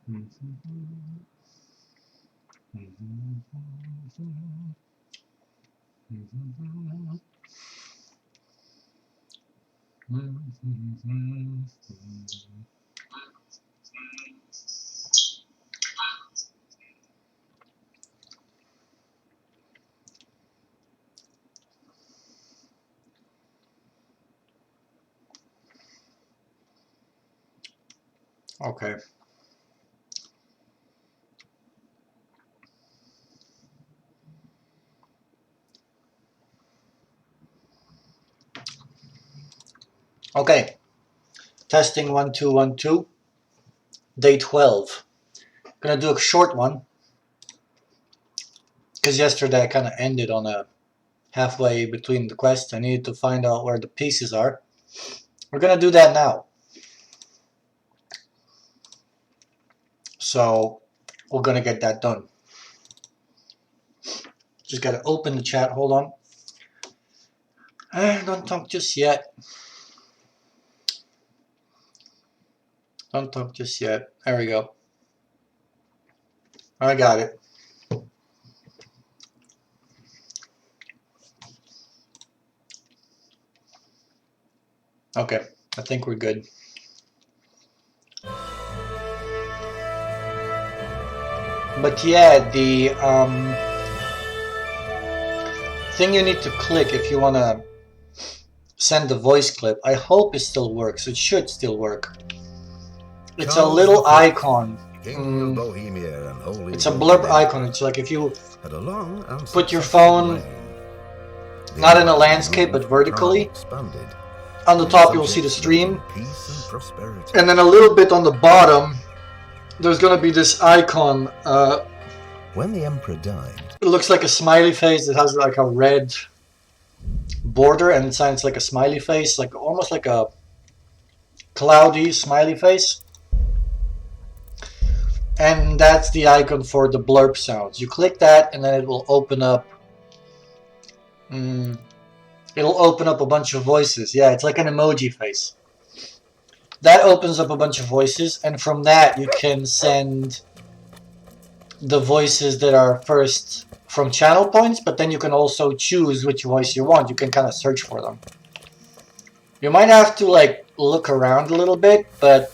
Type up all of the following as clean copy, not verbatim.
Okay. Okay. Testing 1 2 1 2. Day 12. Gonna do a short one because yesterday I kind of ended on a halfway between the quests. I needed to find out where the pieces are. We're gonna do that now. So we're gonna get that done. Just gotta open the chat. Hold on. Don't talk just yet. Don't talk just yet. There we go. I got it. Okay, I think we're good. But yeah, the thing you need to click if you want to send the voice clip, I hope it still works. It should still work. It's a little icon. It's a blurb icon. It's like if you put your phone not in a landscape but vertically, on the top you'll see the stream, and then a little bit on the bottom there's gonna be this icon. When the emperor died, it looks like a smiley face that has like a red border, and it sounds like a smiley face, like almost like a cloudy smiley face. And that's the icon for the blurb sounds. You click that and then it will open up. It'll open up a bunch of voices. Yeah, it's like an emoji face. That opens up a bunch of voices, and from that you can send the voices that are first from channel points, but then you can also choose which voice you want. You can kind of search for them. You might have to like look around a little bit, but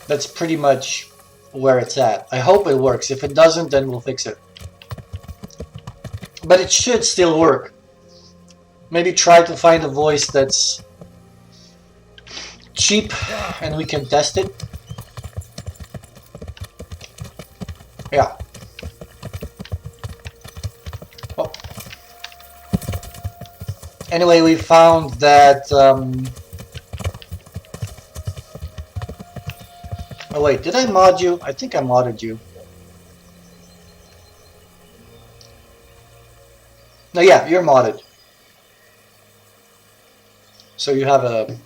that's pretty much where it's at. I hope it works. If it doesn't, then we'll fix it. But it should still work. Maybe try to find a voice that's cheap and we can test it. Yeah. Oh. Anyway, we found that... oh wait, did I mod you? I think I modded you. No, yeah, you're modded. So you have a...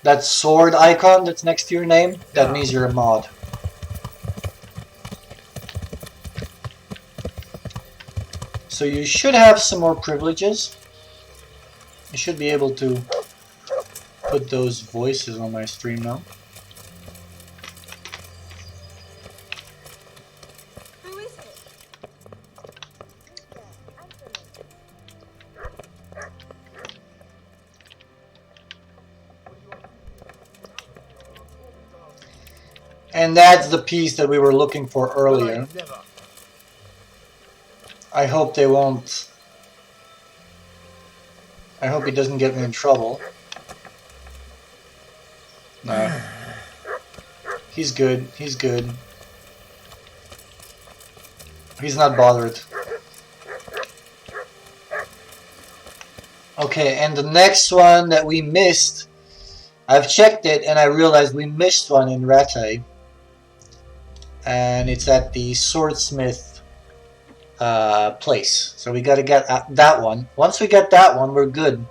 that sword icon that's next to your name, that means you're a mod. So you should have some more privileges. You should be able to put those voices on my stream now. Who is it? And that's the piece that we were looking for earlier. I hope they won't... I hope he doesn't get me in trouble. No. He's good. He's good. He's not bothered. Okay, and the next one that we missed, I've checked it and I realized we missed one in Rattay. And it's at the swordsmith place. So we gotta get that one. Once we get that one, we're good.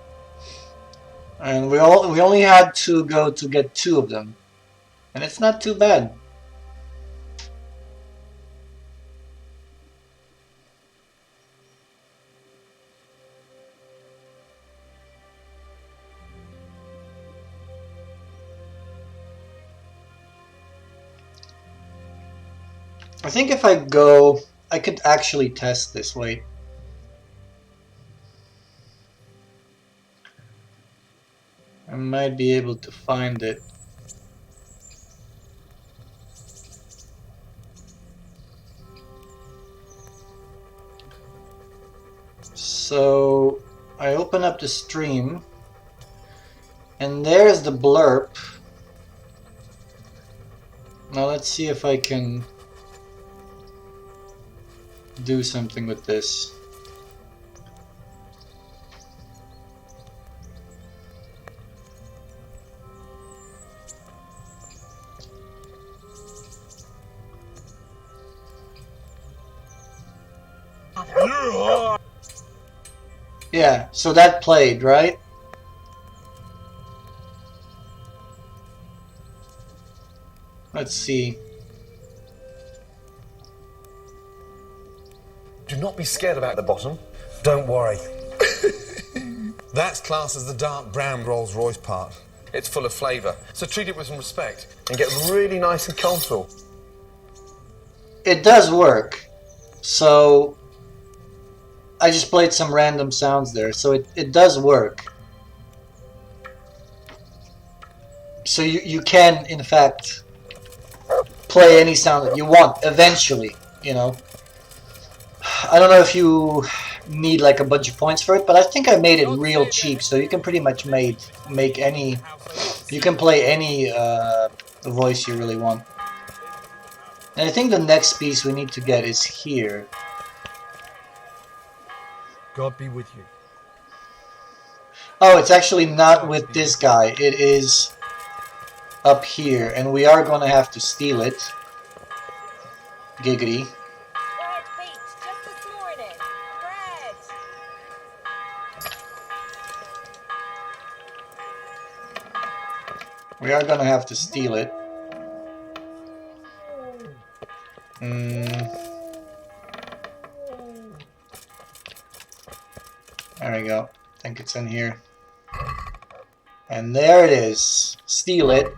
And we only had to go to get 2 of them. And it's not too bad. I think if I go, I could actually test this. Wait. I might be able to find it. So I open up the stream, and there's the blurb. Now let's see if I can do something with this. Yeah, so that played, right? Let's see. Do not be scared about the bottom. Don't worry. That's classed as the dark brown Rolls Royce part. It's full of flavour, so treat it with some respect and get really nice and comfortable. It does work. So I just played some random sounds there, so it does work. So you can, in fact, play any sound that you want eventually, you know. I don't know if you need like a bunch of points for it, but I think I made it real cheap, so you can pretty much make any, you can play any voice you really want. And I think the next piece we need to get is here. God be with you. Oh, it's actually not with this guy. It is up here, and we are going to have to steal it. Giggity. Bread baked just this morning. Bread. We are going to have to steal it. There we go. I think it's in here. And there it is. Steal it.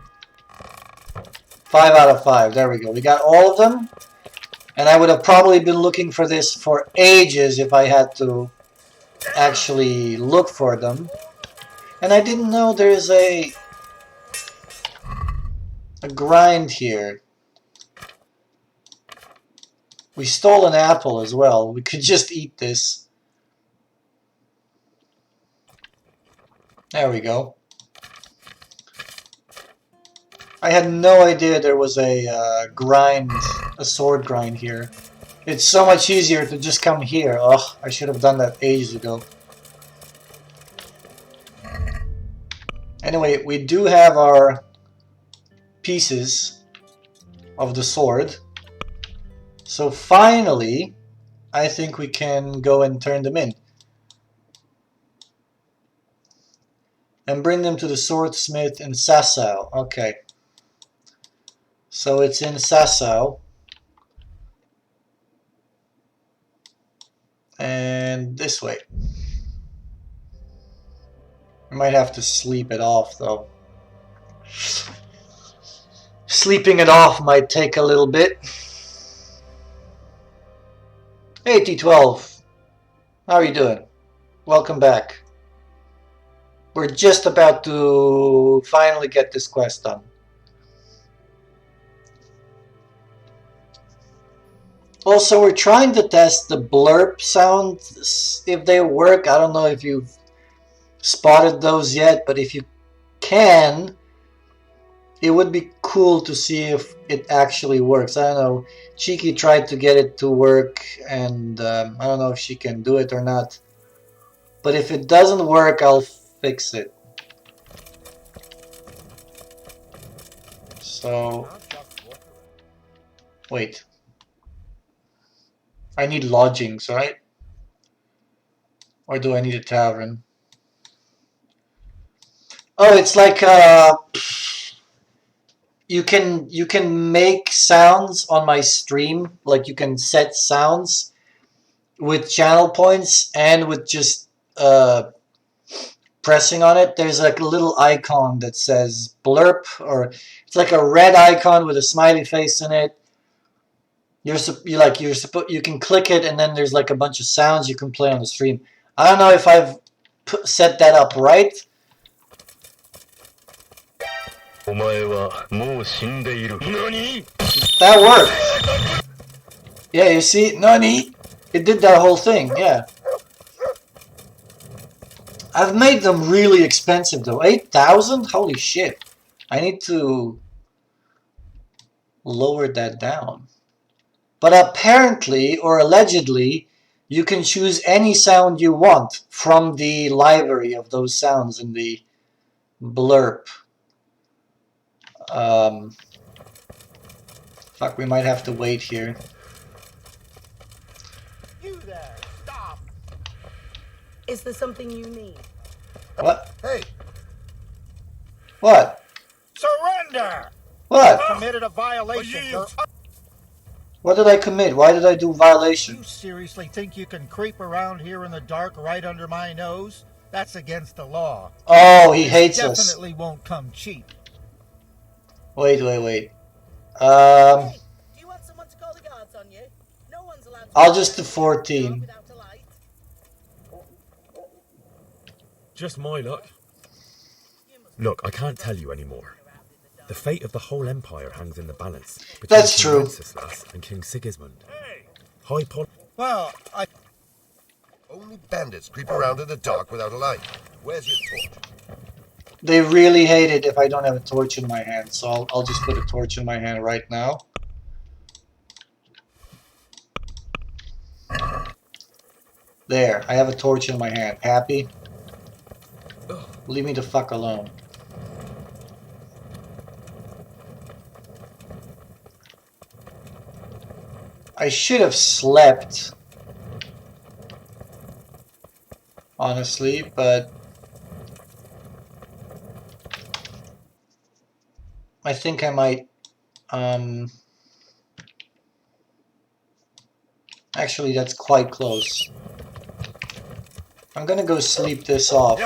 5 out of 5. There we go. We got all of them. And I would have probably been looking for this for ages if I had to actually look for them. And I didn't know there's a grind here. We stole an apple as well. We could just eat this. There we go. I had no idea there was a grind, a sword grind here. It's so much easier to just come here. Ugh, I should have done that ages ago. Anyway, we do have our pieces of the sword. So finally, I think we can go and turn them in. And bring them to the swordsmith in Sasau. Okay. So it's in Sasau. And this way. I might have to sleep it off though. Sleeping it off might take a little bit. Hey T12. How are you doing? Welcome back. We're just about to finally get this quest done. Also, we're trying to test the blurb sounds, if they work. I don't know if you've spotted those yet, but if you can, it would be cool to see if it actually works. I don't know. Cheeky tried to get it to work, and I don't know if she can do it or not. But if it doesn't work, I'll fix it. So, wait. I need lodgings, right? Or do I need a tavern? Oh, it's like you can make sounds on my stream. Like you can set sounds with channel points and with just pressing on it. There's like a little icon that says blurp, or it's like a red icon with a smiley face in it. You can click it and then there's like a bunch of sounds you can play on the stream. I don't know if I've set that up right. That worked. Yeah, you see, Nani, it did that whole thing. Yeah. I've made them really expensive though. 8,000? Holy shit! I need to lower that down. But apparently, or allegedly, you can choose any sound you want from the library of those sounds in the blurb. Fuck, we might have to wait here. You there, stop! Is there something you need? What? Hey! What? Surrender! What? You committed a violation. What did I commit? Why did I do violation? You seriously think you can creep around here in the dark right under my nose? That's against the law. Oh, he hates us. Definitely won't come cheap. Wait. Hey, do you want someone to call the guards on you? No one's allowed to I'll just do 14. without a light. Just my luck. Look, I can't tell you anymore. The fate of the whole empire hangs in the balance between That's King true. Wenceslas and King Sigismund. High Well, Only bandits creep around in the dark without a light. Where's your torch? They really hate it if I don't have a torch in my hand, so I'll just put a torch in my hand right now. There, I have a torch in my hand. Happy? Leave me the fuck alone. I should have slept, honestly, but I think I might, actually that's quite close. I'm gonna go sleep this off.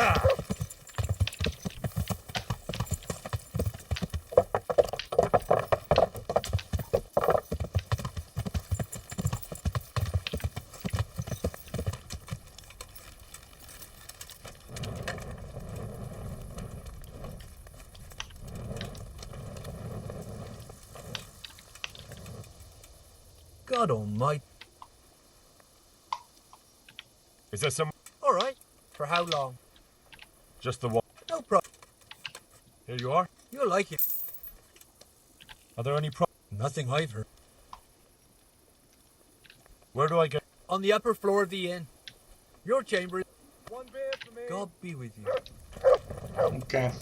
God almighty. Is there some... all right. For how long? Just the one? No problem. Here you are. You'll like it. Are there any Nothing I've heard. Where do I get... On the upper floor of the inn. Your chamber. One beer for me. God be with you. Okay.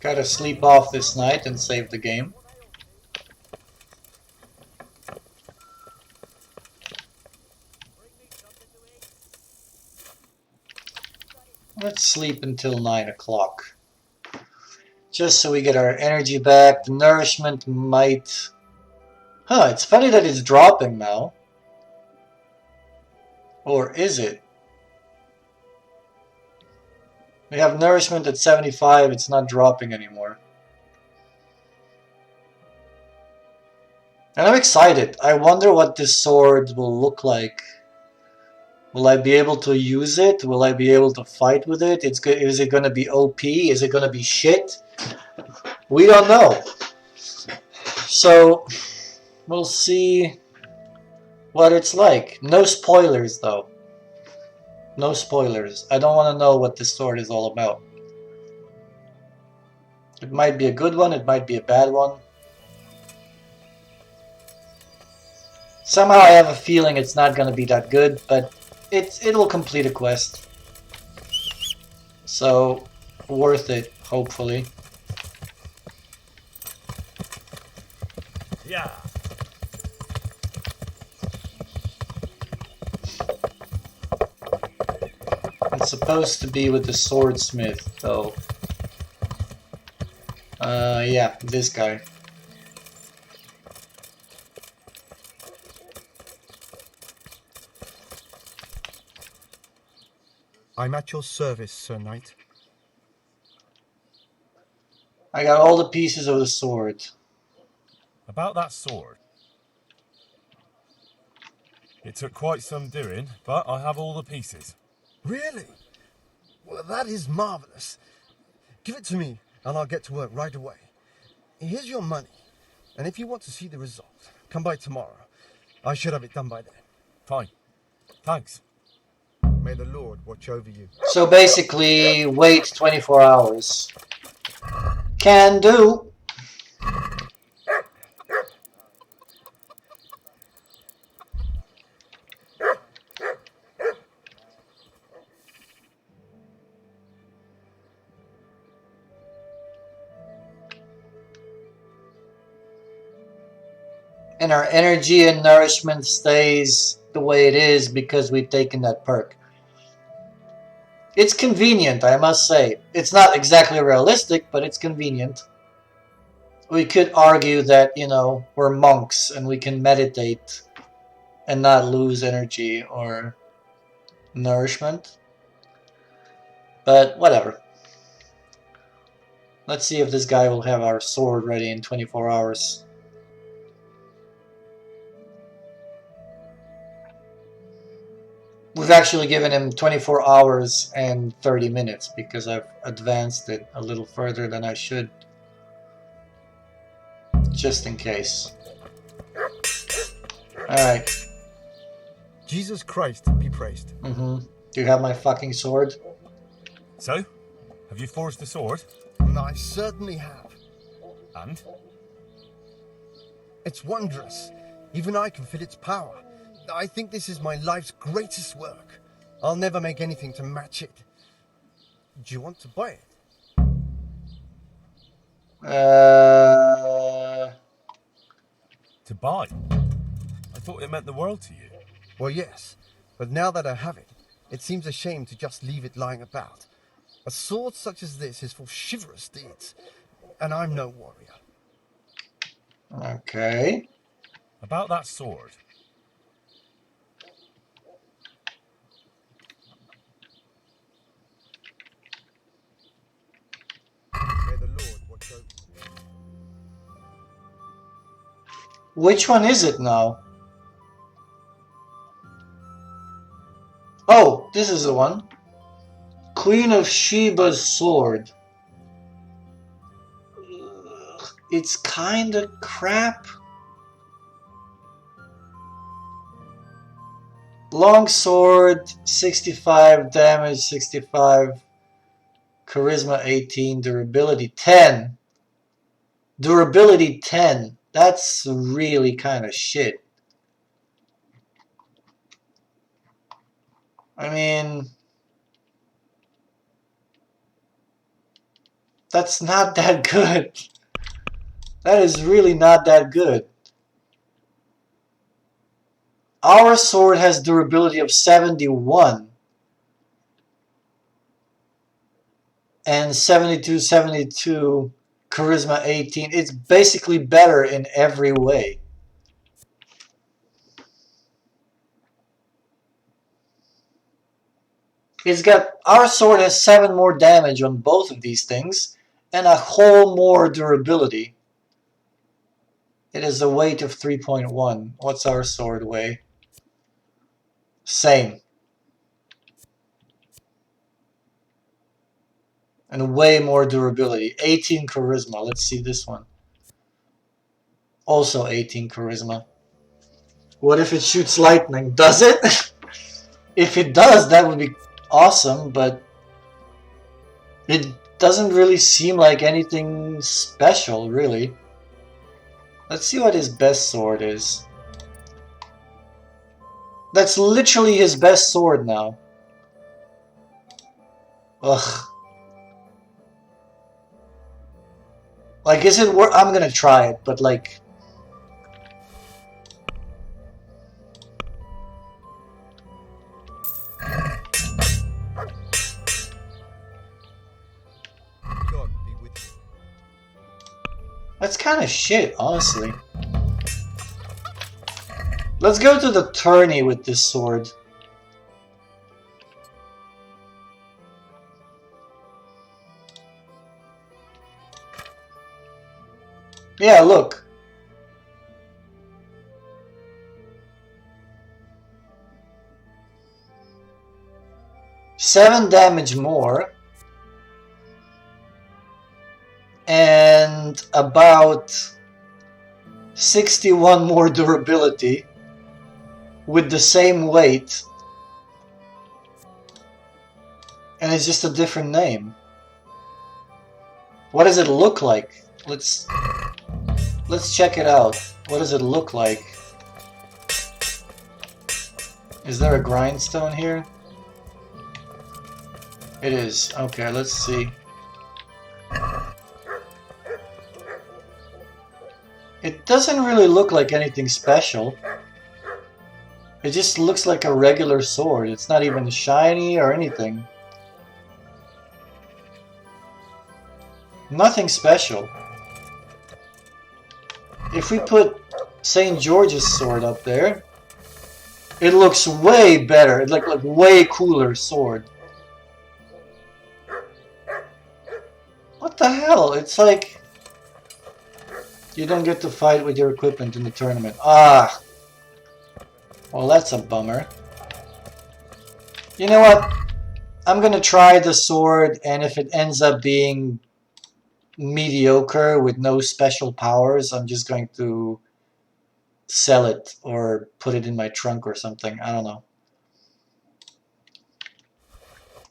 Gotta sleep off this night and save the game. Let's sleep until 9 o'clock. Just so we get our energy back. The nourishment might... Huh, it's funny that it's dropping now. Or is it? We have nourishment at 75, it's not dropping anymore. And I'm excited. I wonder what this sword will look like. Will I be able to use it? Will I be able to fight with it? Is it going to be OP? Is it going to be shit? We don't know. So, we'll see what it's like. No spoilers, though. No spoilers. I don't want to know what this sword is all about. It might be a good one, it might be a bad one. Somehow I have a feeling it's not going to be that good, but it'll complete a quest. So, worth it, hopefully. Yeah. It's supposed to be with the swordsmith, though. Yeah, this guy. I'm at your service, Sir Knight. I got all the pieces of the sword. About that sword. It took quite some doing, but I have all the pieces. Really? Well, that is marvelous. Give it to me, and I'll get to work right away. Here's your money, and if you want to see the result, come by tomorrow. I should have it done by then. Fine. Thanks. May the Lord watch over you. So basically, wait 24 hours. Can do. And our energy and nourishment stays the way it is because we've taken that perk. It's convenient, I must say. It's not exactly realistic, but it's convenient. We could argue that, you know, we're monks and we can meditate and not lose energy or nourishment. But whatever. Let's see if this guy will have our sword ready in 24 hours. We've actually given him 24 hours and 30 minutes because I've advanced it a little further than I should. Just in case. Alright. Jesus Christ be praised. Do you have my fucking sword? So, have you forged the sword? I certainly have. And? It's wondrous. Even I can feel its power. I think this is my life's greatest work. I'll never make anything to match it. Do you want to buy it? To buy? I thought it meant the world to you. Well, yes. But now that I have it, it seems a shame to just leave it lying about. A sword such as this is for chivalrous deeds, and I'm no warrior. Okay. About that sword. May the Lord watch over you. Which one is it now? Oh, this is the one. Queen of Sheba's sword. Ugh, it's kinda crap. Long sword, 65 damage, 65. Charisma 18, durability 10. Durability 10. That's really kind of shit. I mean, that's not that good. That is really not that good. Our sword has durability of 71. And 72, 72, charisma 18. It's basically better in every way. It's got, our sword has 7 more damage on both of these things, and a whole more durability. It has a weight of 3.1. What's our sword weigh? Same. And way more durability. 18 charisma. Let's see this one. Also 18 charisma. What if it shoots lightning? Does it? If it does, that would be awesome, but it doesn't really seem like anything special, really. Let's see what his best sword is. That's literally his best sword now. Ugh. Like, is it worth... I'm gonna try it, but like... God be with you. That's kind of shit, honestly. Let's go to the tourney with this sword. Yeah, look. 7 damage more. And about 61 more durability with the same weight. And it's just a different name. What does it look like? Let's check it out. What does it look like? Is there a grindstone here? It is. Okay, let's see. It doesn't really look like anything special. It just looks like a regular sword. It's not even shiny or anything. Nothing special. If we put St. George's sword up there, it looks way better. It's like way cooler sword. What the hell? It's like you don't get to fight with your equipment in the tournament. Ah. Well, that's a bummer. You know what? I'm gonna try the sword, and if it ends up being mediocre with no special powers, I'm just going to sell it or put it in my trunk or something. I don't know.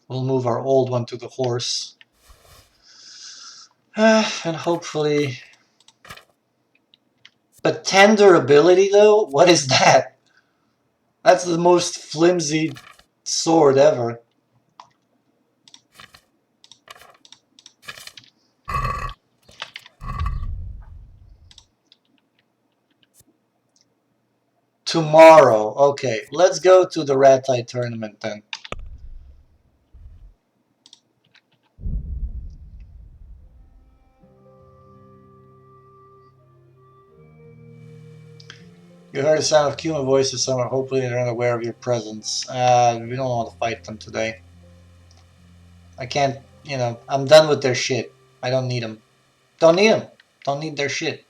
We'll move our old one to the horse. And hopefully... But 10 durability though? What is that? That's the most flimsy sword ever. Tomorrow. Okay, let's go to the Rattite tournament then. You heard the sound of human voices somewhere. Hopefully they're unaware of your presence. We don't want to fight them today. I can't, you know, I'm done with their shit. I don't need them. Don't need them. Don't need their shit.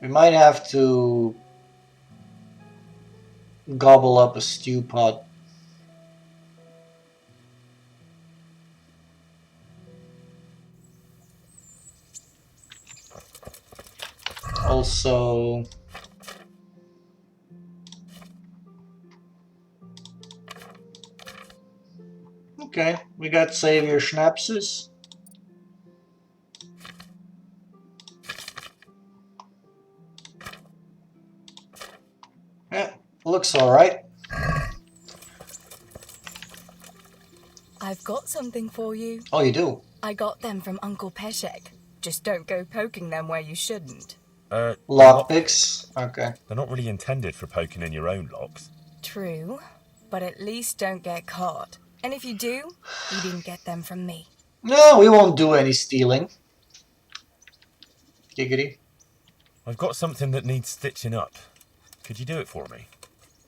We might have to gobble up a stew pot. Also, okay, we got Savior Schnapses. Yeah, looks alright. I've got something for you. Oh, you do? I got them from Uncle Peshek. Just don't go poking them where you shouldn't. Lockpicks? Okay. They're not really intended for poking in your own locks. True, but at least don't get caught. And if you do, you didn't get them from me. No, we won't do any stealing. Giggity. I've got something that needs stitching up. Could you do it for me?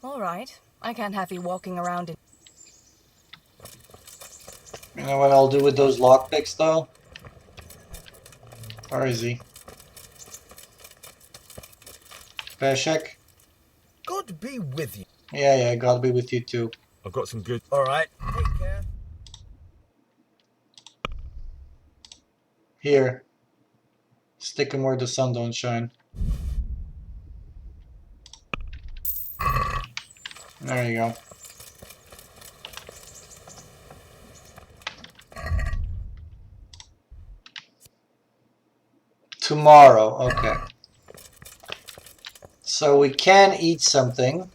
All right. I can't have you walking around in... You know what I'll do with those lockpicks, though? Where is he? Peshek? God be with you. Yeah, gotta be with you too. I've got some good... All right. Take care. Here. Stick him where the sun don't shine. There you go. Tomorrow, okay. So we can eat something.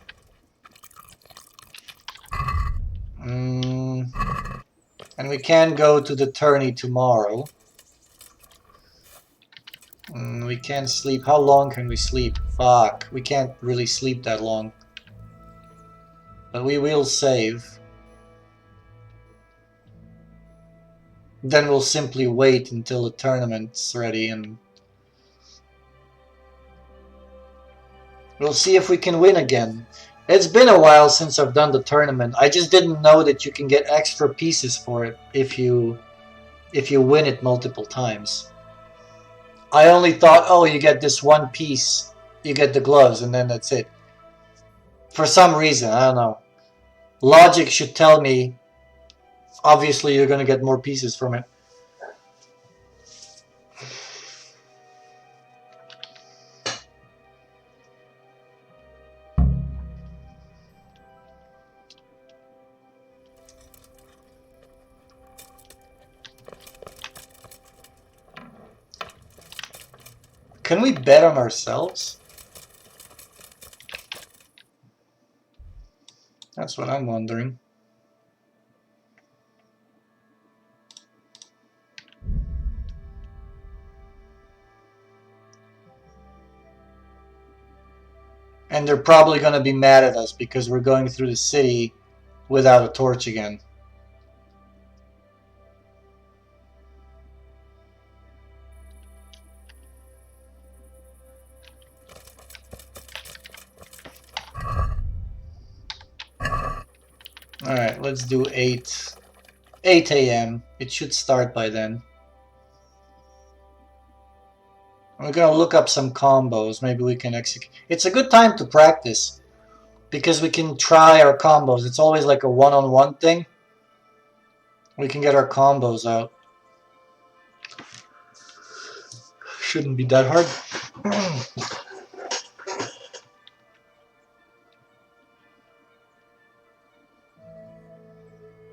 And we can go to the tourney tomorrow. We can sleep. How long can we sleep? Fuck. We can't really sleep that long. But we will save. Then we'll simply wait until the tournament's ready and we'll see if we can win again. It's been a while since I've done the tournament. I just didn't know that you can get extra pieces for it if you win it multiple times. I only thought, oh, you get this one piece you get the gloves, and then that's it. For some reason, I don't know. Logic should tell me, obviously you're gonna get more pieces from it. Can we bet on ourselves? That's what I'm wondering. And they're probably going to be mad at us because we're going through the city without a torch again. Alright, let's do 8 a.m. It should start by then. We're going to look up some combos. Maybe we can execute. It's a good time to practice because we can try our combos. It's always like a one-on-one thing. We can get our combos out. Shouldn't be that hard.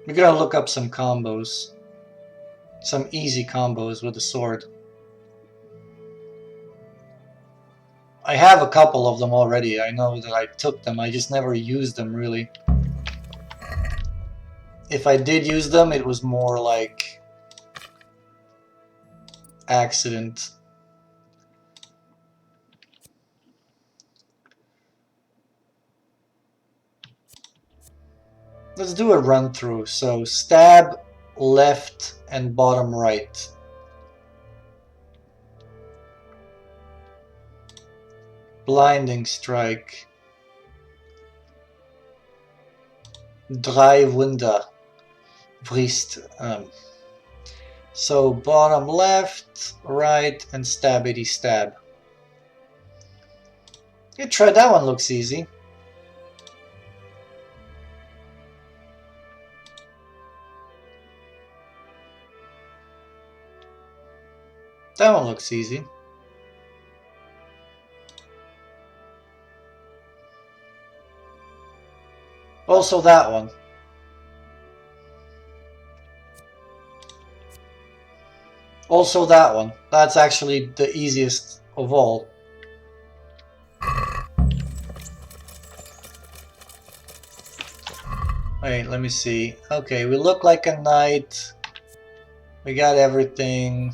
We're gonna look up some combos. Some easy combos with the sword. I have a couple of them already. I know that I took them. I just never used them really. If I did use them, it was more like accident. Let's do a run through. So stab left and bottom right. Blinding strike. Drei Wunder. Vrist. So bottom left, right, and stabbity stab. You try that one, looks easy. That one looks easy. Also that one. Also that one. That's actually the easiest of all. Wait, let me see. Okay, we look like a knight. We got everything.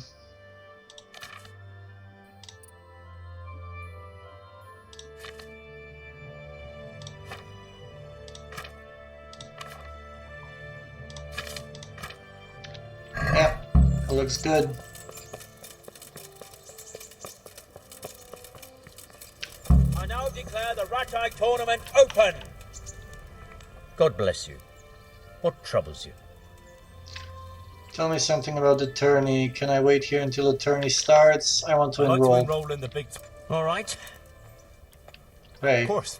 Yep, it looks good. I now declare the Ratag tournament open. God bless you. What troubles you? Tell me something about the tourney. Can I wait here until the tourney starts? I want to enroll. I'd like to enroll in the big... All right. Hey. Of course.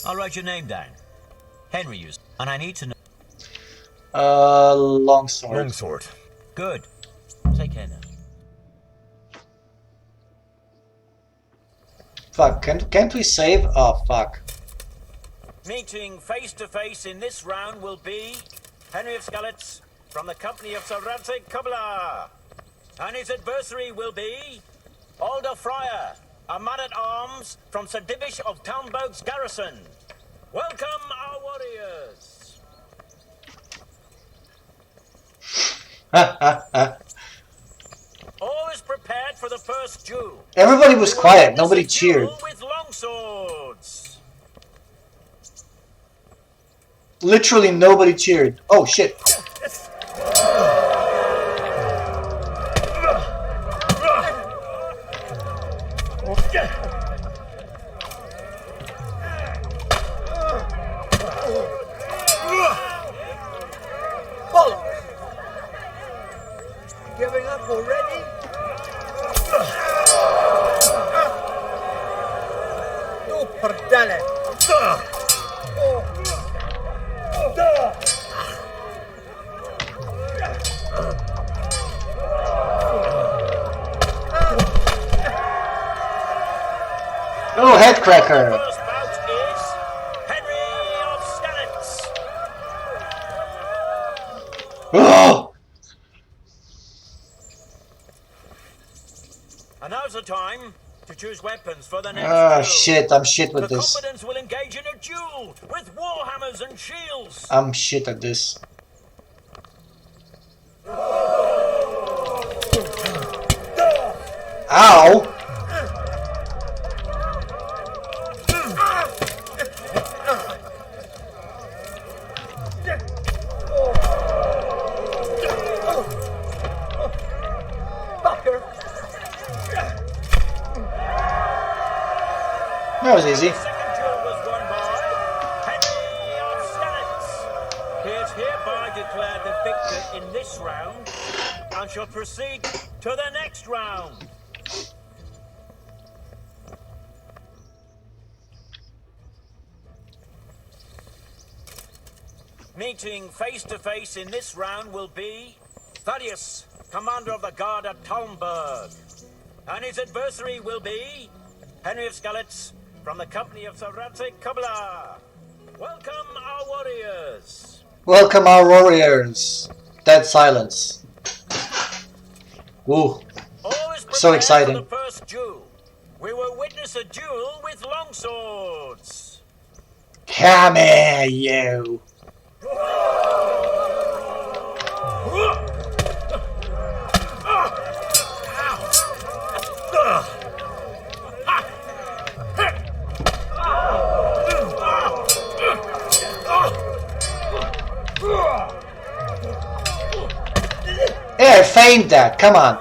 I'll write your name down. Henry used, and I need to know... Longsword. Longsword. Good. Take care now. Fuck, can't we save? Oh, fuck. Meeting face to face in this round will be Henry of Skalitz from the company of Sir Radzik Kubla. And his adversary will be Alder Fryer, a man-at-arms from Sir Divish of Talmberg's garrison. Welcome, our warriors. All is prepared for the first duel. Everybody was quiet. Nobody cheered. With long swords. Literally nobody cheered. Oh shit. Bollocks! Giving up already? Oh, head cracker. First bout is Henry of Skallets. Oh! And now's the time to choose weapons for the next Ah, duel. shit, I'm shit with The this. combatants will engage in a duel with warhammers and shields. I'm shit at this. Ow! That was easy. The second duel was won by Henry of Skallets. He is hereby declared the victor in this round and shall proceed to the next round. Meeting face to face in this round will be Thaddeus, commander of the guard at Talmberg. And his adversary will be Henry of Skallets from the company of Sir Kubla. Welcome our warriors. Welcome our warriors. Dead silence. Woo. All is prepared So exciting. for the first duel. We will witness a duel with longswords. Come here, you. Yeah, I feigned that. Come on.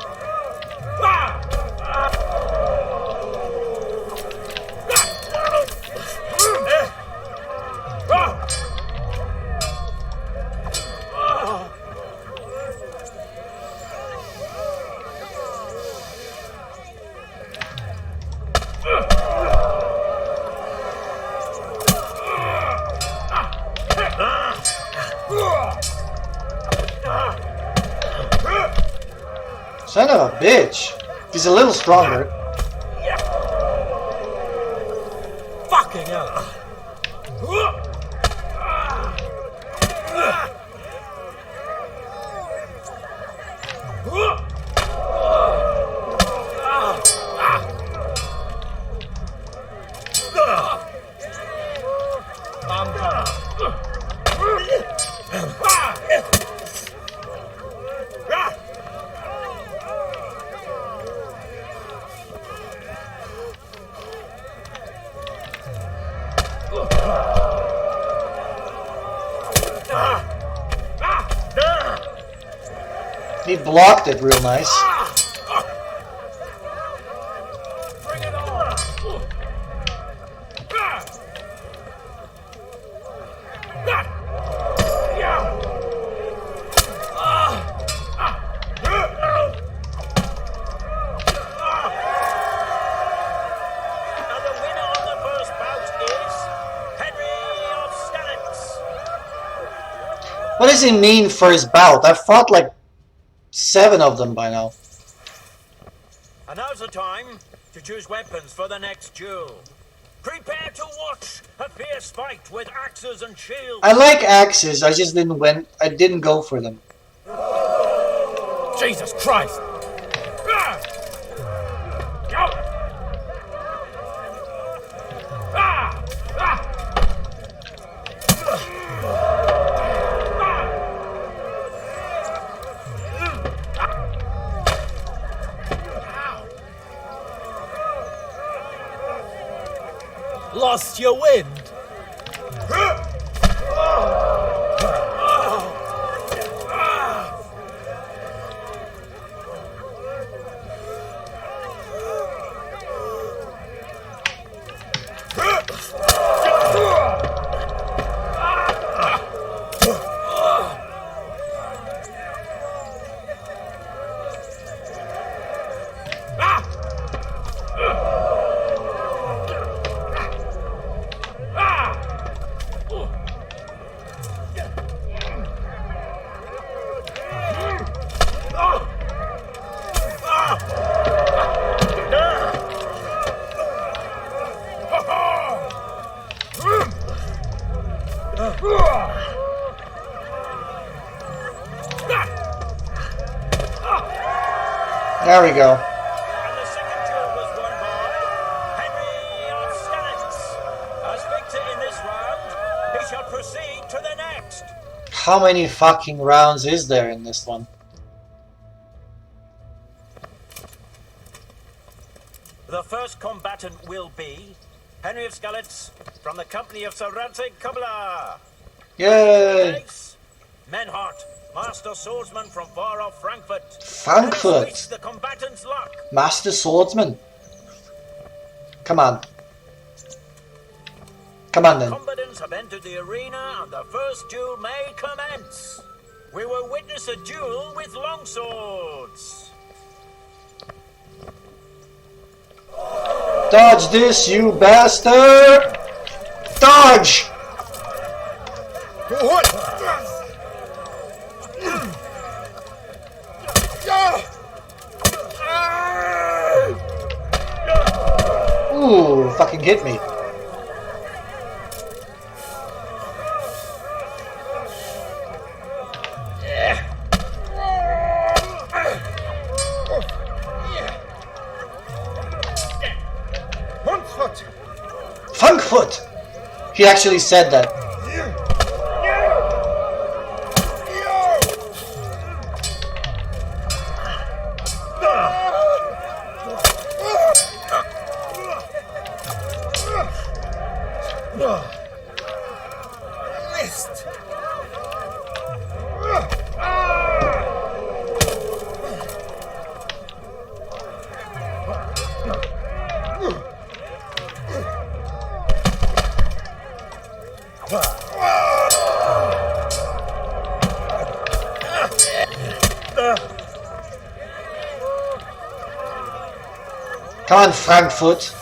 Son of a bitch. He's a little stronger. Fucking hell. He blocked it real nice. Bring it on. And the winner of the first bout is Henry of Skallets. What does he mean first bout? I've fought like 7 of them by now. And now's the time to choose weapons for the next duel. Prepare to watch a fierce fight with axes and shields. I like axes, I just didn't go for them. Jesus Christ! Lost your wind? There we go. And the second duel was won by Henry of Skalitz. As victor in this round, he shall proceed to the next. How many fucking rounds is there in this one? The first combatant will be Henry of Skalitz from the company of Sir Radzik Kubler. Yay! Next, Menhart, master swordsman from far off Frankfurt. Frankfurt. Wish the combatant's luck. Master Swordsman. Come on. Come on then. Combatants have entered the arena and the first duel may commence. We will witness a duel with longswords. Dodge this, you bastard! Dodge! Ooh, fucking hit me. Funkfoot! He actually said that. Missed. Come on, Frankfurt.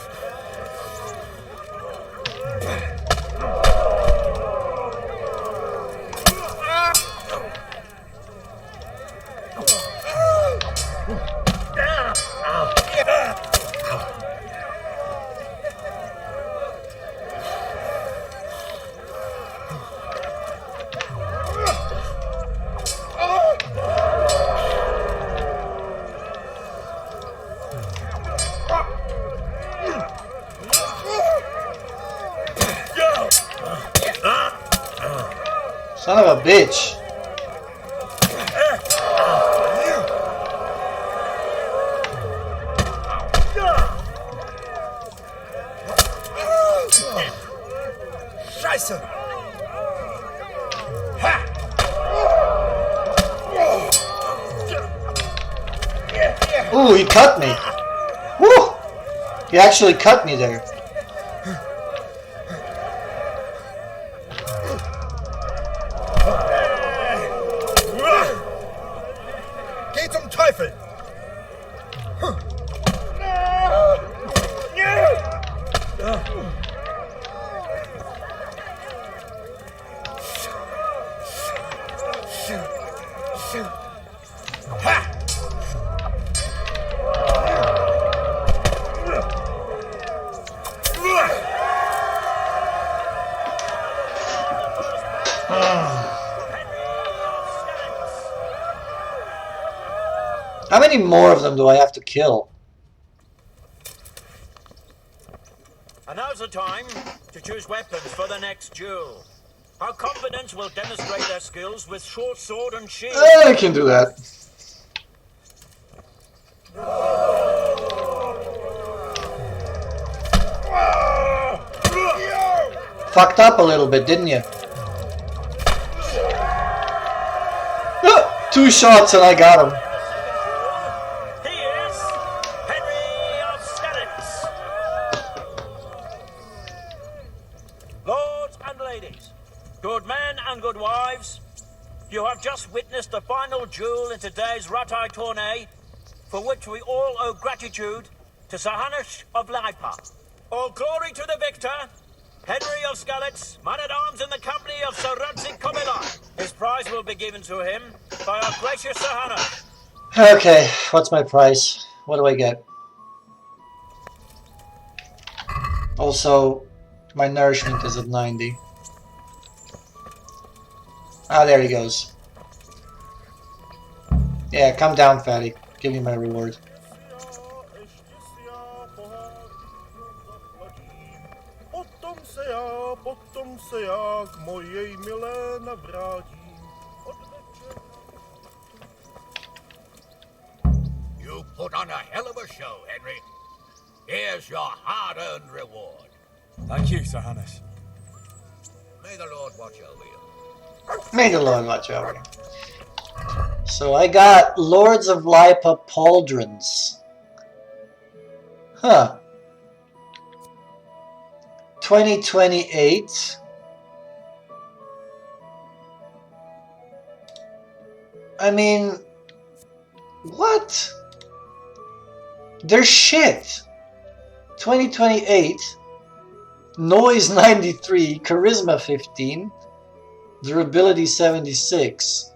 Son of a bitch. Scheiße. Ooh, he cut me. Woo! He actually cut me there. Geh zum Teufel! How many more of them do I have to kill? And now's the time to choose weapons for the next duel. Our combatants will demonstrate their skills with short sword and shield. I can do that. Fucked up a little bit, didn't you? Two shots and I got him. He is Henry of Skalitz. Lords and ladies, good men and good wives, you have just witnessed the final duel in today's Ratai tourney, for which we all owe gratitude to Sir Hanush of Leipa. All glory to the victor, Henry of Skalitz, man-at-arms in the company of Sir Radzik Kubler. His prize will be given to him by our gracious Sir Hanush. Okay, what's my price? What do I get? Also, my nourishment is at 90. Ah, there he goes. Yeah, come down, fatty. Give me my reward. já, potom se já k mojej milé navrátím. You put on a hell of a show, Henry. Here's your hard-earned reward. Thank you, Sir Hannes. May the Lord watch over you. May the Lord watch over you. So I got Lords of Lipa Pauldrons. Huh. 2028. I mean, what? They're shit. 2028. Noise 93. Charisma 15. Durability 76.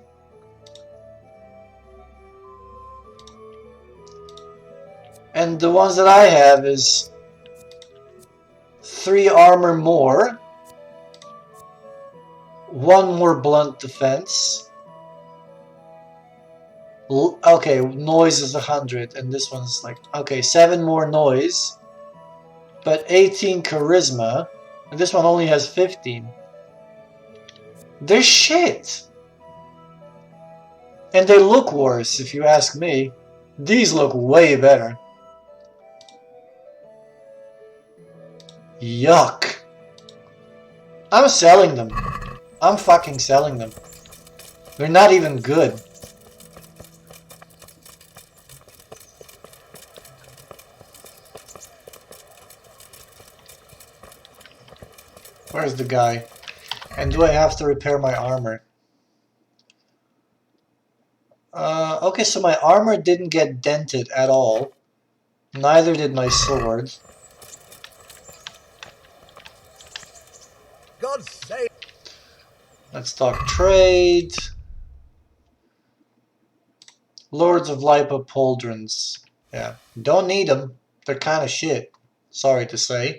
And the ones that I have is 3 armor more, 1 more blunt defense. Okay, noise is 100, and this one's like, okay, 7 more noise, but 18 charisma, and this one only has 15. They're shit! And they look worse, if you ask me. These look way better. Yuck. I'm selling them. I'm fucking selling them. They're not even good. Where's the guy? And do I have to repair my armor? Okay, so my armor didn't get dented at all. Neither did my sword. God save. Let's talk trade. Lords of Lipa Pauldrons. Yeah, don't need them. They're kind of shit. Sorry to say.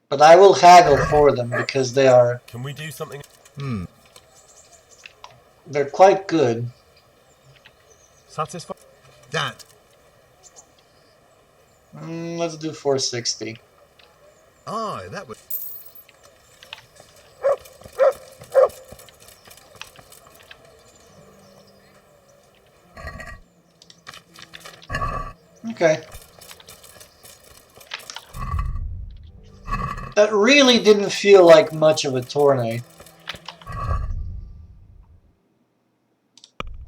But I will haggle for them because they are... Can we do something? They're quite good. Satisfied? That. Let's do 460. Aye, that would. Okay. That really didn't feel like much of a tourney.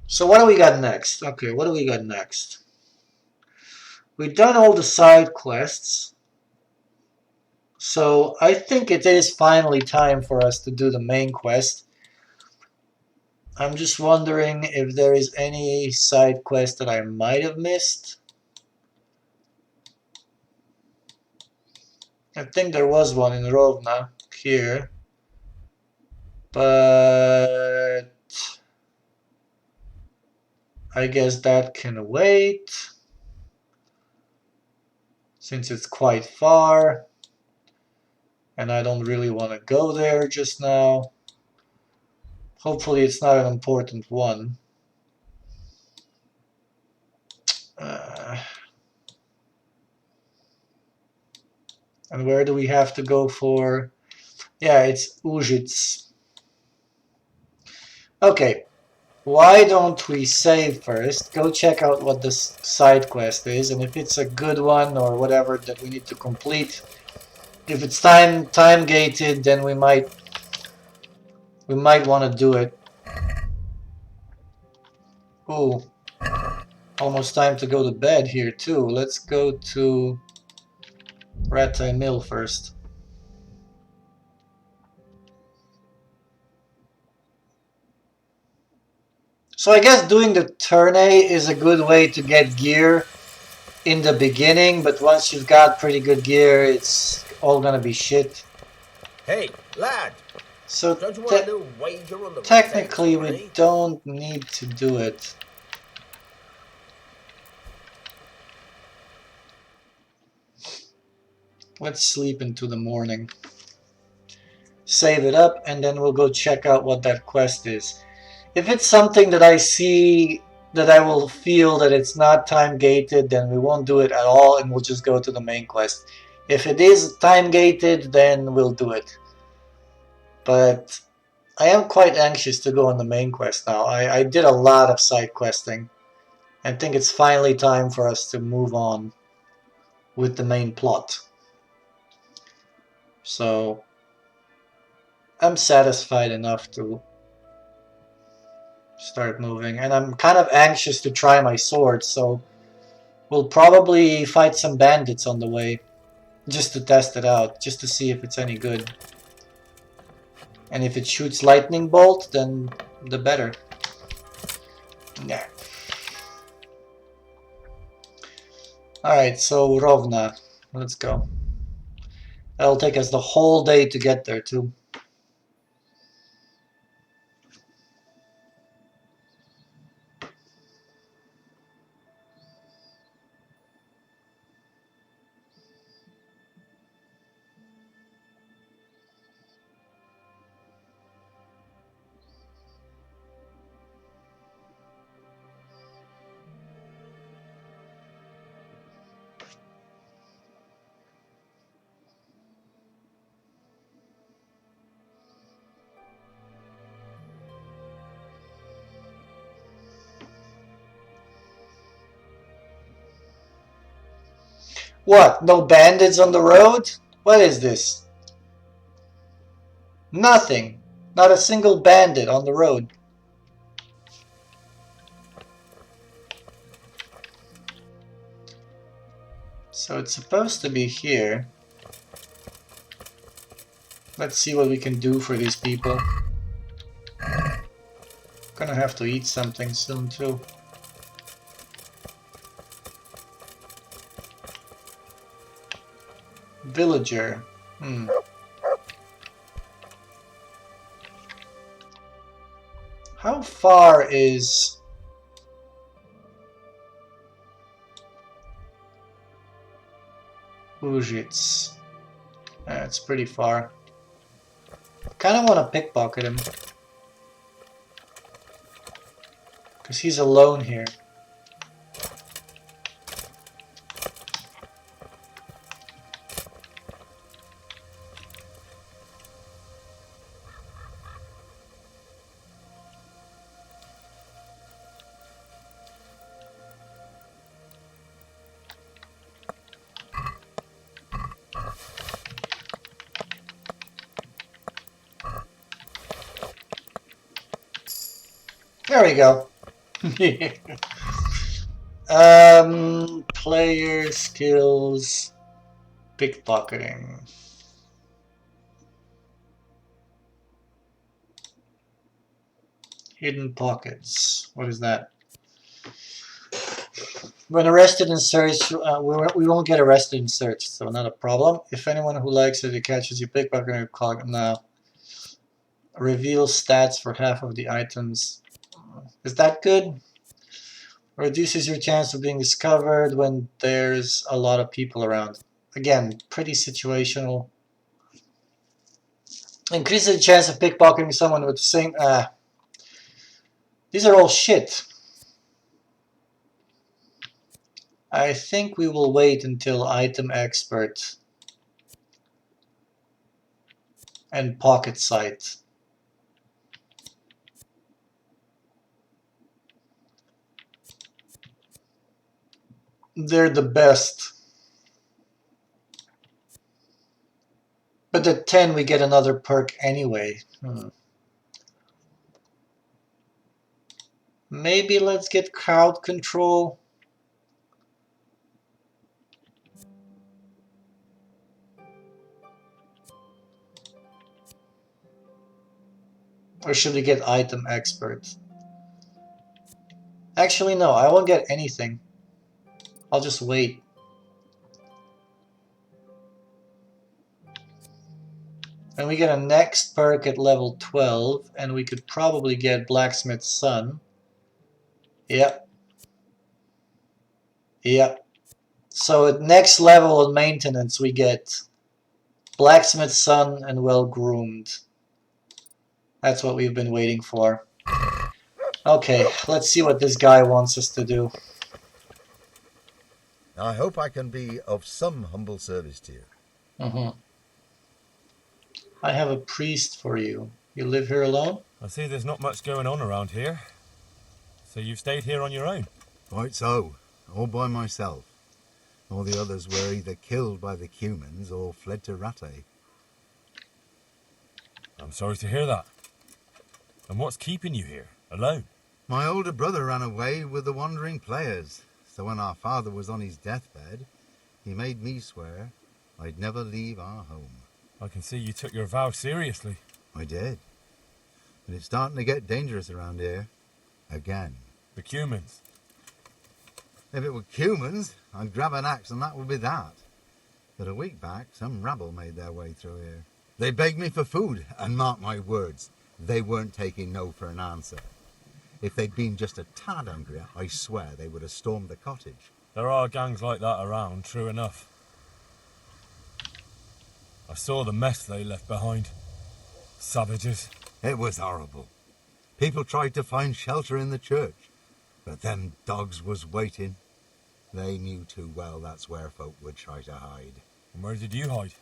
So what do we got next? Okay, what do we got next? We've done all the side quests. So I think it is finally time for us to do the main quest. I'm just wondering if there is any side quest that I might have missed. I think there was one in Rovna here. But I guess that can wait, since it's quite far and I don't really want to go there just now. Hopefully it's not an important one. And where do we have to go for? Yeah, it's Ujits. Okay. Why don't we save first, go check out what this side quest is, and if it's a good one or whatever that we need to complete, if it's time gated, then we might want to do it. Ooh, almost time to go to bed here too. Let's go to Rattay Mill first. So I guess doing the tourney is a good way to get gear in the beginning, but once you've got pretty good gear, it's all gonna be shit. Hey, lad. So Don't you want a little wager on the technically Rattay, we don't need to do it. Let's sleep into the morning. Save it up and then we'll go check out what that quest is. If it's something that I see that I will feel that it's not time gated, then we won't do it at all and we'll just go to the main quest. If it is time gated, then we'll do it. But I am quite anxious to go on the main quest now. I did a lot of side questing. I think it's finally time for us to move on with the main plot. So I'm satisfied enough to start moving, and I'm kind of anxious to try my sword, so we'll probably fight some bandits on the way just to test it out, just to see if it's any good. And if it shoots lightning bolt, then the better. Yeah. Alright, so Rovna, let's go. That'll take us the whole day to get there too. What? No bandits on the road? What is this? Nothing. Not a single bandit on the road. So it's supposed to be here. Let's see what we can do for these people. Gonna have to eat something soon too. Villager. How far is... Ujits? It's pretty far. Kind of want to pickpocket him. Because he's alone here. There we go. Player skills, pickpocketing. Hidden pockets. What is that? When arrested and searched, we won't get arrested and searched, so not a problem. If anyone who likes it, it catches you pickpocketing, call it now. Reveal stats for half of the items. Is that good? Reduces your chance of being discovered when there's a lot of people around. Again, pretty situational. Increases the chance of pickpocketing someone with the same... These are all shit. I think we will wait until item expert and pocket sight. They're the best. But at 10 we get another perk anyway. Maybe let's get crowd control. Or should we get item expert? Actually no, I won't get anything. I'll just wait. And we get a next perk at level 12, and we could probably get Blacksmith's Son. Yep. Yep. So at next level of maintenance we get Blacksmith's Son and Well Groomed. That's what we've been waiting for. Okay, let's see what this guy wants us to do. I hope I can be of some humble service to you. I have a priest for you. You live here alone? I see there's not much going on around here. So you've stayed here on your own? Quite so, all by myself. All the others were either killed by the Cumans or fled to Rattay. I'm sorry to hear that. And what's keeping you here, alone? My older brother ran away with the wandering players, so when our father was on his deathbed, he made me swear I'd never leave our home. I can see you took your vow seriously. I did. But it's starting to get dangerous around here. Again. The Cumans? If it were Cumans, I'd grab an axe and that would be that. But a week back, some rabble made their way through here. They begged me for food, and mark my words, they weren't taking no for an answer. If they'd been just a tad hungrier, I swear they would have stormed the cottage. There are gangs like that around, true enough. I saw the mess they left behind. Savages. It was horrible. People tried to find shelter in the church, but them dogs was waiting. They knew too well that's where folk would try to hide. And where did you hide?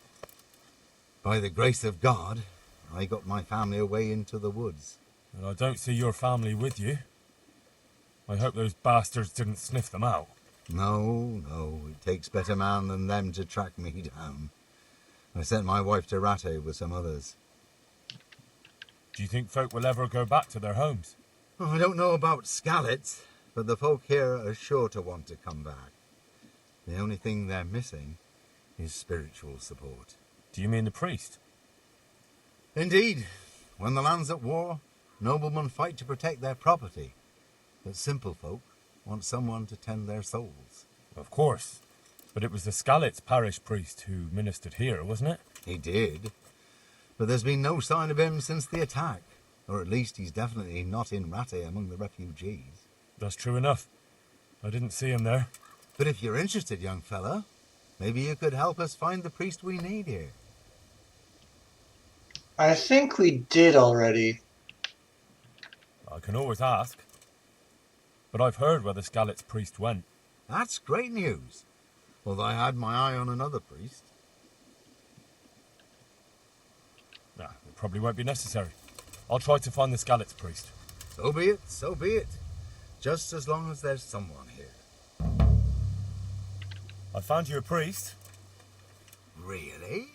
By the grace of God, I got my family away into the woods. And I don't see your family with you. I hope those bastards didn't sniff them out. No, it takes better man than them to track me down. I sent my wife to Rattay with some others. Do you think folk will ever go back to their homes? Oh, I don't know about Scallots, but the folk here are sure to want to come back. The only thing they're missing is spiritual support. Do you mean the priest? Indeed. When the land's at war, noblemen fight to protect their property. But simple folk want someone to tend their souls. Of course. But it was the Scallots parish priest who ministered here, wasn't it? He did. But there's been no sign of him since the attack. Or at least he's definitely not in Rattay among the refugees. That's true enough. I didn't see him there. But if you're interested, young fella, maybe you could help us find the priest we need here. I think we did already. I can always ask. But I've heard where the Scallots priest went. That's great news. Although I had my eye on another priest. Nah, it probably won't be necessary. I'll try to find the Scallots priest. So be it, so be it. Just as long as there's someone here. I found you a priest. Really?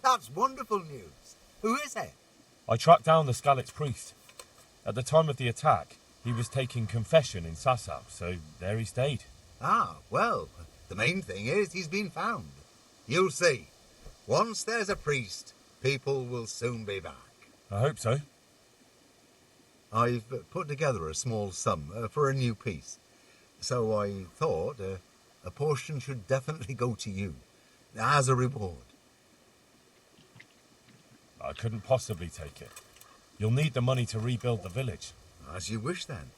That's wonderful news. Who is it? I tracked down the Scallots priest. At the time of the attack, he was taking confession in Sasau, so there he stayed. Ah, well, the main thing is he's been found. You'll see. Once there's a priest, people will soon be back. I hope so. I've put together a small sum for a new piece. So I thought a portion should definitely go to you, as a reward. I couldn't possibly take it. You'll need the money to rebuild the village. As you wish, then.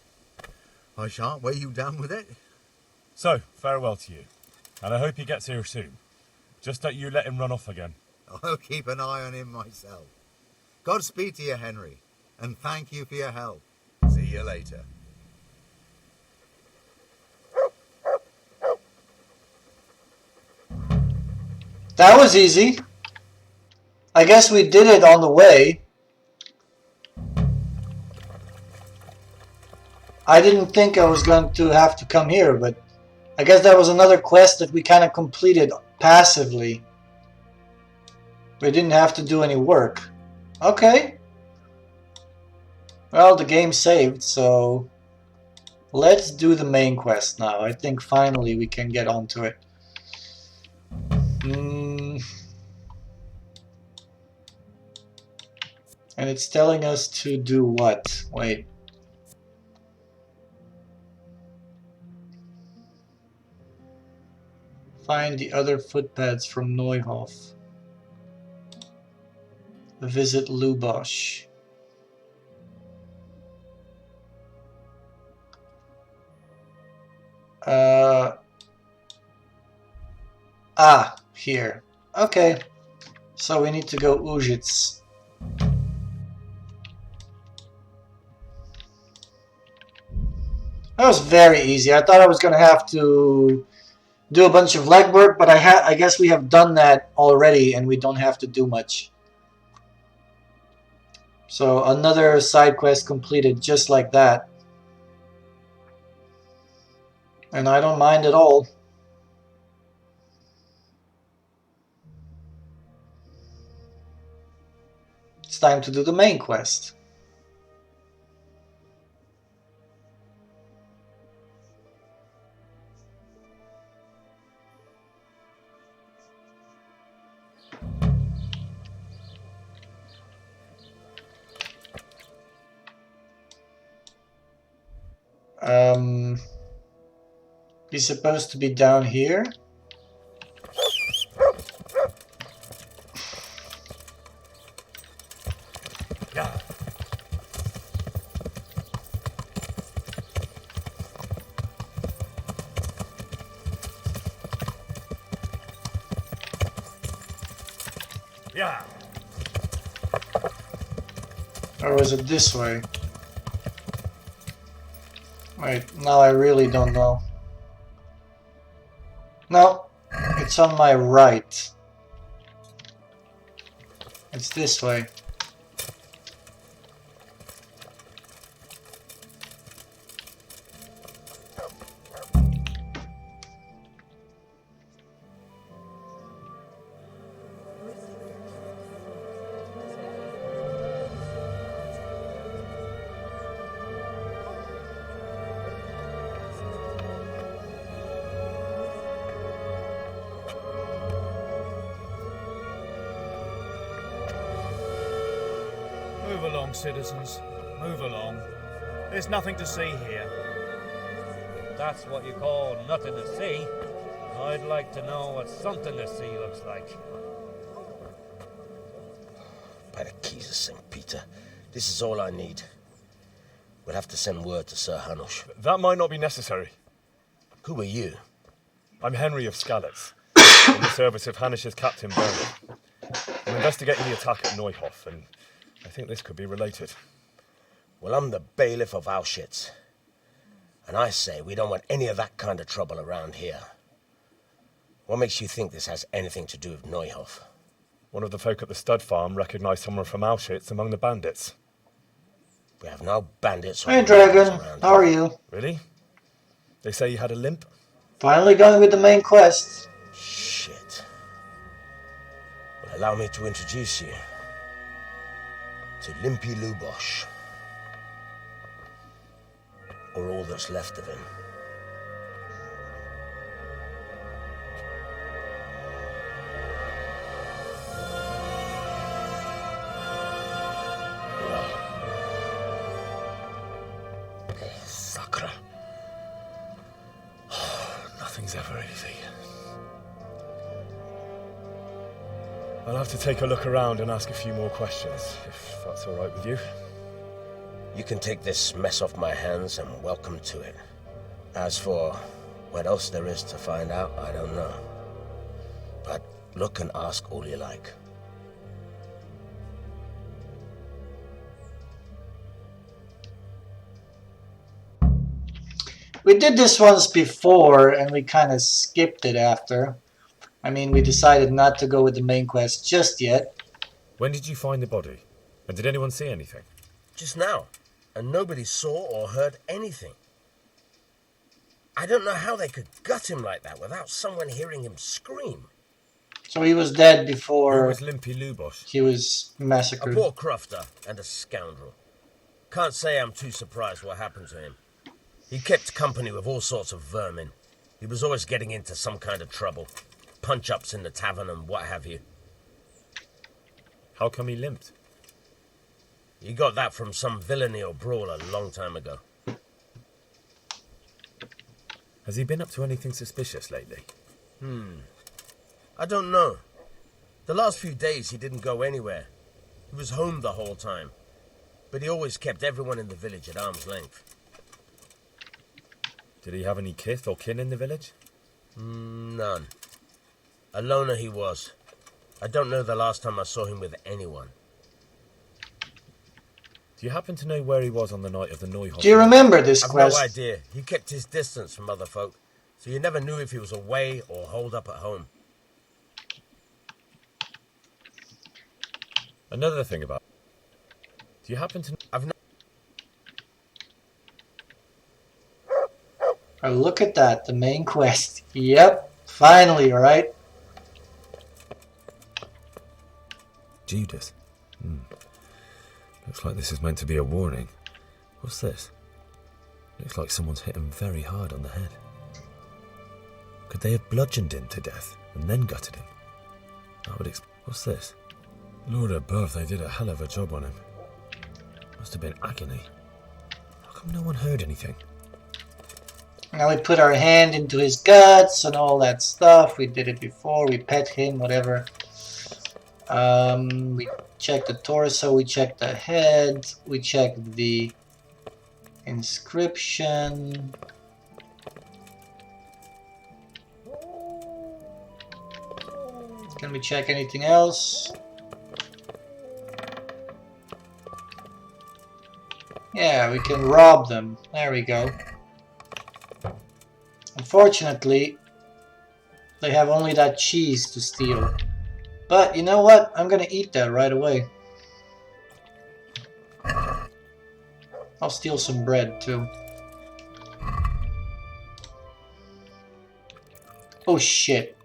I shan't weigh you down with it. So, farewell to you. And I hope he gets here soon. Just don't you let him run off again. I'll keep an eye on him myself. Godspeed to you, Henry. And thank you for your help. See you later. That was easy. I guess we did it on the way. I didn't think I was going to have to come here, but I guess that was another quest that we kind of completed passively. We didn't have to do any work. Okay. Well, the game saved, so let's do the main quest now. I think finally we can get onto it. And it's telling us to do what? Wait. Find the other footpads from Neuhof. Visit Lubosch. Here. Okay. So we need to go Ujits. That was very easy. I thought I was going to have to do a bunch of legwork, but I guess we have done that already and we don't have to do much. So another side quest completed just like that. And I don't mind at all. It's time to do the main quest. He's supposed to be down here. Yeah. Yeah. Or was it this way? Wait, now I really don't know. No, it's on my right. It's this way. Move along, citizens. Move along. There's nothing to see here. If that's what you call nothing to see, I'd like to know what something to see looks like. By the keys of St. Peter, this is all I need. We'll have to send word to Sir Hanush. That might not be necessary. Who are you? I'm Henry of Skalitz, in the service of Hanush's Captain Bernard. I'm investigating the attack at Neuhof, and I think this could be related. Well, I'm the bailiff of Auschwitz. And I say we don't want any of that kind of trouble around here. What makes you think this has anything to do with Neuhof? One of the folk at the stud farm recognized someone from Auschwitz among the bandits. We have no bandits. Hey, Dragon. How are you? Really? They say you had a limp? Finally going with the main quest. Shit. Well, allow me to introduce you to Limpy Lubosh. Or all that's left of him. Sakra. Nothing's ever easy. I'll have to take a look around and ask a few more questions, if that's all right with you. You can take this mess off my hands and welcome to it. As for what else there is to find out, I don't know. But look and ask all you like. We did this once before and we kind of skipped it after. I mean, we decided not to go with the main quest just yet. When did you find the body? And did anyone see anything? Just now. And nobody saw or heard anything. I don't know how they could gut him like that without someone hearing him scream. So he was dead before Who was Limpy Lubosh? he was massacred. A poor crofter and a scoundrel. Can't say I'm too surprised what happened to him. He kept company with all sorts of vermin. He was always getting into some kind of trouble. Punch-ups in the tavern and what have you. How come he limped? He got that from some villainy or brawl a long time ago. Has he been up to anything suspicious lately? I don't know. The last few days he didn't go anywhere. He was home the whole time. But he always kept everyone in the village at arm's length. Did he have any kith or kin in the village? None. A loner he was. I don't know the last time I saw him with anyone. Do you happen to know where he was on the night of the Neuhoff? Do you remember this I've quest? no idea. He kept his distance from other folk, so you never knew if he was away or holed up at home. Another thing about... Do you happen to... Oh, look at that, the main quest. Yep, finally, right? Judas. Looks like this is meant to be a warning. What's this? Looks like someone's hit him very hard on the head. Could they have bludgeoned him to death and then gutted him? That would What's this? Lord above, they did a hell of a job on him. Must have been agony. How come no one heard anything? Now we put our hand into his guts and all that stuff. We did it before. We pet him, whatever. We checked the torso. We checked the head. We checked the inscription. Can we check anything else? Yeah, we can rob them. There we go. Unfortunately, they have only that cheese to steal. But you know what? I'm gonna eat that right away. I'll steal some bread too. Oh shit.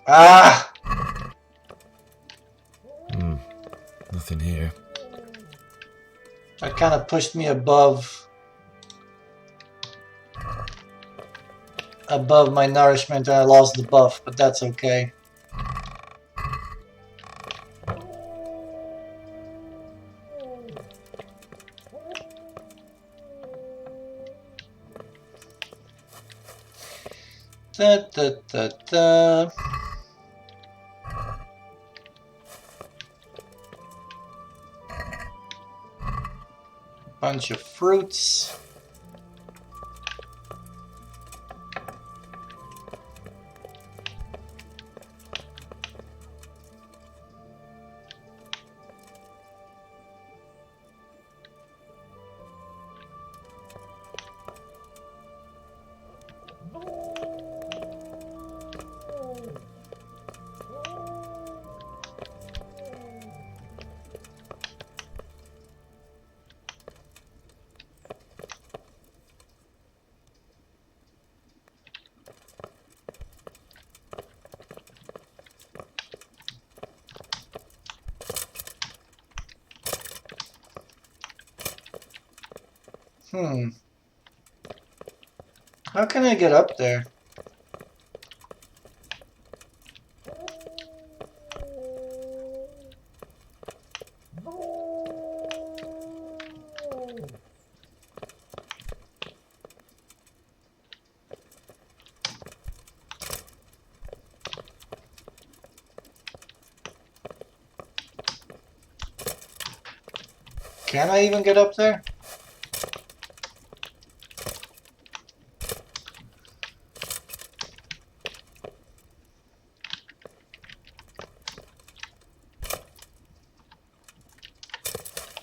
Ah! Nothing here. That kind of pushed me above my nourishment and I lost the buff, but that's okay. Da, da, da, da. Bunch of fruits. How can I get up there? Can I even get up there?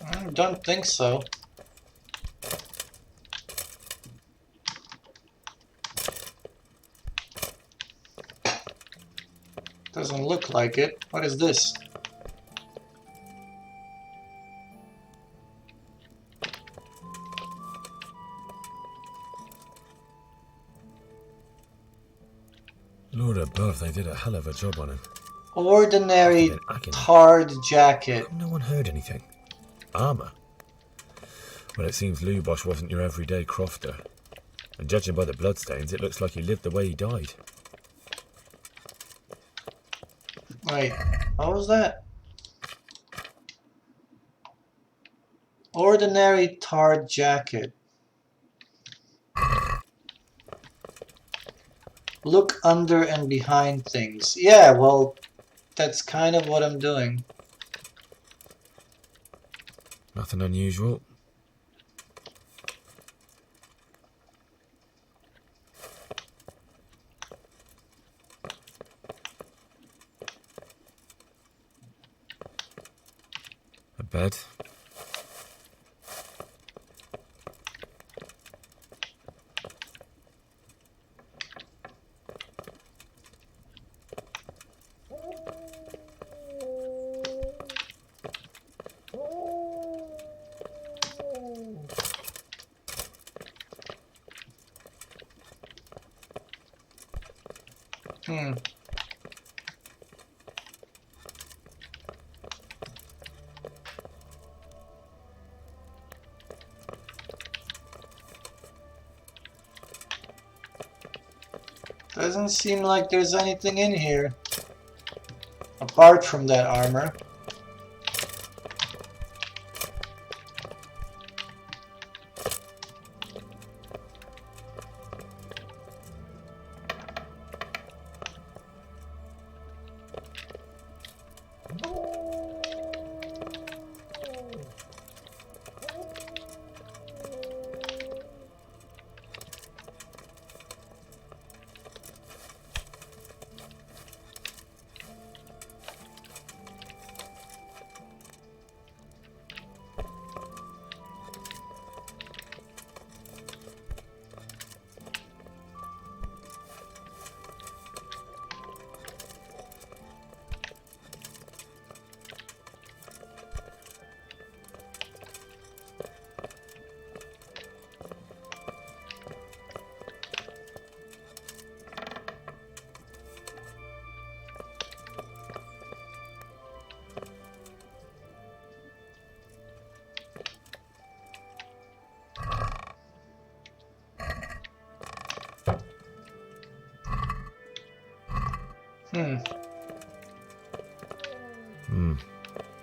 I don't think so. Doesn't look like it. What is this? Lord above, they did a hell of a job on him. Ordinary tarred jacket. No one heard anything. Armour? Well, it seems Lubosh wasn't your everyday crofter. And judging by the bloodstains, it looks like he lived the way he died. Wait, what was that? Ordinary tarred jacket. Look under and behind things. Yeah, well, that's kind of what I'm doing. Nothing unusual. A bed, Hmm. Doesn't seem like there's anything in here. Apart from that armor.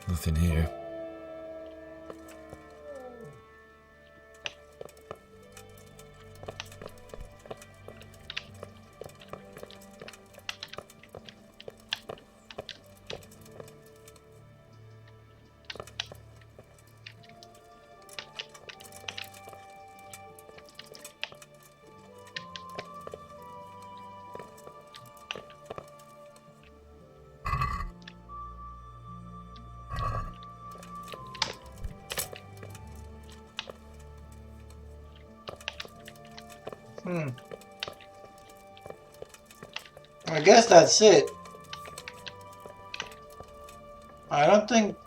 Nothing here. I guess that's it. I don't think...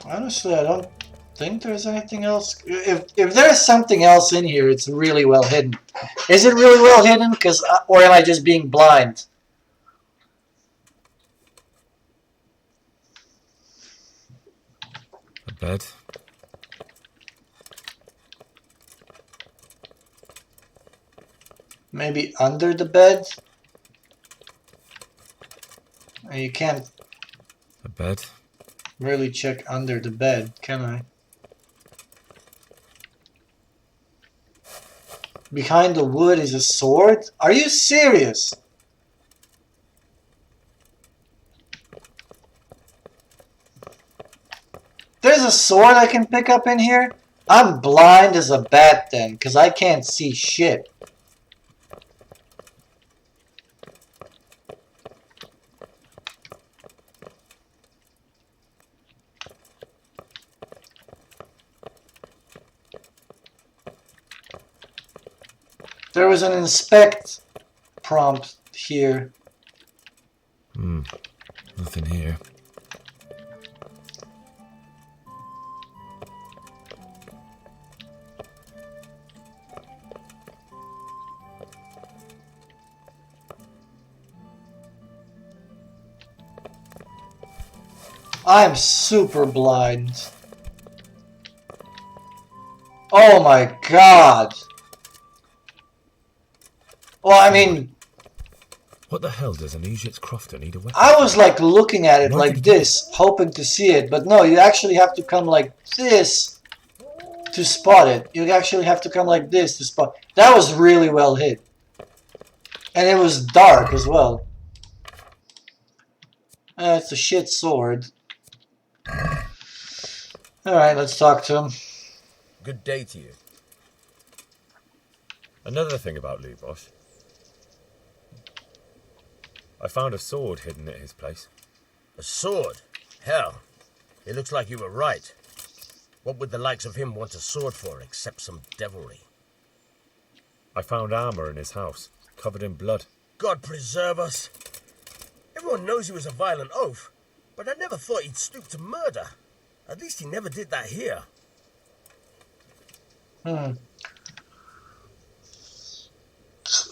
Honestly, I don't think there's anything else. If there's something else in here, it's really well hidden. Is it really well hidden? Or am I just being blind? A bed. Maybe under the bed? You can't A bed. really check under the bed, can I? Behind the wood is a sword? Are you serious? There's a sword I can pick up in here? I'm blind as a bat then, because I can't see shit. There was an inspect prompt here. Nothing here. I'm super blind. Oh my god. Well, I mean... What the hell does an Egypt crofter need a weapon? I was like looking at it Why like did he do this, hoping to see it, but no, you actually have to come like this to spot it. You actually have to come like this to spot. That was really well hit. And it was dark as well. It's a shit sword. Alright, let's talk to him. Good day to you. Another thing about Lubos. I found a sword hidden at his place. A sword? Hell, it looks like you were right. What would the likes of him want a sword for except some devilry? I found armor in his house, covered in blood. God preserve us. Everyone knows he was a violent oaf, but I never thought he'd stoop to murder. At least he never did that here.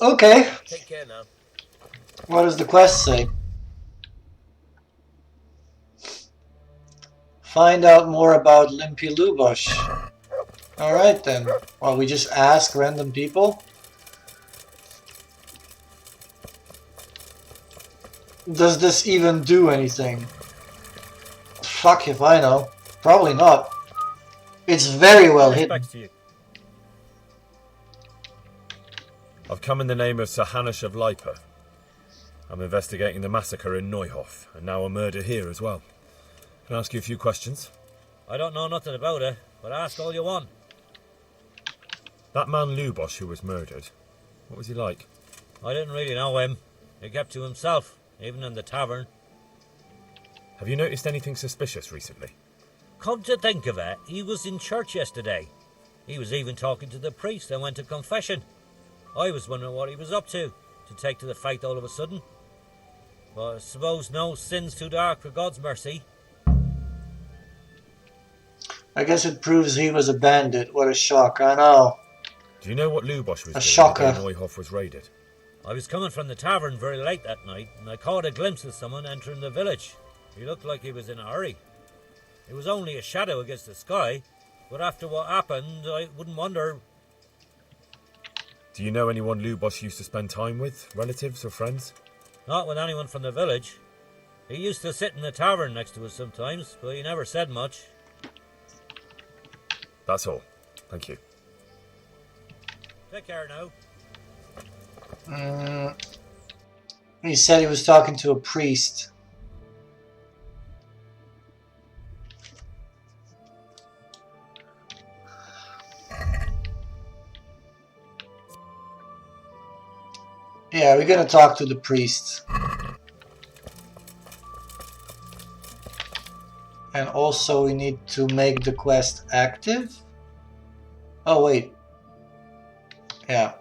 Okay. Take care now. What does the quest say? Find out more about Limpy Lubosh. Alright then. Well, we just ask random people? Does this even do anything? Fuck if I know. Probably not. It's very well hidden. Respect to you. I've come in the name of Sir Hanush of Lipa. I'm investigating the massacre in Neuhof, and now a murder here as well. Can I ask you a few questions? I don't know nothing about it, but ask all you want. That man Lubosh who was murdered, what was he like? I didn't really know him. He kept to himself, even in the tavern. Have you noticed anything suspicious recently? Come to think of it, he was in church yesterday. He was even talking to the priest and went to confession. I was wondering what he was up to take to the faith all of a sudden. But I suppose no sin's too dark for God's mercy. I guess it proves he was a bandit. What a shock, I know. Do you know what Lubosh was doing shocker. the day Neuhof was raided? I was coming from the tavern very late that night, and I caught a glimpse of someone entering the village. He looked like he was in a hurry. It was only a shadow against the sky, but after what happened, I wouldn't wonder. Do you know anyone Lubosh used to spend time with? Relatives or friends? Not with anyone from the village. He used to sit in the tavern next to us sometimes, but he never said much. That's all. Thank you. Take care now. He said he was talking to a priest. Yeah, we're gonna talk to the priest. And also we need to make the quest active. Oh wait. Yeah.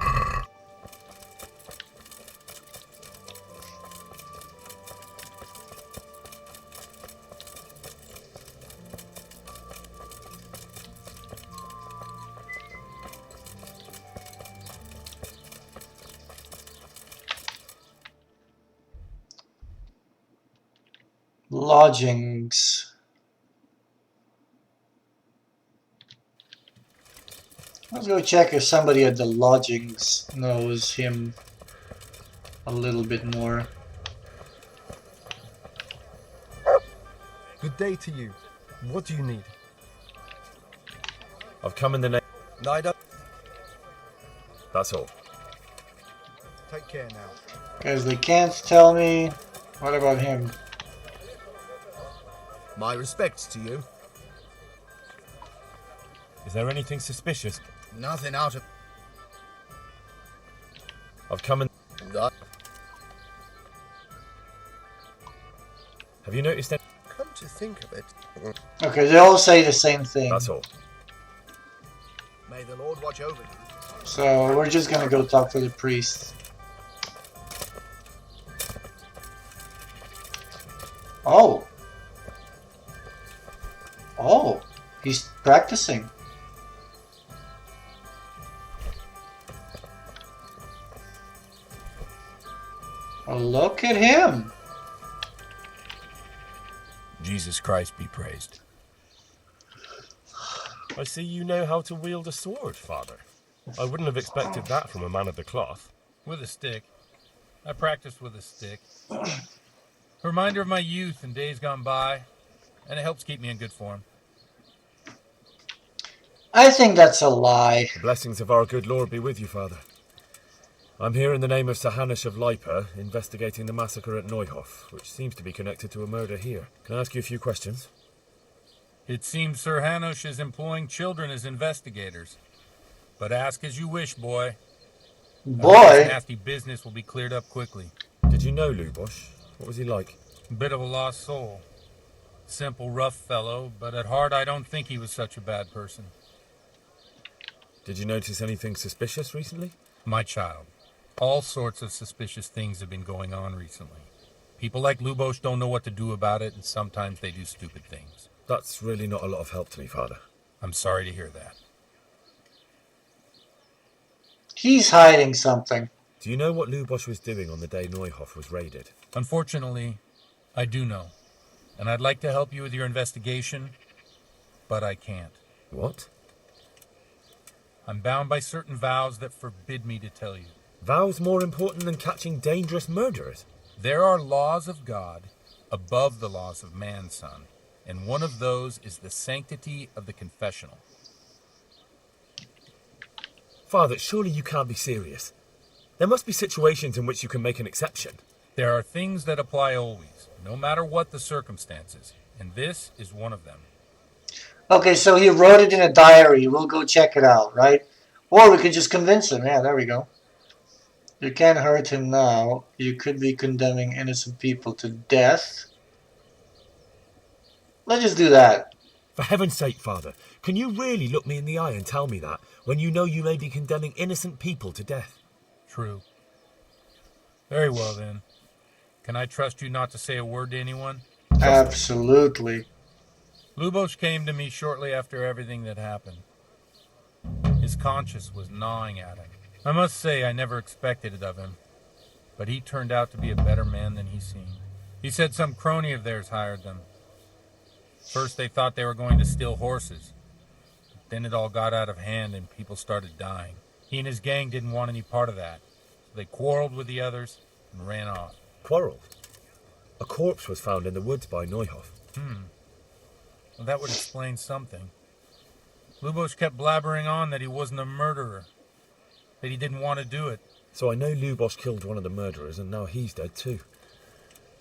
Lodgings. Let's go check if somebody at the lodgings knows him a little bit more. Good day to you. What do you need? I've come in the name... No, I don't. That's all. Take care now. Because they can't tell me. What about him? My respects to you. Is there anything suspicious? Nothing out of... I've come in... No. Have you noticed any... Come to think of it... Okay, they all say the same thing. That's all. May the Lord watch over you. So we're just gonna go talk to the priest. Oh. Oh, he's practicing. Oh, look at him. Jesus Christ be praised. I see you know how to wield a sword, Father. I wouldn't have expected that from a man of the cloth. With a stick. I practice with a stick. A reminder of my youth and days gone by, and it helps keep me in good form. I think that's a lie. The blessings of our good Lord be with you, Father. I'm here in the name of Sir Hanush of Lipa, investigating the massacre at Neuhof, which seems to be connected to a murder here. Can I ask you a few questions? It seems Sir Hanush is employing children as investigators. But ask as you wish, boy. Boy? This nasty business will be cleared up quickly. Did you know Lubosh? What was he like? A bit of a lost soul. Simple, rough fellow, but at heart I don't think he was such a bad person. Did you notice anything suspicious recently? My child, all sorts of suspicious things have been going on recently. People like Lubosh don't know what to do about it, and sometimes they do stupid things. That's really not a lot of help to me, Father. I'm sorry to hear that. He's hiding something. Do you know what Lubosch was doing on the day Neuhoff was raided? Unfortunately, I do know. And I'd like to help you with your investigation, but I can't. What? I'm bound by certain vows that forbid me to tell you. Vows more important than catching dangerous murderers? There are laws of God above the laws of man, son, and one of those is the sanctity of the confessional. Father, surely you can't be serious. There must be situations in which you can make an exception. There are things that apply always, no matter what the circumstances, and this is one of them. Okay, so he wrote it in a diary. We'll go check it out, right? Or we could just convince him. Yeah, there we go. You can't hurt him now. You could be condemning innocent people to death. Let's just do that. For heaven's sake, Father, can you really look me in the eye and tell me that when you know you may be condemning innocent people to death? True. Very well, then. Can I trust you not to say a word to anyone? Absolutely. Lubosch came to me shortly after everything that happened. His conscience was gnawing at him. I must say I never expected it of him, but he turned out to be a better man than he seemed. He said some crony of theirs hired them. First they thought they were going to steal horses. But then it all got out of hand and people started dying. He and his gang didn't want any part of that, so they quarreled with the others and ran off. Quarreled? A corpse was found in the woods by Neuhoff. Well, that would explain something. Lubosch kept blabbering on that he wasn't a murderer, that he didn't want to do it. So I know Lubosch killed one of the murderers and now he's dead too.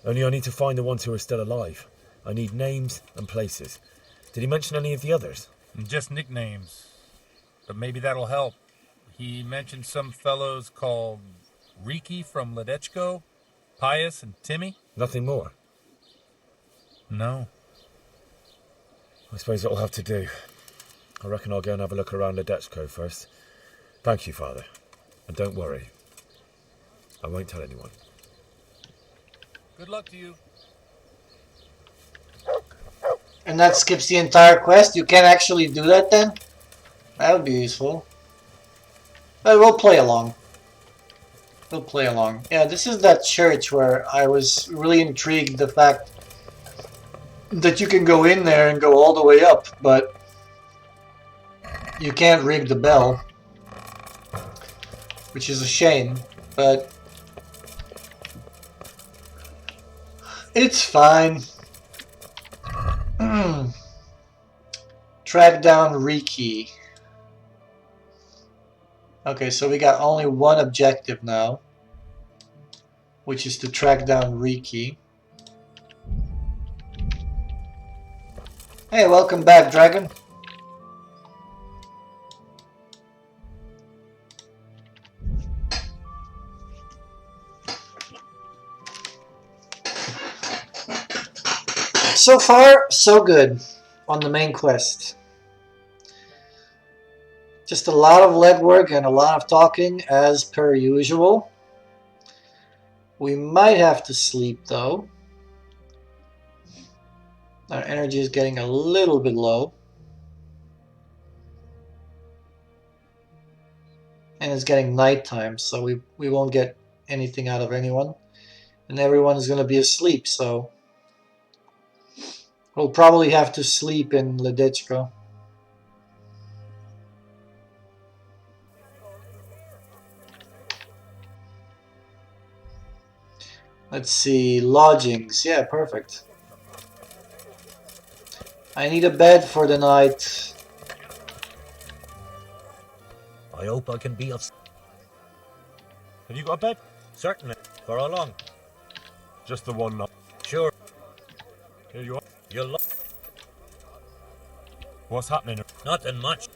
Only I need to find the ones who are still alive. I need names and places. Did he mention any of the others? Just nicknames. But maybe that'll help. He mentioned some fellows called Riki from Ledechko, Pius and Timmy. Nothing more? No. I suppose it'll have to do. I reckon I'll go and have a look around Ledechko first. Thank you, Father. And don't worry. I won't tell anyone. Good luck to you. And that skips the entire quest? You can actually do that then? That would be useful. But we'll play along. We'll play along. Yeah, this is that church where I was really intrigued the fact that you can go in there and go all the way up, but you can't rig the bell. Which is a shame, but it's fine. Track down Riki. Okay, so we got only one objective now, which is to track down Riki. Hey, welcome back, Dragon. So far, so good on the main quest. Just a lot of legwork and a lot of talking as per usual. We might have to sleep though. Our energy is getting a little bit low. And it's getting nighttime, so we won't get anything out of anyone. And everyone is going to be asleep, so we'll probably have to sleep in Ledechko. Let's see, lodgings. Yeah, perfect. I need a bed for the night. I hope I can be of... Have you got a bed? Certainly. For how long? Just the one night. Sure. Here you are. You'll... What's happening? Nothing much.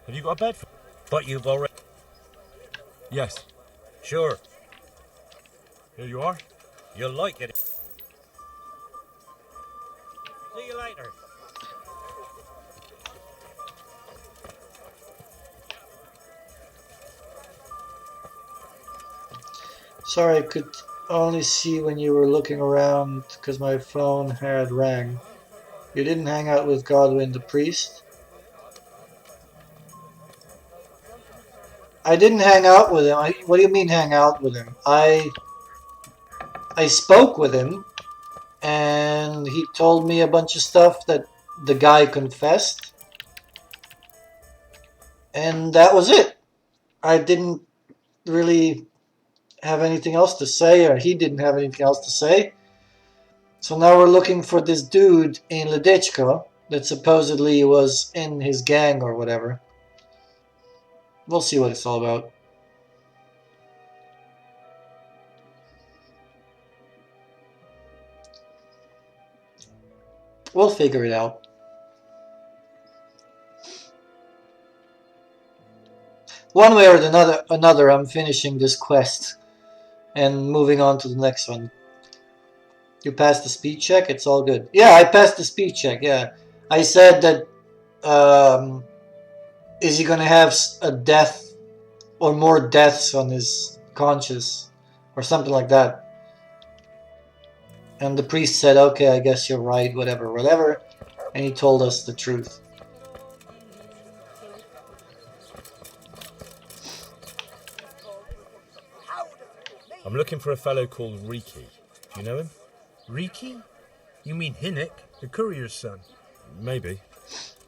Have you got a bed? But you've already... Yes. Sure. Here you are. You'll like it. See you later. Sorry, I could only see when you were looking around because my phone had rang. You didn't hang out with Godwin the priest? I didn't hang out with him. What do you mean hang out with him? I spoke with him, and he told me a bunch of stuff that the guy confessed, and that was it. I didn't really have anything else to say, or he didn't have anything else to say. So now we're looking for this dude in Ledechko that supposedly was in his gang or whatever. We'll see what it's all about. We'll figure it out. One way or another, I'm finishing this quest and moving on to the next one. You passed the speed check? It's all good. Yeah, I passed the speed check, yeah. I said that, is he gonna have a death or more deaths on his conscience or something like that? And the priest said, okay, I guess you're right, whatever, whatever. And he told us the truth. I'm looking for a fellow called Riki. Do you know him? Riki? You mean Hinnick, the courier's son? Maybe.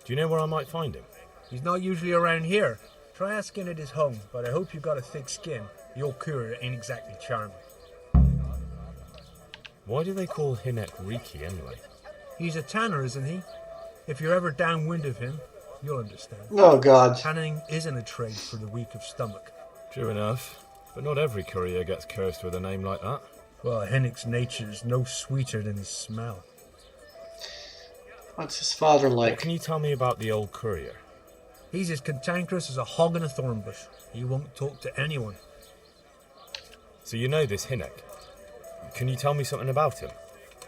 Do you know where I might find him? He's not usually around here. Try asking at his home, but I hope you've got a thick skin. The old courier ain't exactly charming. Why do they call Hinnick Riki anyway? He's a tanner, isn't he? If you're ever downwind of him, you'll understand. Oh, God. Tanning isn't a trade for the weak of stomach. True enough. But not every courier gets cursed with a name like that. Well, Hinnick's nature's no sweeter than his smell. What's his father like? What can you tell me about the old courier? He's as cantankerous as a hog in a thorn bush. He won't talk to anyone. So you know this Hinnick? Can you tell me something about him?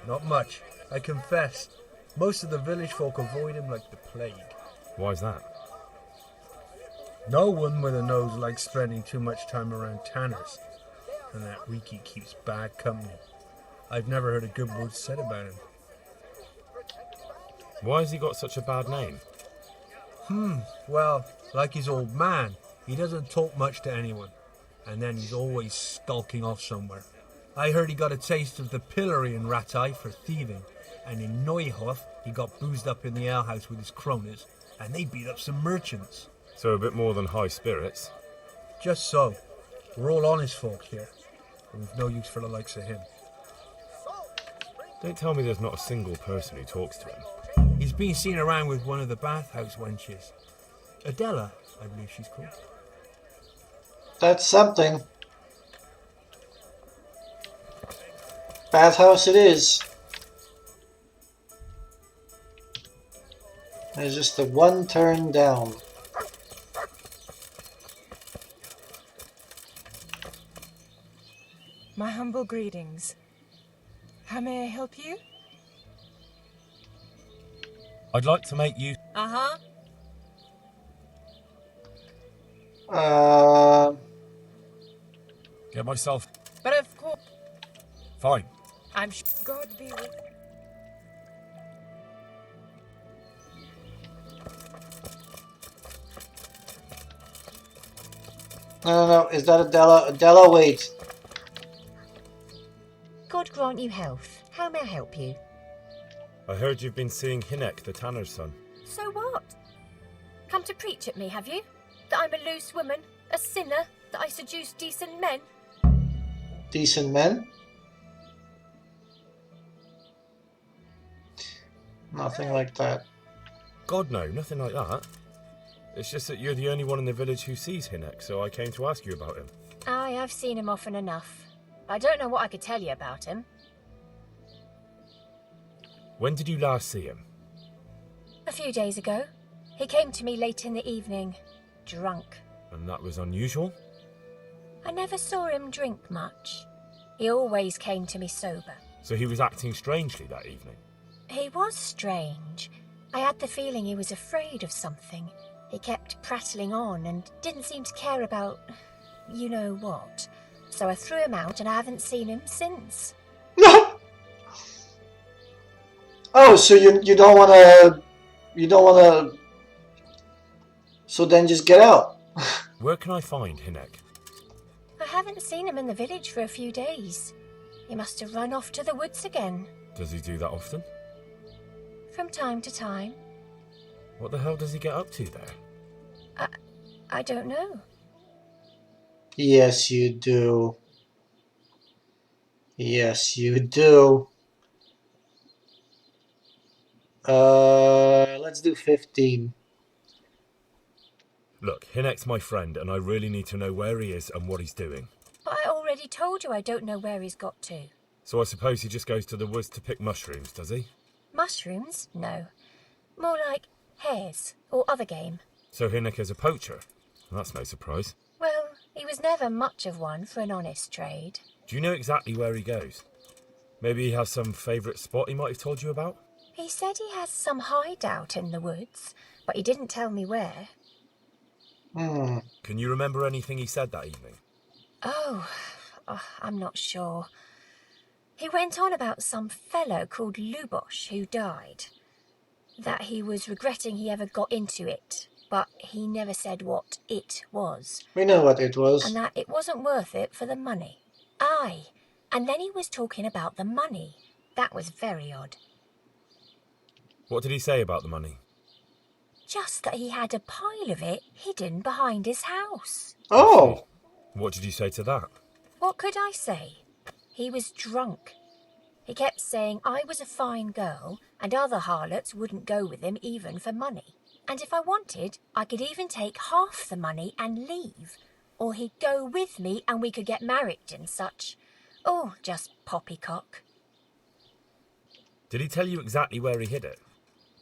Not much, I confess. Most of the village folk avoid him like the plague. Why's that? No one with a nose likes spending too much time around tanners. And that Riki keeps bad company. I've never heard a good word said about him. Why has he got such a bad name? Well, like his old man, he doesn't talk much to anyone. And then he's always skulking off somewhere. I heard he got a taste of the pillory in Ratai for thieving. And in Neuhof, he got boozed up in the alehouse with his cronies. And they beat up some merchants. So a bit more than high spirits. Just so. We're all honest folk here. And we've no use for the likes of him. Don't tell me there's not a single person who talks to him. He's been seen around with one of the bathhouse wenches. Adela, I believe she's called. That's something. Bathhouse it is. There's just the one turn down. My humble greetings. How may I help you? I'd like to make you... Uh-huh. Get myself... But of course... Fine. I'm sure... God be with... No. Is that Adela? Adela, wait. God grant you health. How may I help you? I heard you've been seeing Hinnick, the tanner's son. So what? Come to preach at me, have you? That I'm a loose woman, a sinner, that I seduce decent men? Decent men? Nothing like that. God, no, nothing like that. It's just that you're the only one in the village who sees Hinnick, so I came to ask you about him. Aye, I've seen him often enough. I don't know what I could tell you about him. When did you last see him? A few days ago. He came to me late in the evening, drunk. And that was unusual? I never saw him drink much. He always came to me sober. So he was acting strangely that evening? He was strange. I had the feeling he was afraid of something. He kept prattling on and didn't seem to care about you know what. So I threw him out and I haven't seen him since. Oh, so you don't wanna so then just get out. Where can I find Hinek? I haven't seen him in the village for a few days. He must have run off to the woods again. Does he do that often? From time to time. What the hell does he get up to there? I don't know. Yes, you do. Yes, you do. Let's do 15. Look, Hinek's my friend, and I really need to know where he is and what he's doing. But I already told you I don't know where he's got to. So I suppose he just goes to the woods to pick mushrooms, does he? Mushrooms? No. More like hares or other game. So Hinek is a poacher? That's no surprise. Well, he was never much of one for an honest trade. Do you know exactly where he goes? Maybe he has some favourite spot he might have told you about? He said he has some hideout in the woods, but he didn't tell me where. Can you remember anything he said that evening? Oh, I'm not sure. He went on about some fellow called Lubosh who died. That he was regretting he ever got into it, but he never said what it was. We know what it was. And that it wasn't worth it for the money. Aye, and then he was talking about the money. That was very odd. What did he say about the money? Just that he had a pile of it hidden behind his house. Oh! What did you say to that? What could I say? He was drunk. He kept saying I was a fine girl and other harlots wouldn't go with him even for money. And if I wanted, I could even take half the money and leave. Or he'd go with me and we could get married and such. Oh, just poppycock. Did he tell you exactly where he hid it?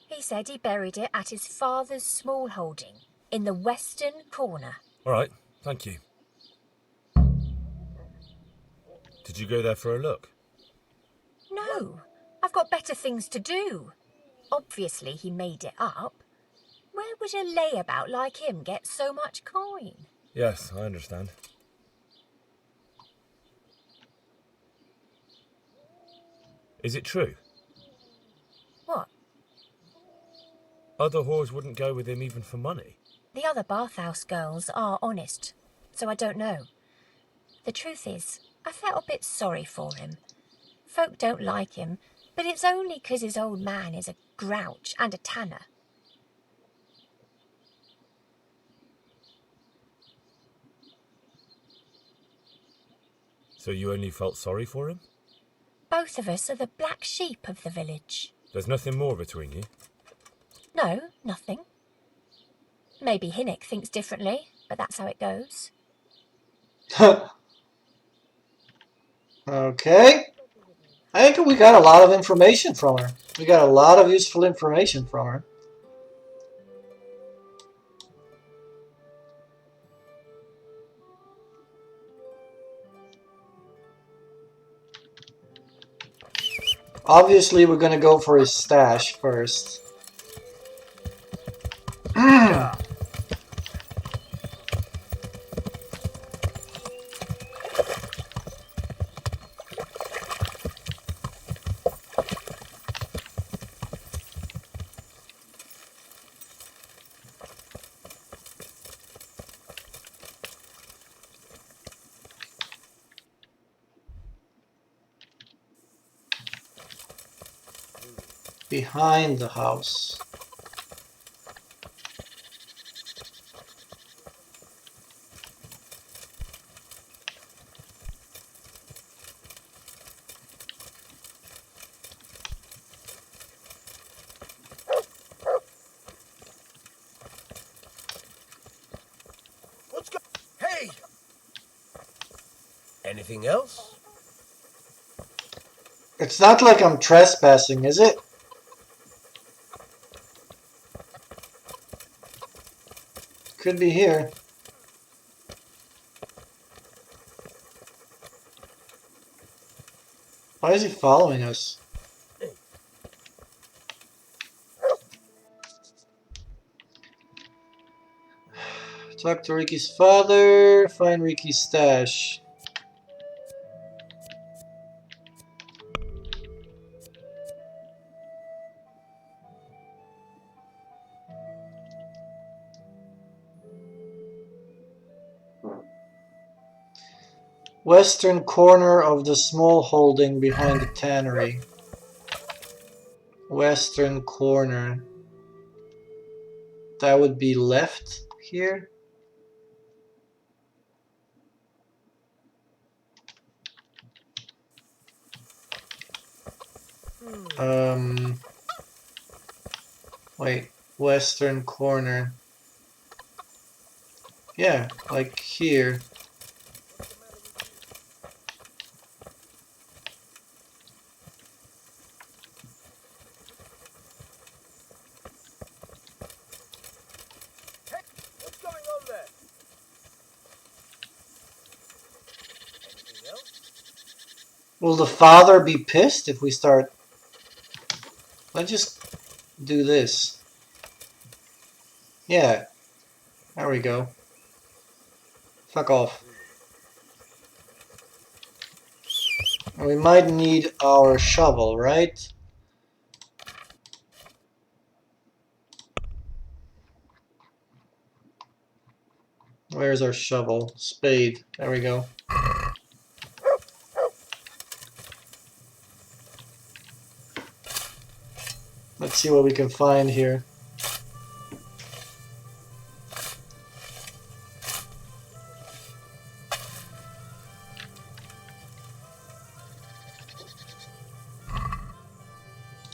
He said he buried it at his father's small holding in the western corner. All right, thank you. Did you go there for a look? No, I've got better things to do. Obviously he made it up. Where would a layabout like him get so much coin? Yes, I understand. Is it true? What? Other whores wouldn't go with him even for money. The other bathhouse girls are honest, so I don't know. The truth is, I felt a bit sorry for him. Folk don't like him, but it's only 'cause his old man is a grouch and a tanner. So you only felt sorry for him? Both of us are the black sheep of the village. There's nothing more between you? No, nothing. Maybe Hinek thinks differently, but that's how it goes. Okay. I think we got a lot of information from her. We got a lot of useful information from her. Obviously, we're going to go for his stash first. Behind the house. What's go? Hey! Anything else? It's not like I'm trespassing, is it? Could be here. Why is he following us? Talk to Ricky's father, find Ricky's stash. Western corner of the small holding behind the tannery. Western corner. That would be left here. Wait, western corner. Yeah, like here. What's going on there? Anything else? Will the father be pissed if we start? Let's just do this. Yeah, there we go. Fuck off. And we might need our shovel, right? Where's our shovel? Spade. There we go. Let's see what we can find here.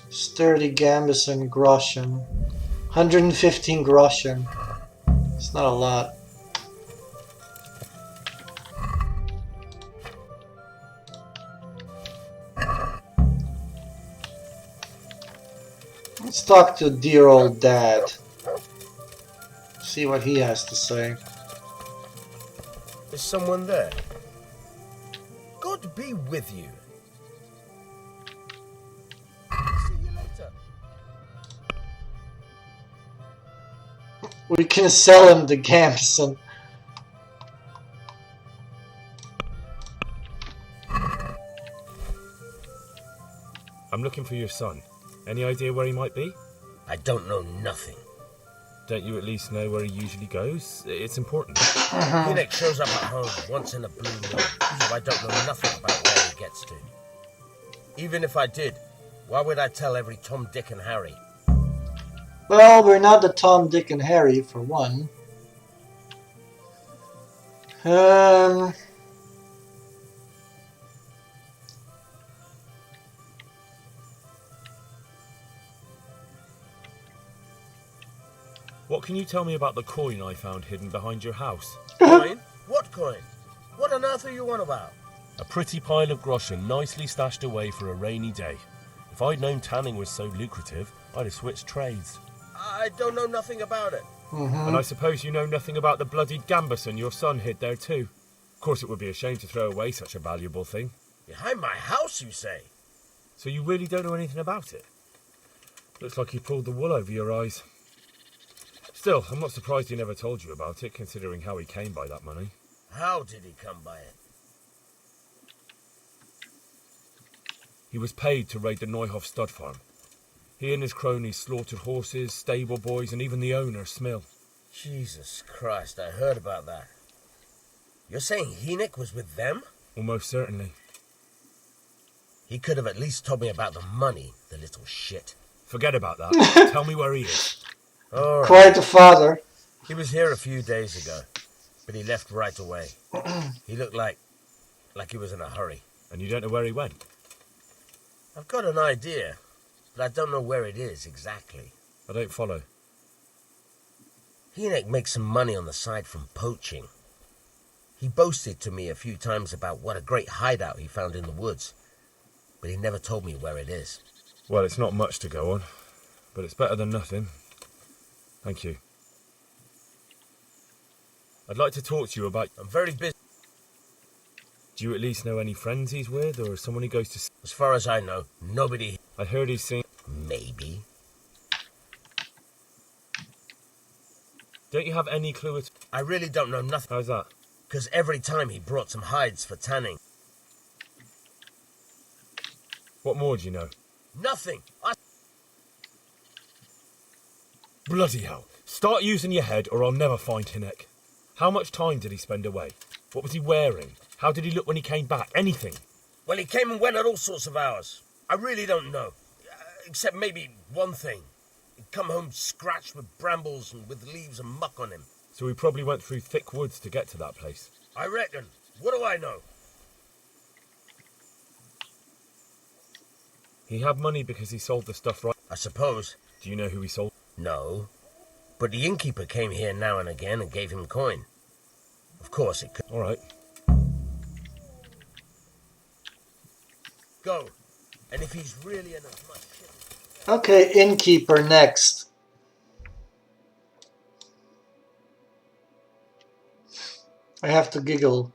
Sturdy Gambison groschen. 115 groschen. It's not a lot. Let's talk to dear old dad. See what he has to say. Is someone there? God be with you. See you later. We can sell him the Gambison. I'm looking for your son. Any idea where he might be? I don't know nothing. Don't you at least know where he usually goes? It's important. Phoenix shows up at home once in a blue moon, so I don't know nothing about where he gets to. Even if I did, why would I tell every Tom, Dick and Harry? Well, we're not the Tom, Dick and Harry, for one. What can you tell me about the coin I found hidden behind your house? Coin? What coin? What on earth are you on about? A pretty pile of groschen nicely stashed away for a rainy day. If I'd known tanning was so lucrative, I'd have switched trades. I don't know nothing about it. And I suppose you know nothing about the bloodied Gambison your son hid there too. Of course it would be a shame to throw away such a valuable thing. Behind my house, you say? So you really don't know anything about it? Looks like you pulled the wool over your eyes. Still, I'm not surprised he never told you about it, considering how he came by that money. How did he come by it? He was paid to raid the Neuhoff stud farm. He and his cronies slaughtered horses, stable boys, and even the owner, Smill. Jesus Christ, I heard about that. You're saying Hynek was with them? Almost certainly. He could have at least told me about the money, the little shit. Forget about that. Tell me where he is. All right. Quite the father. He was here a few days ago, but he left right away. He looked like he was in a hurry. And you don't know where he went? I've got an idea, but I don't know where it is exactly. I don't follow. Hynek makes some money on the side from poaching. He boasted to me a few times about what a great hideout he found in the woods, but he never told me where it is. Well, it's not much to go on, but it's better than nothing. Thank you. I'd like to talk to you about... I'm very busy. Do you at least know any friends he's with, or someone he goes to... As far as I know, nobody... I heard he's seen... Maybe. Don't you have any clue at... I really don't know nothing. How's that? Because every time he brought some hides for tanning. What more do you know? Nothing. Bloody hell. Start using your head or I'll never find Hynek. How much time did he spend away? What was he wearing? How did he look when he came back? Anything? Well, he came and went at all sorts of hours. I really don't know. Except maybe one thing. He'd come home scratched with brambles and with leaves and muck on him. So he probably went through thick woods to get to that place. I reckon. What do I know? He had money because he sold the stuff right. I suppose. Do you know who he sold? No. But the innkeeper came here now and again and gave him coin. Of course it could. All right. Go. And if he's really in as much shit... Okay, innkeeper next. I have to giggle.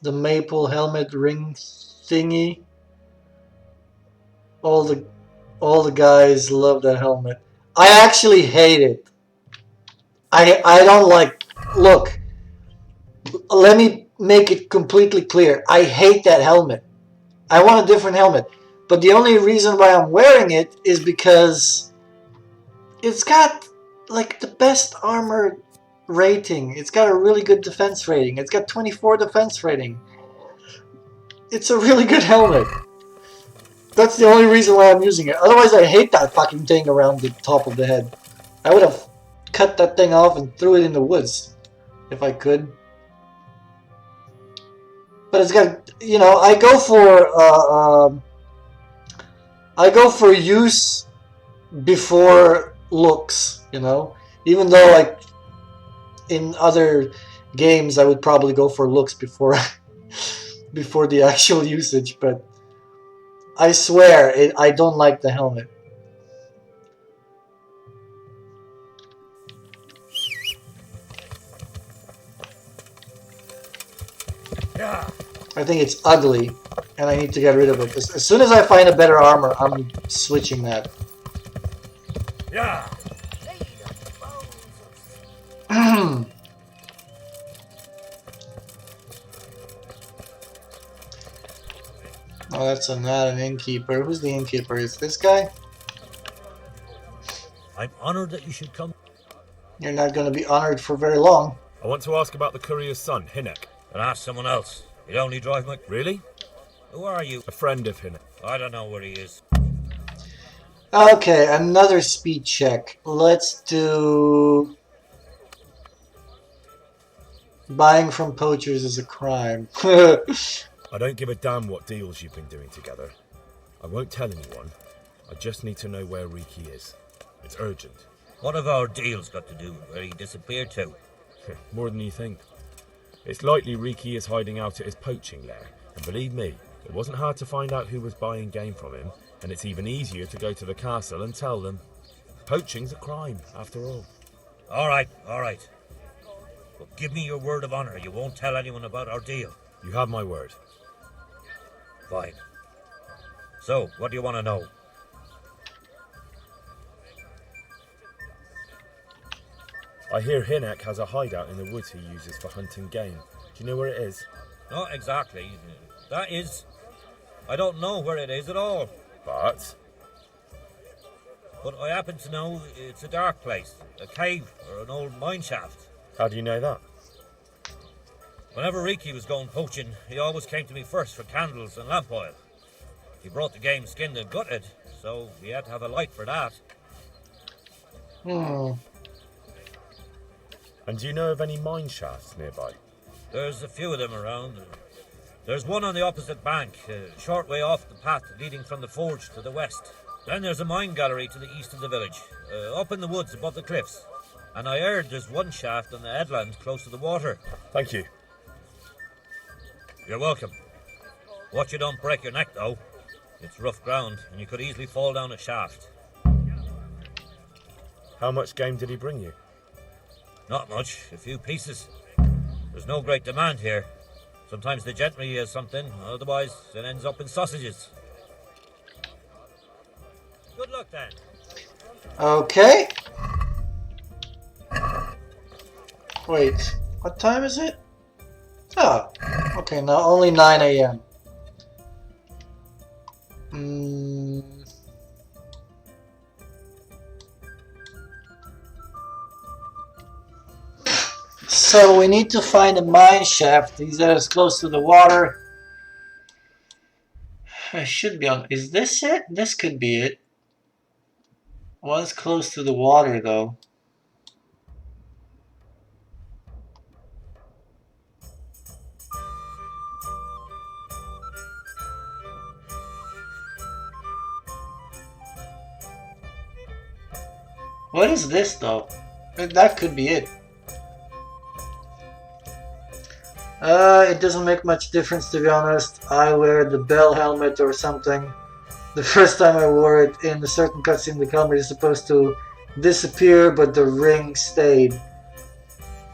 The maple helmet ring thingy. All the guys love that helmet. I actually hate it. I don't like. Look, let me make it completely clear. I hate that helmet. I want a different helmet. But the only reason why I'm wearing it is because it's got like the best armor rating. It's got a really good defense rating. It's got 24 defense rating. It's a really good helmet. That's the only reason why I'm using it. Otherwise, I hate that fucking thing around the top of the head. I would have cut that thing off and threw it in the woods if I could. But it's got, you know, I go for use before looks, you know. Even though, like, in other games, I would probably go for looks before before the actual usage, but I swear, I don't like the helmet. Yeah. I think it's ugly, and I need to get rid of it. As soon as I find a better armor, I'm switching that. Yeah. Oh, that's not an innkeeper. Who's the innkeeper? Is this guy? I'm honored that you should come. You're not going to be honored for very long. I want to ask about the courier's son, Hinek. And ask someone else. He'd only drive my... Really? Who are you? A friend of Hinek. I don't know where he is. Okay, another speed check. Let's do... Buying from poachers is a crime. I don't give a damn what deals you've been doing together. I won't tell anyone. I just need to know where Riki is. It's urgent. What have our deals got to do with where he disappeared to? More than you think. It's likely Riki is hiding out at his poaching lair. And believe me, it wasn't hard to find out who was buying game from him, and it's even easier to go to the castle and tell them. Poaching's a crime, after all. All right. But give me your word of honor. You won't tell anyone about our deal. You have my word. Fine. So, what do you want to know? I hear Hinek has a hideout in the woods he uses for hunting game. Do you know where it is? Not exactly. That is... I don't know where it is at all. But I happen to know it's a dark place. A cave or an old mine shaft. How do you know that? Whenever Riki was going poaching, he always came to me first for candles and lamp oil. He brought the game skinned and gutted, so we had to have a light for that. And do you know of any mine shafts nearby? There's a few of them around. There's one on the opposite bank, a short way off the path leading from the forge to the west. Then there's a mine gallery to the east of the village, up in the woods above the cliffs. And I heard there's one shaft on the headland close to the water. Thank you. You're welcome. Watch you don't break your neck, though. It's rough ground, and you could easily fall down a shaft. How much game did he bring you? Not much, a few pieces. There's no great demand here. Sometimes the gentry has something, otherwise it ends up in sausages. Good luck then. Okay. Wait, what time is it? Oh, okay, now only 9 a.m. So we need to find a mine shaft. He's as close to the water. I should be on. Is this it? This could be it. Was close to the water though. What is this though? That could be it. It doesn't make much difference to be honest. I wear the bell helmet or something. The first time I wore it in a certain cutscene, the helmet is supposed to disappear, but the ring stayed.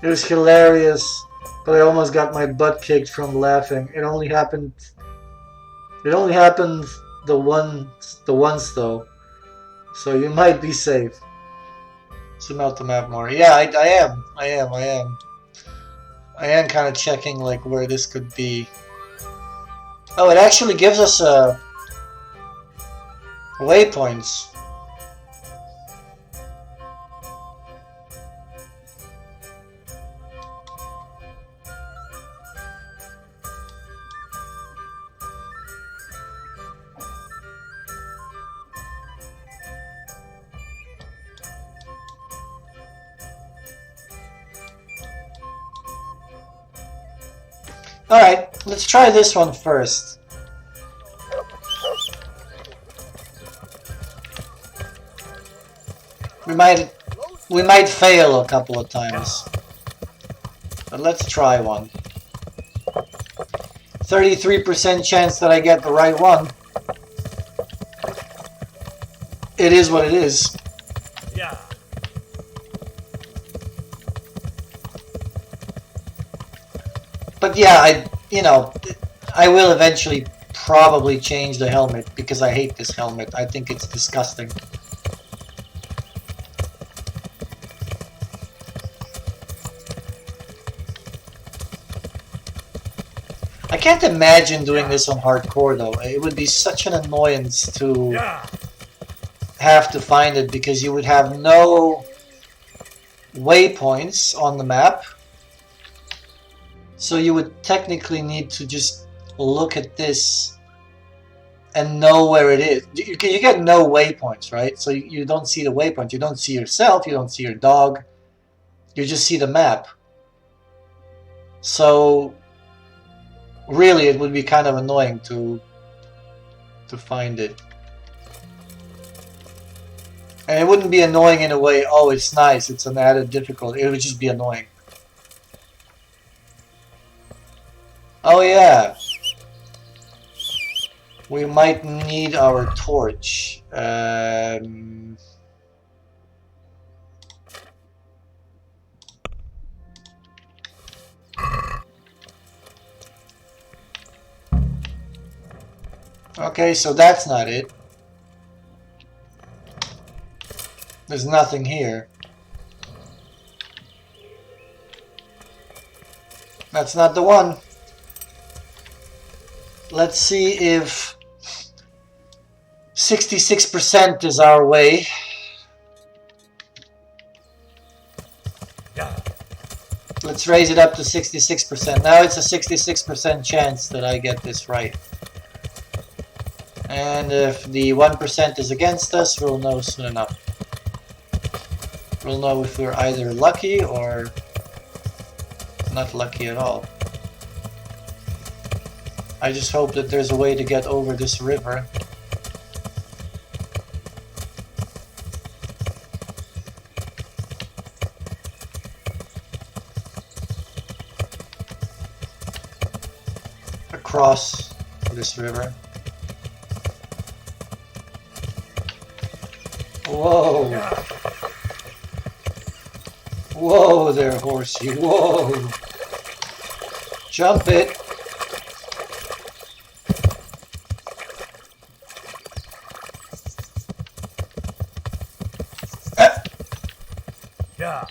It was hilarious, but I almost got my butt kicked from laughing. It only happened the once though. So you might be safe. Zoom out the map more. Yeah, I am. I am kind of checking like where this could be. Oh, it actually gives us waypoints. Alright, let's try this one first. We might fail a couple of times. But let's try one. 33% chance that I get the right one. It is what it is. Yeah. But yeah, I will eventually probably change the helmet because I hate this helmet. I think it's disgusting. I can't imagine doing this on hardcore though. It would be such an annoyance to have to find it because you would have no waypoints on the map. So you would technically need to just look at this and know where it is. You get no waypoints, right? So you don't see the waypoint. You don't see yourself. You don't see your dog. You just see the map. So really, it would be kind of annoying to find it. And it wouldn't be annoying in a way, oh, it's nice, it's an added difficulty. It would just be annoying. Oh yeah. We might need our torch. Okay, so that's not it. There's nothing here. That's not the one. Let's see if 66% is our way. Let's raise it up to 66%. Now it's a 66% chance that I get this right. And if the 1% is against us, we'll know soon enough. We'll know if we're either lucky or not lucky at all. I just hope that there's a way to get over this river. Across this river. Whoa! Whoa there, horsey. Whoa! Jump it! Yeah.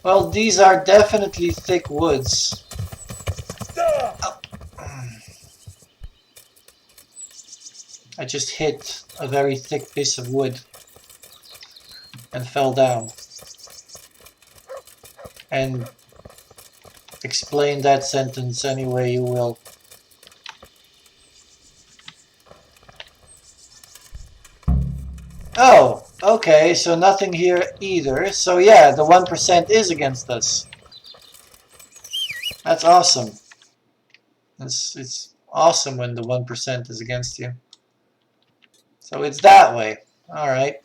Well, these are definitely thick woods. I just hit a very thick piece of wood. and fell down. And explain that sentence any way you will. Oh, okay, so nothing here either. So yeah, the 1% is against us. That's awesome. It's awesome when the 1% is against you. So it's that way. Alright.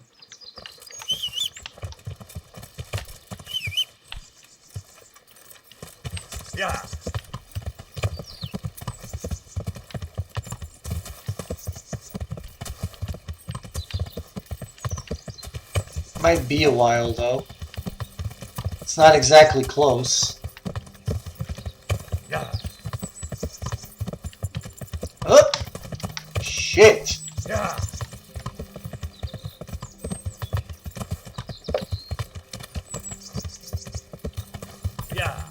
Yeah. Might be a while though. It's not exactly close. Yeah. Oh! Shit! Yeah. Yeah.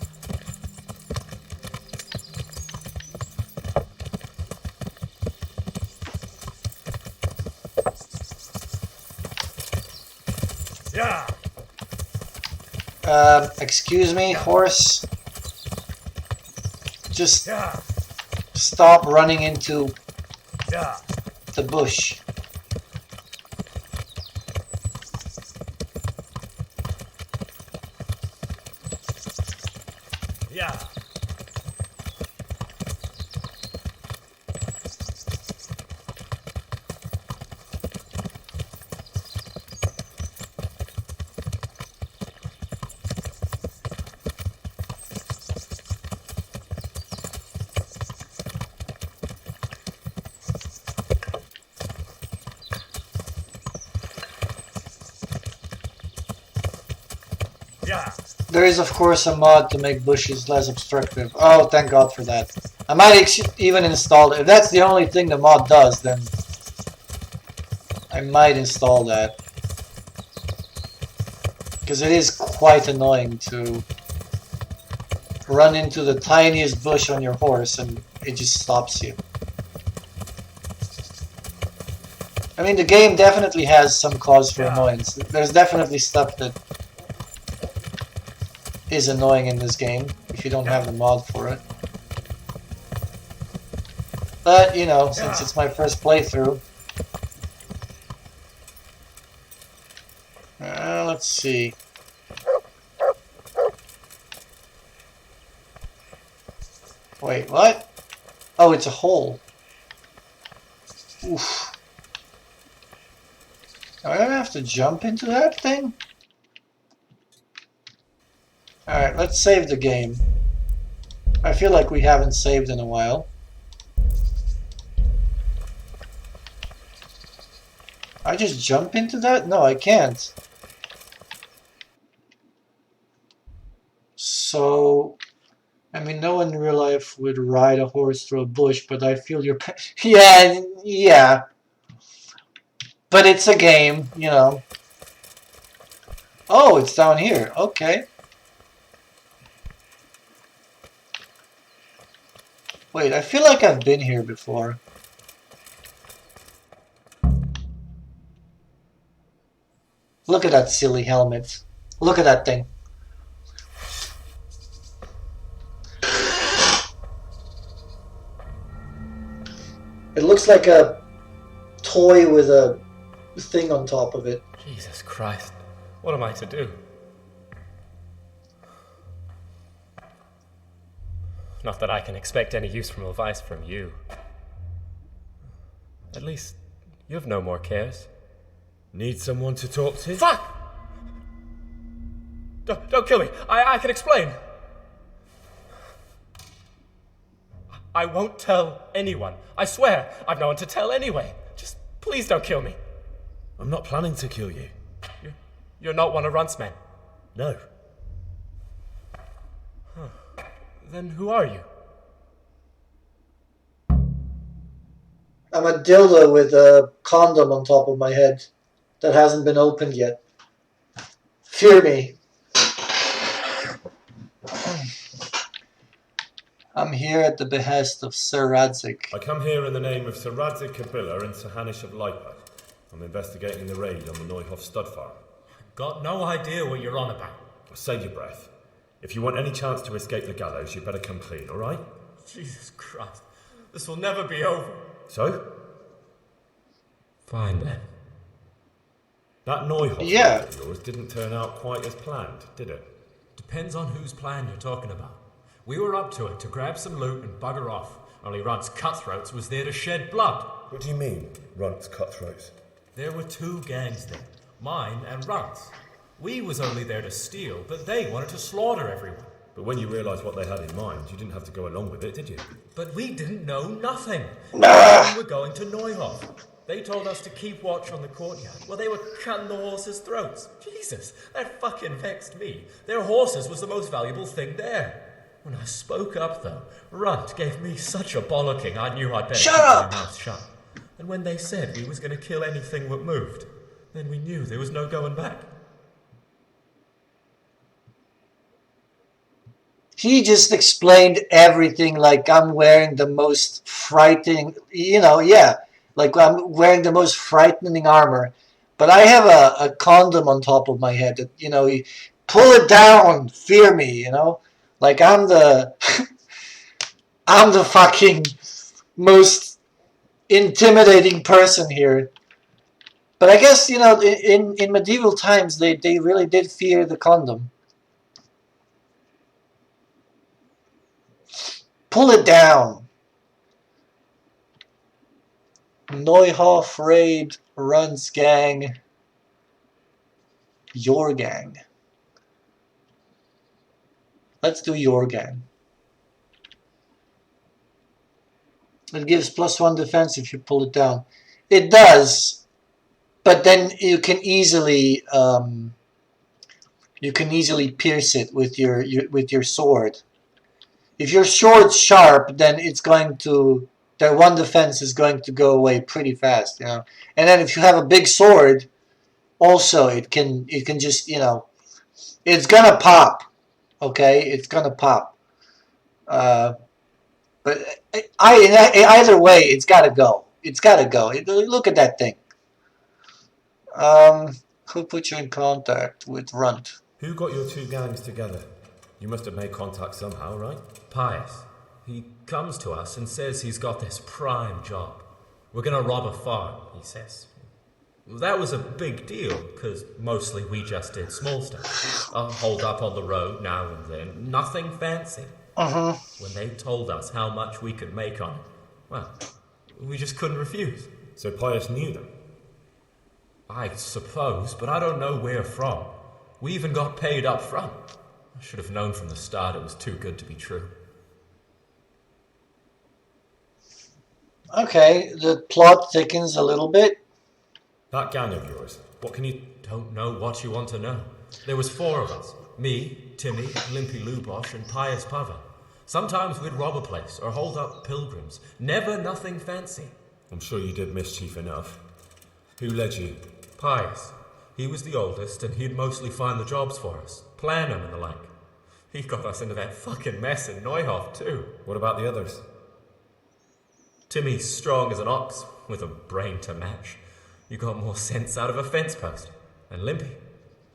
Yeah. Excuse me, horse. Just stop running into the bush. Yeah. There is, of course, a mod to make bushes less obstructive. Oh, thank God for that. I might even install it. If that's the only thing the mod does, then I might install that. Because it is quite annoying to run into the tiniest bush on your horse and it just stops you. I mean, the game definitely has some cause for annoyance. There's definitely stuff that is annoying in this game if you don't have the mod for it. But, you know, since it's my first playthrough. Let's see. Wait, what? Oh, it's a hole. Oof. Do I have to jump into that thing? Alright, let's save the game. I feel like we haven't saved in a while. I just jump into that? No, I can't. So, I mean, no one in real life would ride a horse through a bush, but I feel your pain. Yeah. But it's a game, you know. Oh, it's down here. Okay. Wait, I feel like I've been here before. Look at that silly helmet. Look at that thing. It looks like a toy with a thing on top of it. Jesus Christ. What am I to do? Not that I can expect any useful advice from you. At least, you've no more cares. Need someone to talk to? Fuck! Don't kill me. I can explain. I won't tell anyone. I swear. I've no one to tell anyway. Just please don't kill me. I'm not planning to kill you. You're not one of Runt's men? No. Huh. Then who are you? I'm a dildo with a condom on top of my head that hasn't been opened yet. Fear me. I'm here at the behest of Sir Radzik. I come here in the name of Sir Radzik Kabila and Sir Hanish of Lightlight. I'm investigating the raid on the Neuhof stud farm. Got no idea what you're on about. Save your breath. If you want any chance to escape the gallows, you'd better come clean, all right? Jesus Christ. This will never be over. So? Fine then. That Neuhoff Yeah. of yours didn't turn out quite as planned, did it? Depends on whose plan you're talking about. We were up to it to grab some loot and bugger off. Only Runt's cutthroats was there to shed blood. What do you mean, Runt's cutthroats? There were two gangs there. Mine and Runt's. We was only there to steal, but they wanted to slaughter everyone. But when you realised what they had in mind, you didn't have to go along with it, did you? But we didn't know nothing. We were going to Neuhoff. They told us to keep watch on the courtyard. Well, they were cutting the horses' throats. Jesus, that fucking vexed me. Their horses was the most valuable thing there. When I spoke up, though, Runt gave me such a bollocking I knew I'd better keep my mouth shut. And when they said we was going to kill anything that moved, then we knew there was no going back. He just explained everything like I'm wearing the most frightening, like I'm wearing the most frightening armor. But I have a condom on top of my head that, you pull it down, fear me, Like I'm the I'm the fucking most intimidating person here. But I guess, in medieval times they really did fear the condom. Pull it down. Neuhoff raid, Runs gang, your gang. Let's do your gang. It gives +1 defense if you pull it down. It does, but then you can easily pierce it with your sword. If your sword's sharp, then it's going to, that 1 defense is going to go away pretty fast, And then if you have a big sword, also it can just, it's gonna pop. Okay, it's gonna pop. But either way, it's gotta go. It's gotta go. Look at that thing. Who put you in contact with Runt? Who got your two gangs together? You must have made contact somehow, right? Pius. He comes to us and says he's got this prime job. We're gonna rob a farm, he says. That was a big deal, because mostly we just did small stuff. Hold up on the road now and then. Nothing fancy. When they told us how much we could make on it, well, we just couldn't refuse. So Pius knew them? I suppose, but I don't know where from. We even got paid up front. I should have known from the start it was too good to be true. Okay, the plot thickens a little bit. That gang of yours, what can you... Don't know what you want to know. There was 4 of us. Me, Timmy, Limpy Lubosh, and Pius Pava. Sometimes we'd rob a place or hold up pilgrims. Never nothing fancy. I'm sure you did mischief enough. Who led you? Pius. He was the oldest, and he'd mostly find the jobs for us. Plan them and the like. He got us into that fucking mess in Neuhoff, too. What about the others? Timmy's strong as an ox, with a brain to match. You got more sense out of a fence post. And Limpy,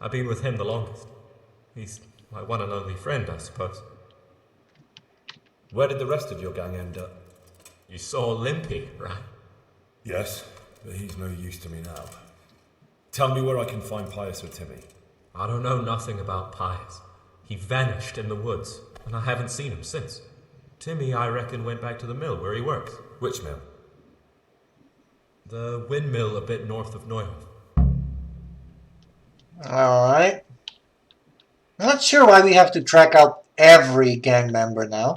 I've been with him the longest. He's my one and only friend, I suppose. Where did the rest of your gang end up? You saw Limpy, right? Yes, but he's no use to me now. Tell me where I can find Pius or Timmy. I don't know nothing about Pius. He vanished in the woods, and I haven't seen him since. Timmy, I reckon, went back to the mill where he works. Which mill? The windmill a bit north of Neuhoff. Alright. I'm not sure why we have to track out every gang member now.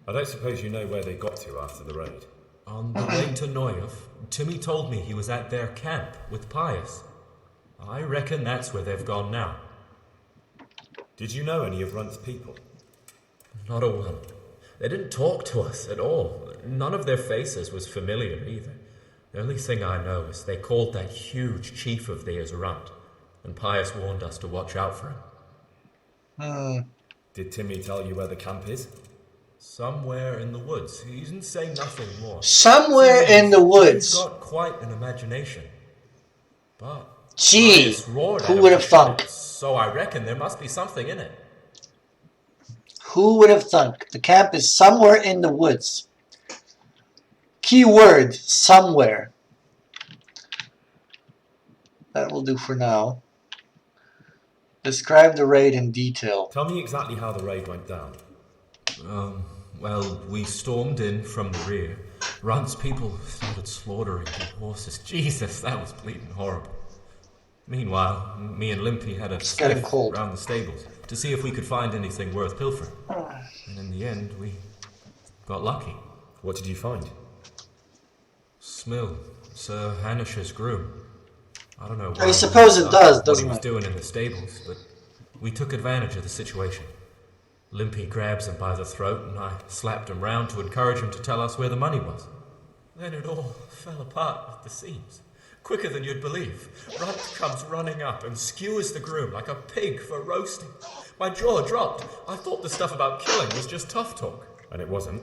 I don't suppose you know where they got to after the raid. On the way to Neuhoff, Timmy told me he was at their camp with Pius. I reckon that's where they've gone now. Did you know any of Runt's people? Not a one. They didn't talk to us at all. None of their faces was familiar either. The only thing I know is they called that huge chief of theirs Runt, and Pius warned us to watch out for him. Did Timmy tell you where the camp is? Somewhere in the woods. He didn't say nothing more. Somewhere in the woods. He's got quite an imagination. But Gee, Marius roared at who him would to have shut thunk? it, so I reckon there must be something in it. Who would have thunk? The camp is somewhere in the woods. Keyword, somewhere. That will do for now. Describe the raid in detail. Tell me exactly how the raid went down. Well, we stormed in from the rear. Runt's people started slaughtering the horses. Jesus, that was bleeding horrible. Meanwhile, me and Limpy had a sniff around the stables to see if we could find anything worth pilfering. And in the end, we got lucky. What did you find? Smill, Sir Hanish's groom. I don't know why. I suppose it does, doesn't what he was it? doing in the stables, but we took advantage of the situation. Limpy grabs him by the throat, and I slapped him round to encourage him to tell us where the money was. Then it all fell apart at the seams. Quicker than you'd believe. Runt comes running up and skewers the groom like a pig for roasting. My jaw dropped. I thought the stuff about killing was just tough talk. And it wasn't?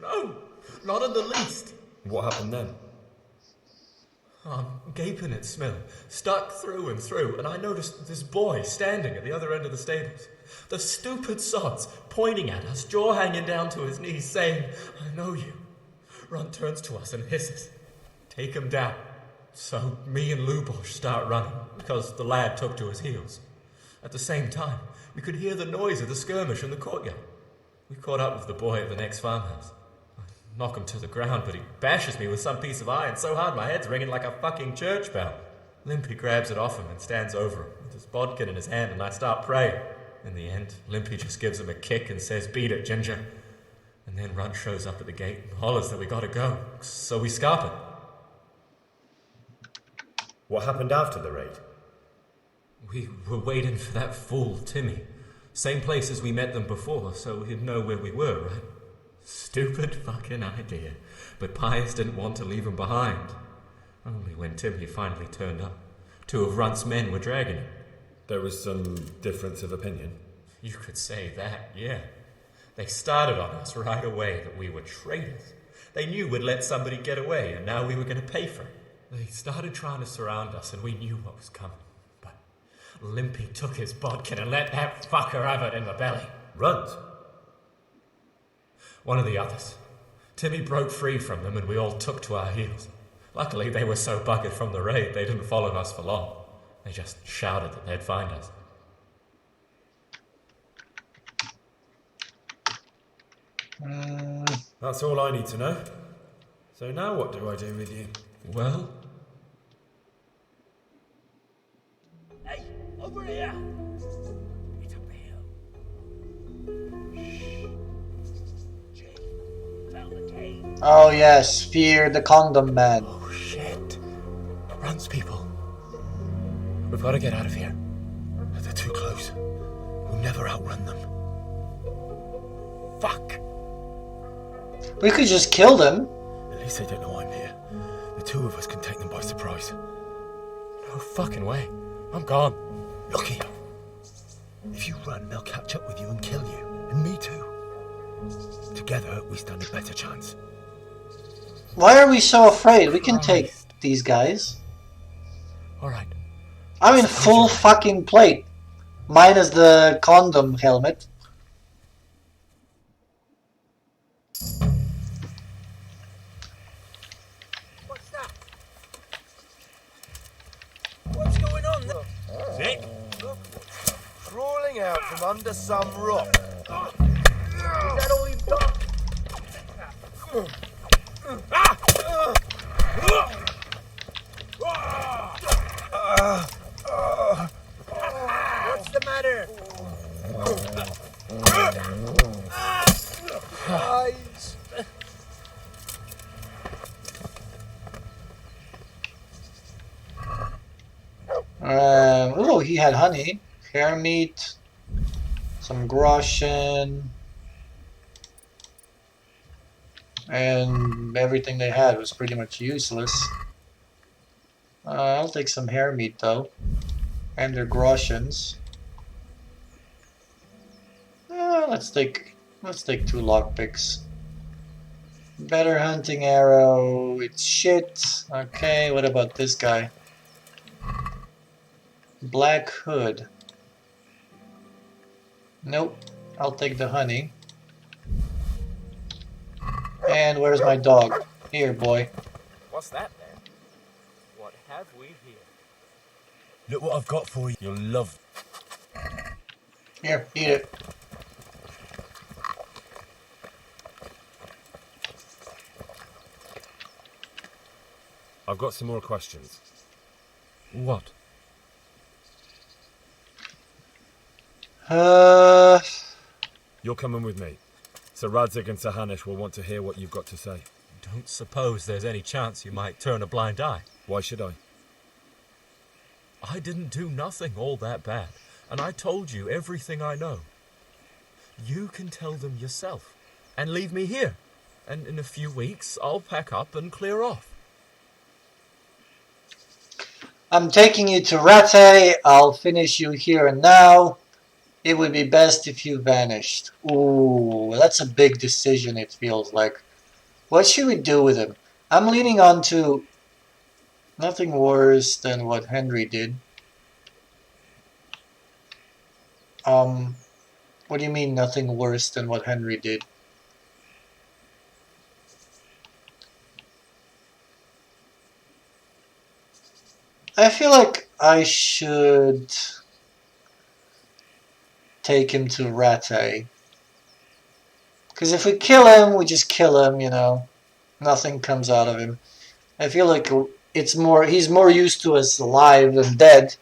No, not in the least. What happened then? I'm gaping at Smill, stuck through and through, and I noticed this boy standing at the other end of the stables. The stupid sod's pointing at us, jaw hanging down to his knees, saying, "I know you." Runt turns to us and hisses, "Take him down." So me and Lubosh start running, because the lad took to his heels. At the same time, we could hear the noise of the skirmish in the courtyard. We caught up with the boy at the next farmhouse. Knock him to the ground, but he bashes me with some piece of iron so hard my head's ringing like a fucking church bell. Limpy grabs it off him and stands over him with his bodkin in his hand, and I start praying. In the end, Limpy just gives him a kick and says, "Beat it, Ginger." And then Runt shows up at the gate and hollers that we gotta go, so we scarp it. What happened after the raid? We were waiting for that fool, Timmy. Same place as we met them before, so he'd know where we were, right? Stupid fucking idea. But Pius didn't want to leave him behind. Only when Timmy finally turned up, two of Runt's men were dragging him. There was some difference of opinion? You could say that, yeah. They started on us right away that we were traitors. They knew we'd let somebody get away, and now we were going to pay for it. They started trying to surround us, and we knew what was coming. But Limpy took his bodkin and let that fucker have it in the belly. Runt? One of the others. Timmy broke free from them, and we all took to our heels. Luckily, they were so buggered from the raid, they didn't follow us for long. They just shouted that they'd find us. That's all I need to know. So now what do I do with you? Well... Hey, over here! It's up here. Jay, found the cave. Oh yes, Fear the Condom Man. Oh shit. Runt's people. We've got to get out of here. They're too close. We'll never outrun them. Fuck. We could just kill them. At least they don't know I'm here. The two of us can take them by surprise. No fucking way. I'm gone. Look here. If you run, they'll catch up with you and kill you. And me too. Together, we stand a better chance. Why are we so afraid? We can take these guys. Alright. I'm in full fucking plate. Minus the condom helmet. What's that? What's going on there? Nick? Crawling out from under some rock. Is that all you've got? What's the matter? Eyes. Oh, he had honey, hair meat, some groschen, and everything they had was pretty much useless. I'll take some hair meat though, and their groshens. Let's take 2 lockpicks. Better hunting arrow. It's shit. Okay, what about this guy? Black hood. Nope. I'll take the honey. And where's my dog? Here, boy. What's that then? What have we here? Look what I've got for you. You'll love. Here, eat it. I've got some more questions. What? You're coming with me. Sir Radzig and Sir Hanush will want to hear what you've got to say. Don't suppose there's any chance you might turn a blind eye. Why should I? I didn't do nothing all that bad, and I told you everything I know. You can tell them yourself, and leave me here, and in a few weeks I'll pack up and clear off. I'm taking you to Rattay. I'll finish you here and now. It would be best if you vanished. Ooh, that's a big decision, it feels like. What should we do with him? I'm leaning on to nothing worse than what Henry did. What do you mean nothing worse than what Henry did? I feel like I should take him to Rattay. Because if we kill him, we just kill him, you know. Nothing comes out of him. I feel like it's more, he's more used to us alive than dead.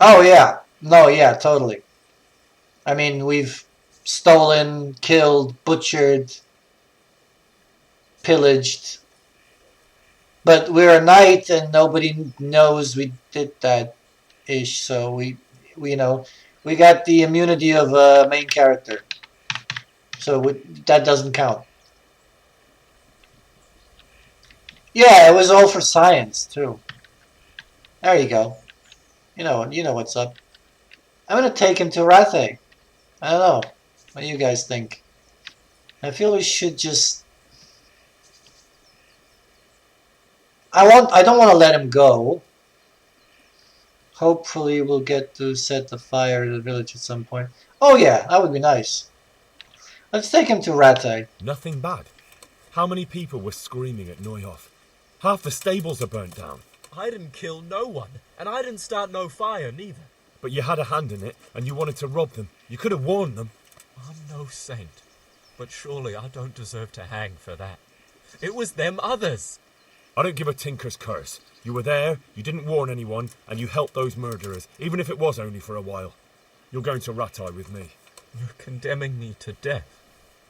Oh yeah. No, yeah, totally. I mean, we've stolen, killed, butchered, pillaged. But we're a knight and nobody knows we did that ish, so we you know, we got the immunity of a main character. So that doesn't count. Yeah, it was all for science too. There you go. You know what's up. I'm gonna take him to Rattay. I don't know. What do you guys think? I feel we should just. I don't want to let him go. Hopefully we'll get to set the fire to the village at some point. Oh yeah, that would be nice. Let's take him to Rattay. Nothing bad. How many people were screaming at Neuhof? Half the stables are burnt down. I didn't kill no one, and I didn't start no fire neither. But you had a hand in it, and you wanted to rob them. You could have warned them. I'm no saint, but surely I don't deserve to hang for that. It was them others. I don't give a tinker's curse. You were there, you didn't warn anyone, and you helped those murderers, even if it was only for a while. You're going to Rattay with me. You're condemning me to death.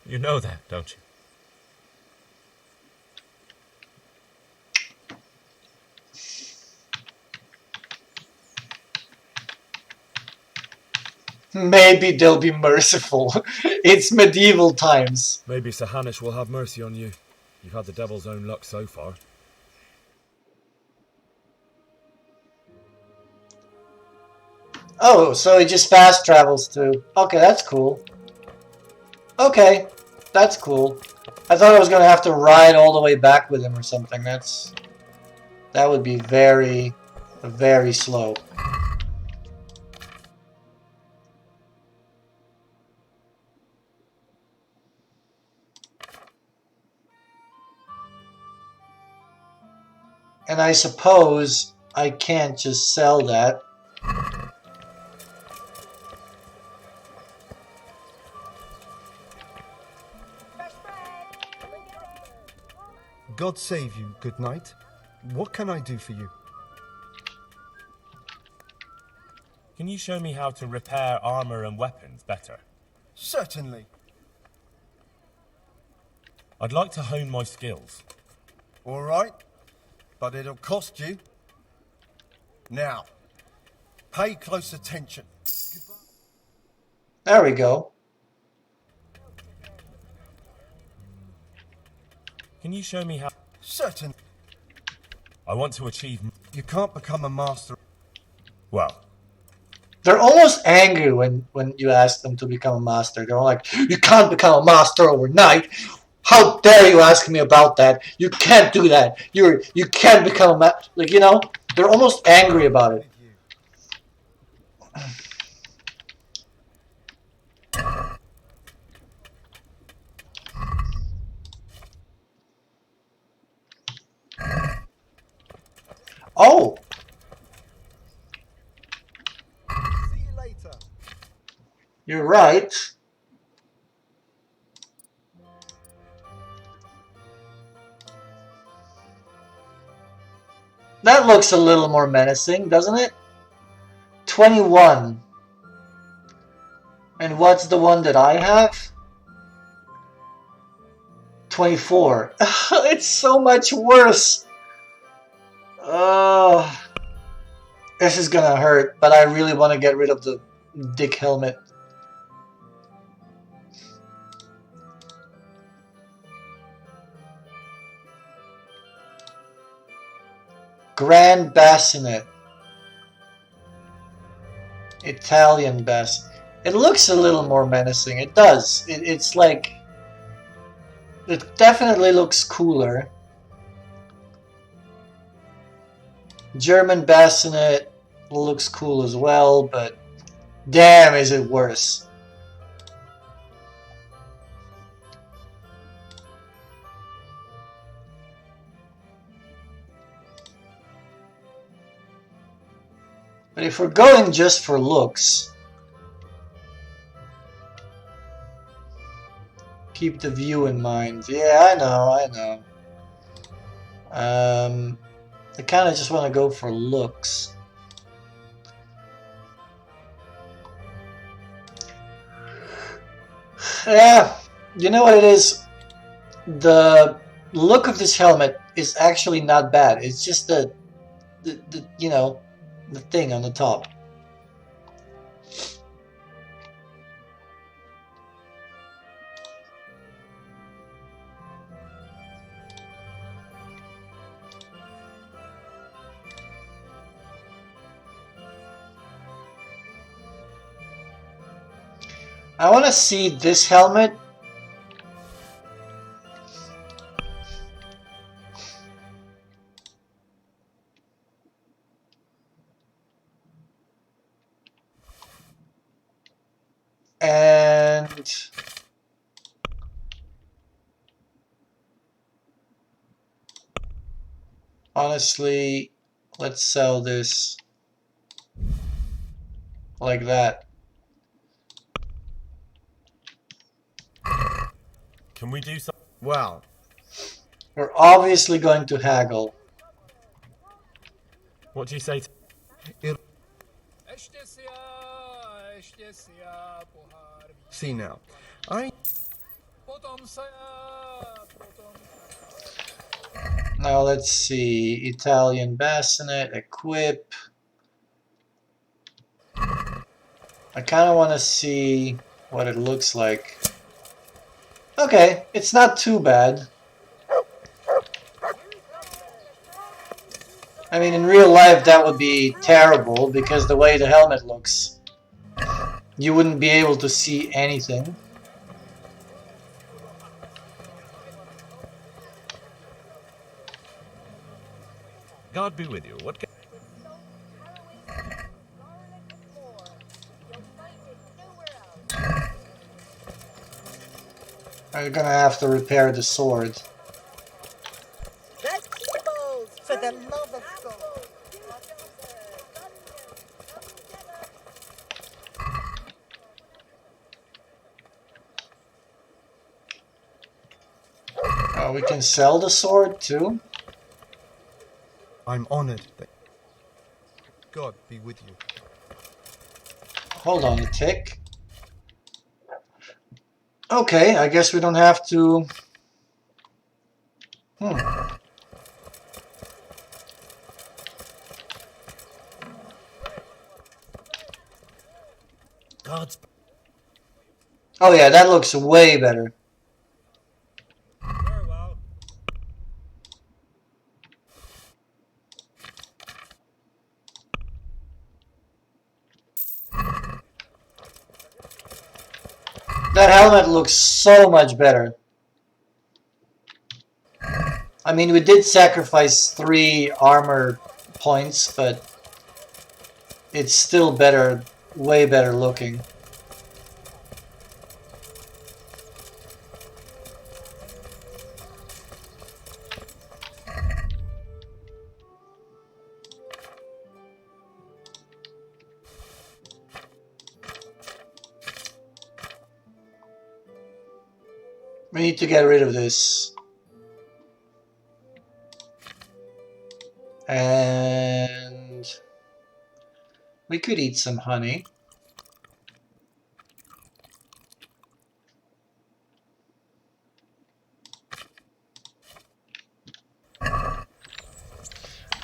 You know that, don't you? Maybe they'll be merciful. It's medieval times. Maybe Sir Hanush will have mercy on you. You've had the devil's own luck so far. Oh, so he just fast travels through. Okay, that's cool. Okay, that's cool. I thought I was gonna have to ride all the way back with him or something. That would be very, very slow. And I suppose I can't just sell that. God save you, good knight. What can I do for you? Can you show me how to repair armor and weapons better? Certainly. I'd like to hone my skills. All right, but it'll cost you. Now, pay close attention. There we go. Can you show me how? Certain. I want to achieve. You can't become a master. Well, they're almost angry when you ask them to become a master. They're all like, "You can't become a master overnight. How dare you ask me about that? You can't do that. You can't become a like, you know, they're almost angry about it. Oh, See you later. you're right. That looks a little more menacing, doesn't it? 21. And what's the one that I have? 24. It's so much worse. This is gonna hurt, but I really want to get rid of the dick helmet. Grand Bassinet. Italian bass. It looks a little more menacing. It does. It's like... It definitely looks cooler. German Bassinet looks cool as well, but damn is it worse. But if we're going just for looks, keep the view in mind. Yeah, I know. I kind of just want to go for looks. Yeah, you know what it is? The look of this helmet is actually not bad. It's just the you know, the thing on the top. I want to see this helmet. And honestly, let's sell this like that. Can we do something? Well, we're obviously going to haggle. What do you say? See now, Now let's see. Italian Bassinet, equip. I kind of want to see what it looks like. Okay, it's not too bad. I mean, in real life that would be terrible because the way the helmet looks, you wouldn't be able to see anything. God be with you. What? I'm gonna have to repair the sword. Vegetables, for the love of God. We can sell the sword too. I'm honored that God be with you. Hold on a tick. Okay, I guess we don't have to... God's... Oh yeah, that looks way better. That helmet looks so much better. I mean, we did sacrifice 3 armor points, but it's still better, way better looking. We need to get rid of this. And we could eat some honey.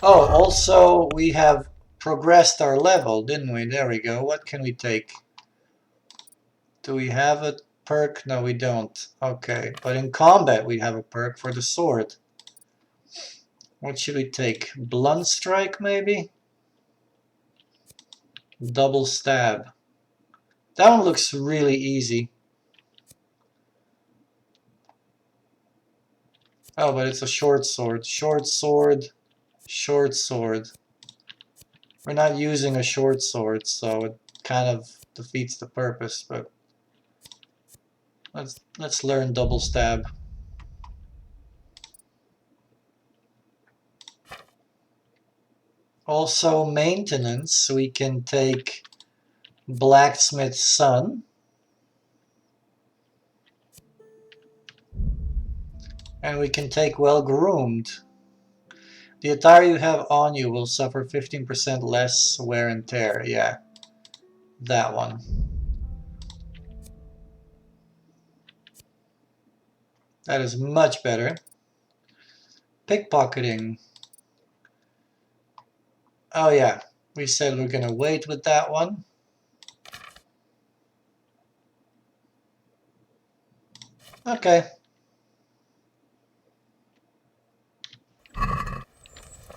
Oh, also we have progressed our level, didn't we? There we go. What can we take? Do we have a perk? No, we don't. Okay, but in combat we have a perk for the sword. What should we take? Blunt strike, maybe? Double stab. That one looks really easy. Oh, but it's a short sword. Short sword. Short sword. We're not using a short sword, so it kind of defeats the purpose, but let's learn double stab. Also maintenance, we can take Blacksmith's Son. And we can take Well Groomed. The attire you have on you will suffer 15% less wear and tear. Yeah, that one. That is much better. Pickpocketing. Oh yeah, we said we're gonna wait with that one. Okay.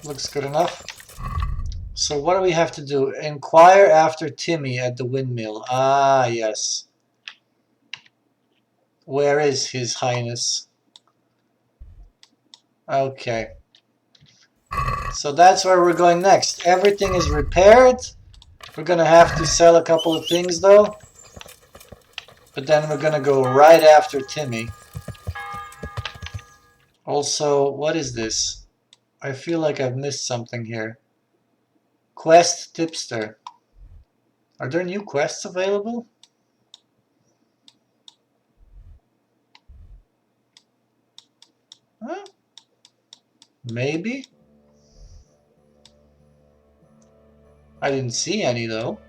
Looks good enough. So what do we have to do? Inquire after Timmy at the windmill. Ah, yes. Where is His Highness? Okay. So that's where we're going next. Everything is repaired. We're gonna have to sell a couple of things though. But then we're gonna go right after Timmy. Also, what is this? I feel like I've missed something here. Quest Tipster. Are there new quests available? Huh? Maybe? I didn't see any though.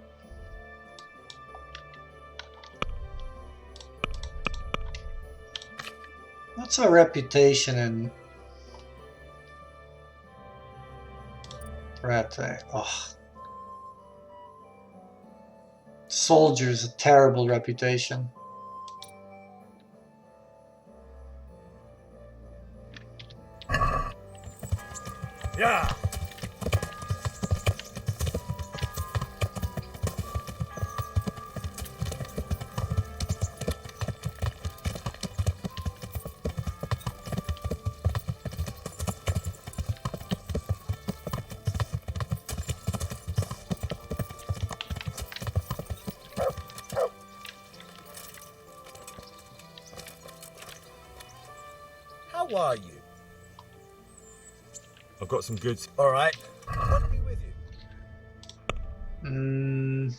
What's our reputation in Rate? Oh. Soldier's a terrible reputation. Yeah. How are you? I've got some goods. All right. What'll be with you?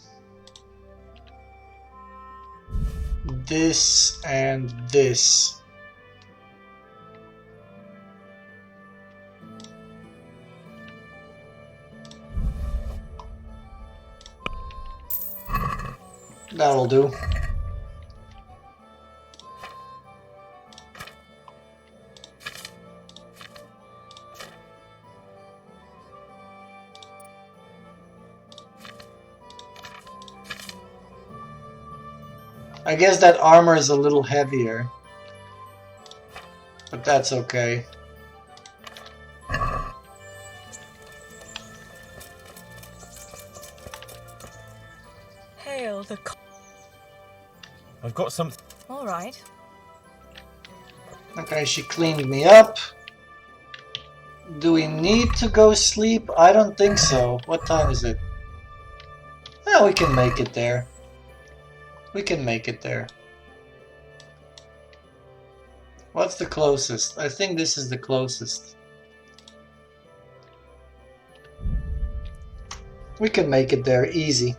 This and this. That'll do. I guess that armor is a little heavier, but that's okay. Hail the... I've got something. All right. Okay, she cleaned me up. Do we need to go sleep? I don't think so. What time is it? Yeah, we can make it there. We can make it there. What's the closest? I think this is the closest. We can make it there easy.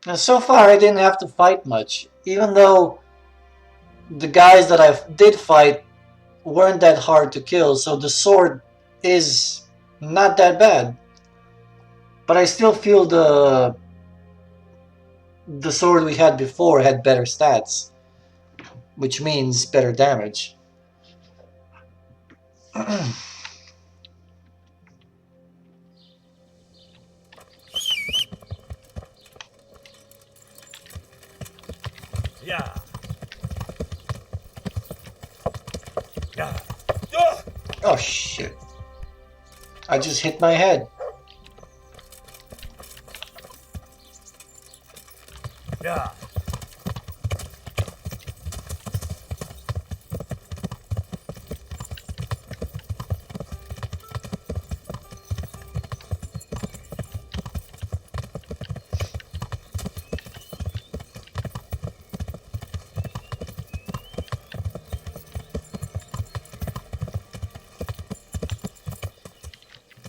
And so far I didn't have to fight much, even though the guys that I did fight weren't that hard to kill, so the sword is not that bad. But I still feel the sword we had before had better stats, which means better damage. Yeah. Yeah. Oh shit. I just hit my head. Yeah.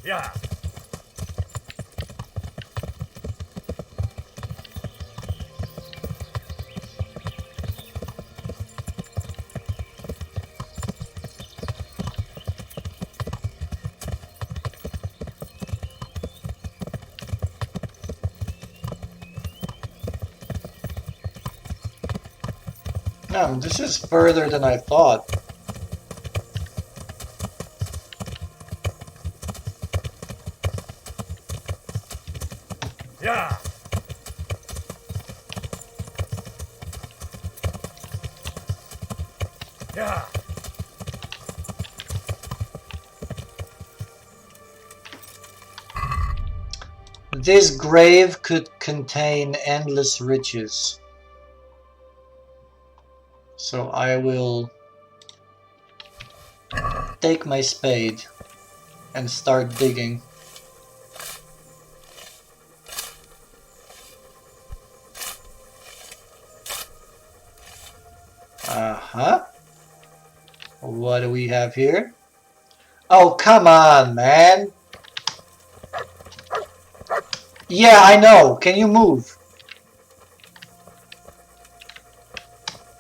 Yeah. This is further than I thought. Yeah. Yeah. This grave could contain endless riches. So I will take my spade and start digging. Uh-huh. What do we have here? Oh, come on, man. Yeah, I know. Can you move?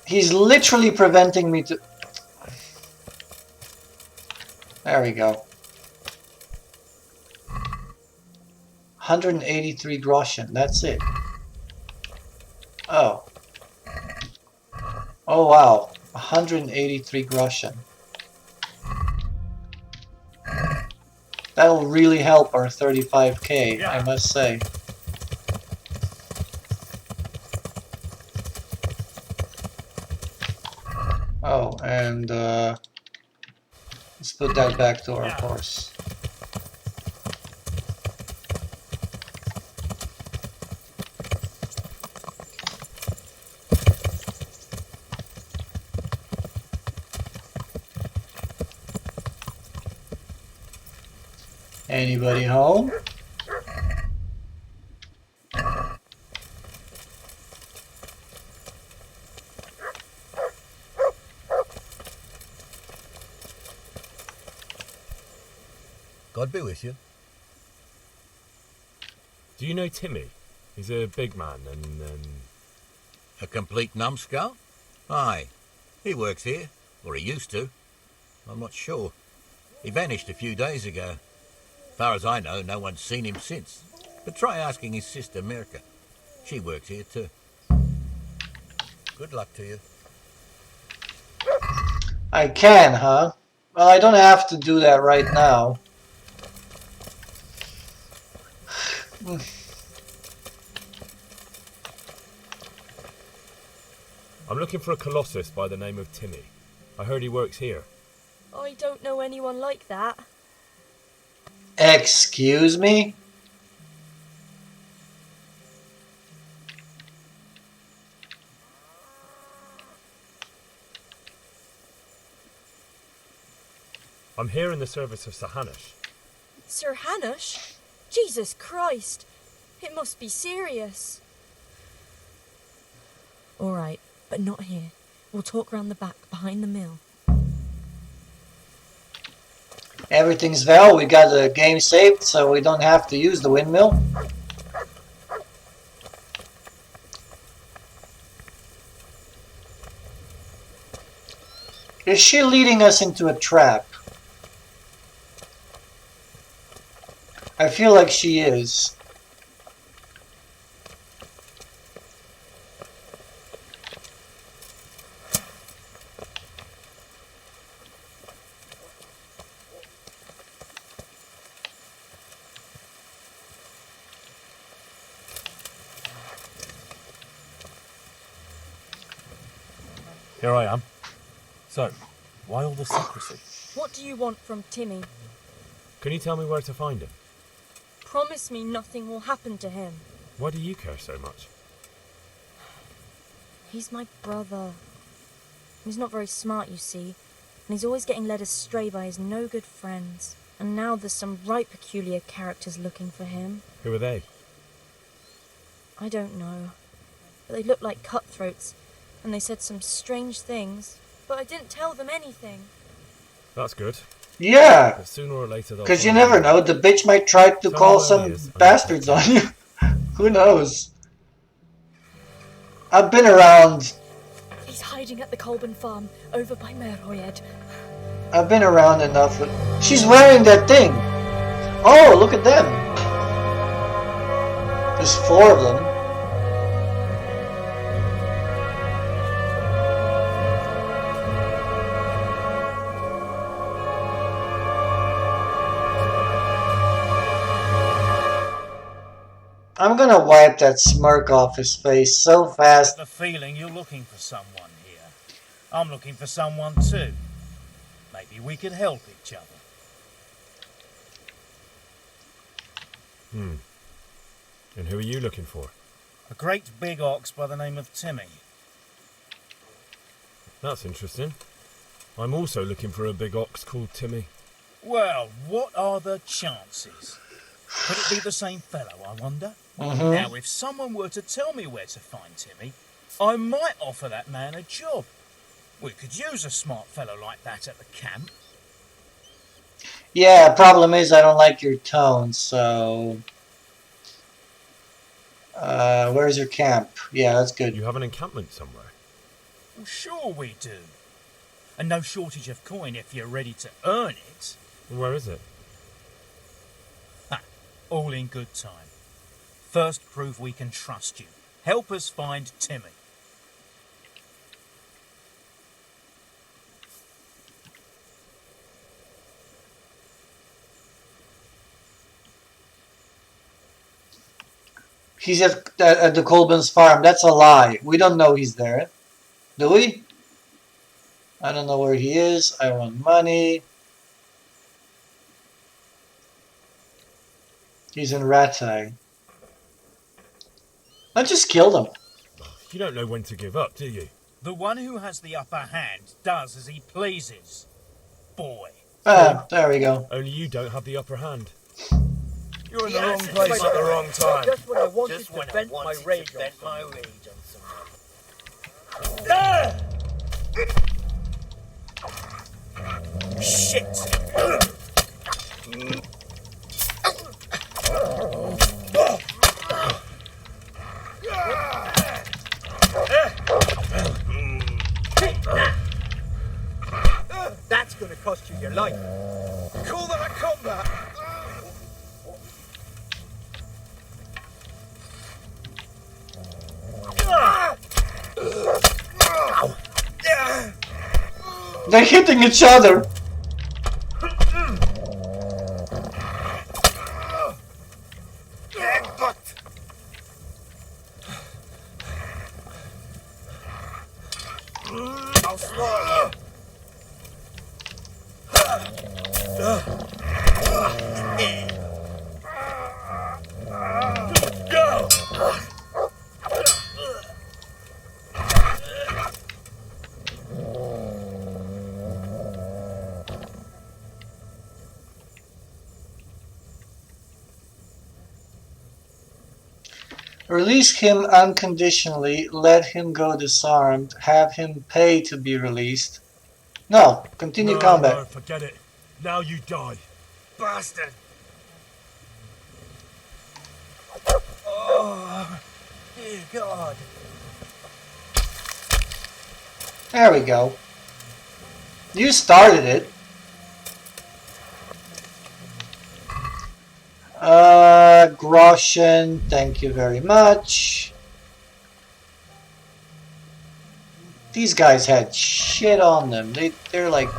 He's literally preventing me to... There we go. 183 groschen. That's it. Oh. Oh, wow. 183 groschen. That'll really help our 35k, I must say. Oh, and let's put that back to our horse. Anybody home? God be with you. Do you know Timmy? He's a big man and A complete numbskull? Aye. He works here, or he used to. I'm not sure. He vanished a few days ago. Far as I know, no one's seen him since. But try asking his sister Mirka. She works here too. Good luck to you. I can, huh? Well, I don't have to do that right now. I'm looking for a colossus by the name of Timmy. I heard he works here. I don't know anyone like that. Excuse me? I'm here in the service of Sir Hanush. Sir Hanush? Jesus Christ. It must be serious. All right, but not here. We'll talk round the back, behind the mill. Everything's well. We got the game saved, so we don't have to use the windmill. Is she leading us into a trap? I feel like she is. Here I am. So, why all the secrecy? What do you want from Timmy? Can you tell me where to find him? Promise me nothing will happen to him. Why do you care so much? He's my brother. He's not very smart, you see, and he's always getting led astray by his no-good friends. And now there's some right peculiar characters looking for him. Who are they? I don't know, but they look like cutthroats, and they said some strange things, but I didn't tell them anything. That's good. Yeah, But sooner or later they'll because you find never know. The bitch might try to call some is, bastards on you. Who knows? I've been around. He's hiding at the Colburn farm, over by Merhoyed. I've been around enough. She's wearing that thing. Oh, look at them. There's 4 of them. I'm gonna wipe that smirk off his face so fast. I have the feeling you're looking for someone here. I'm looking for someone too. Maybe we could help each other. And who are you looking for? A great big ox by the name of Timmy. That's interesting. I'm also looking for a big ox called Timmy. Well, what are the chances? Could it be the same fellow, I wonder? Mhm. Now, if someone were to tell me where to find Timmy, I might offer that man a job. We could use a smart fellow like that at the camp. Yeah, problem is I don't like your tone, so... where's your camp? Yeah, that's good. You have an encampment somewhere? Well, sure we do. And no shortage of coin if you're ready to earn it. Where is it? All in good time. First, prove we can trust you. Help us find Timmy. He's at the Colburn's farm. That's a lie. We don't know he's there. Do we? I don't know where he is. I want money. He's in Rattay. I just killed him. You don't know when to give up, do you? The one who has the upper hand does as he pleases. Boy. Ah, there we go. Only you don't have the upper hand. You're in the wrong place at the wrong time. Just when I wanted to vent my rage on someone. Shit! That's gonna cost you your life. Call that combat! They're hitting each other. I'll slaughter you. Release him unconditionally, let him go disarmed, have him pay to be released. No, continue combat. No, forget it. Now you die. Bastard! Oh, dear God. There we go. You started it. Groschen, thank you very much. These guys had shit on them. They're like...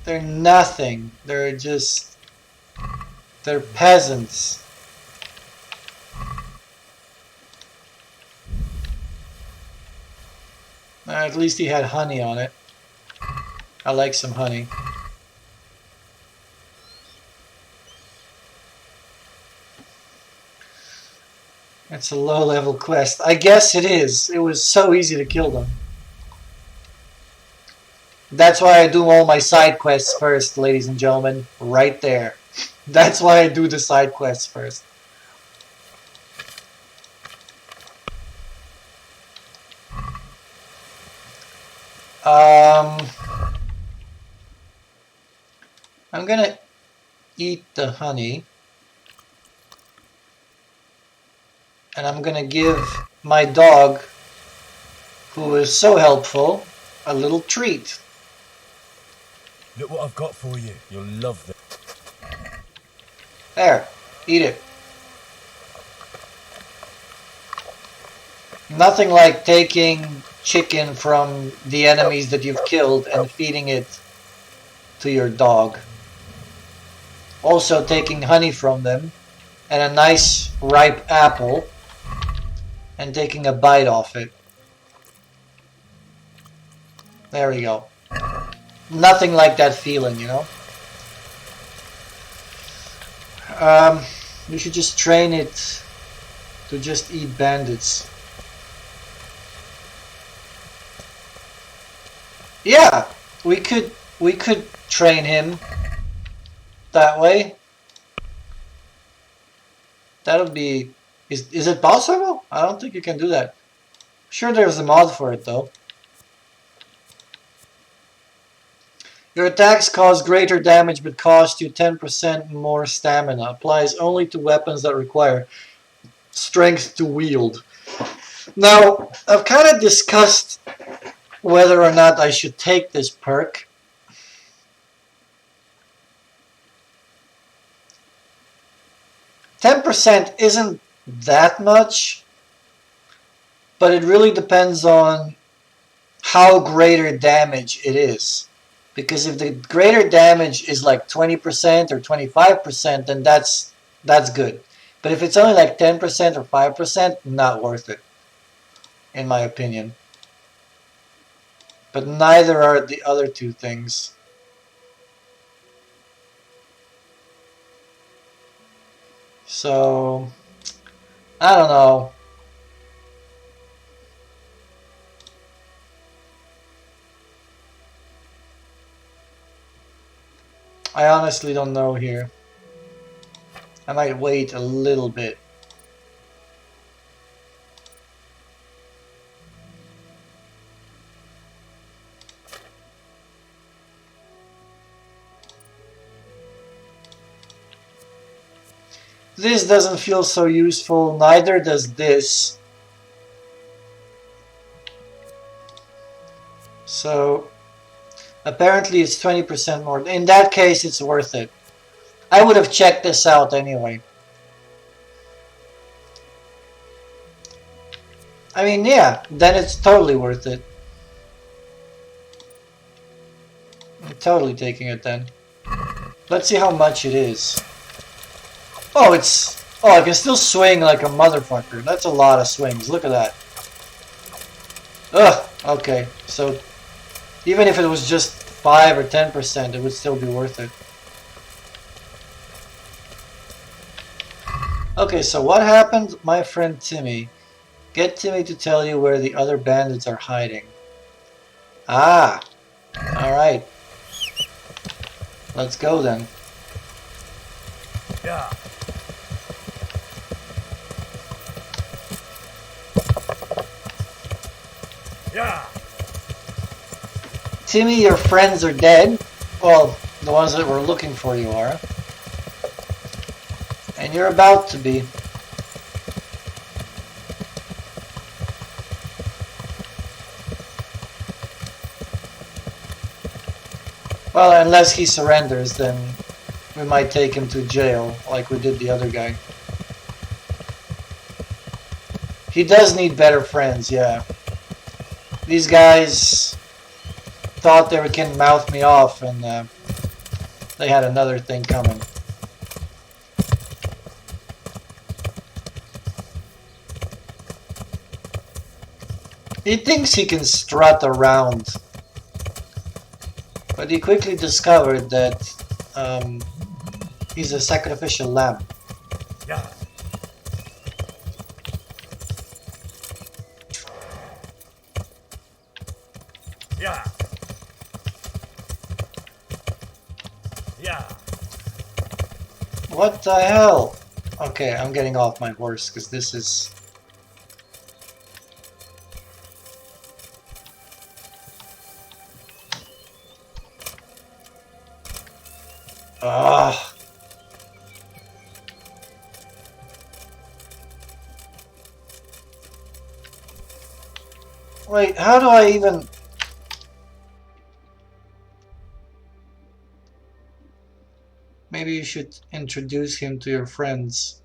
They're nothing. They're just... They're peasants. At least he had honey on it. I like some honey. It's a low-level quest. I guess it is. It was so easy to kill them. That's why I do all my side quests first, ladies and gentlemen. Right there. That's why I do the side quests first. I'm gonna eat the honey. And I'm gonna give my dog, who is so helpful, a little treat. Look what I've got for you. You'll love this. There, eat it. Nothing like taking chicken from the enemies that you've killed and feeding it to your dog. Also taking honey from them and a nice ripe apple and taking a bite off it. There we go. Nothing like that feeling, you know? You should just train it to just eat bandits. Yeah, we could train him that way. That would be... Is it possible? I don't think you can do that. Sure, there's a mod for it though. Your attacks cause greater damage but cost you 10% more stamina. Applies only to weapons that require strength to wield. Now, I've kind of discussed whether or not I should take this perk. %10 isn't that much, but it really depends on how greater damage it is. Because if the greater damage is like 20% or 25%, then that's good. But if it's only like 10% or 5%, not worth it, in my opinion. But neither are the other two things. So, I don't know. I honestly don't know here. I might wait a little bit. This doesn't feel so useful, neither does this. So, apparently it's 20% more. In that case, it's worth it. I would have checked this out anyway. I mean, yeah, then it's totally worth it. I'm totally taking it then. Let's see how much it is. Oh, it's... Oh, I can still swing like a motherfucker. That's a lot of swings. Look at that. Ugh, okay. So, even if it was just 5 or 10%, it would still be worth it. Okay, so what happened? My friend Timmy. Get Timmy to tell you where the other bandits are hiding. Ah! Alright. Let's go then. Yeah. Yeah. Timmy, your friends are dead. Well, the ones that were looking for you are. And you're about to be. Well, unless he surrenders, then we might take him to jail, like we did the other guy. He does need better friends, yeah. These guys thought they can mouth me off, and they had another thing coming. He thinks he can strut around, but he quickly discovered that he's a sacrificial lamb. Yeah. Yeah. Yeah. What the hell? Okay, I'm getting off my horse because this is... Ah. Wait, how do I even... Maybe you should introduce him to your friends.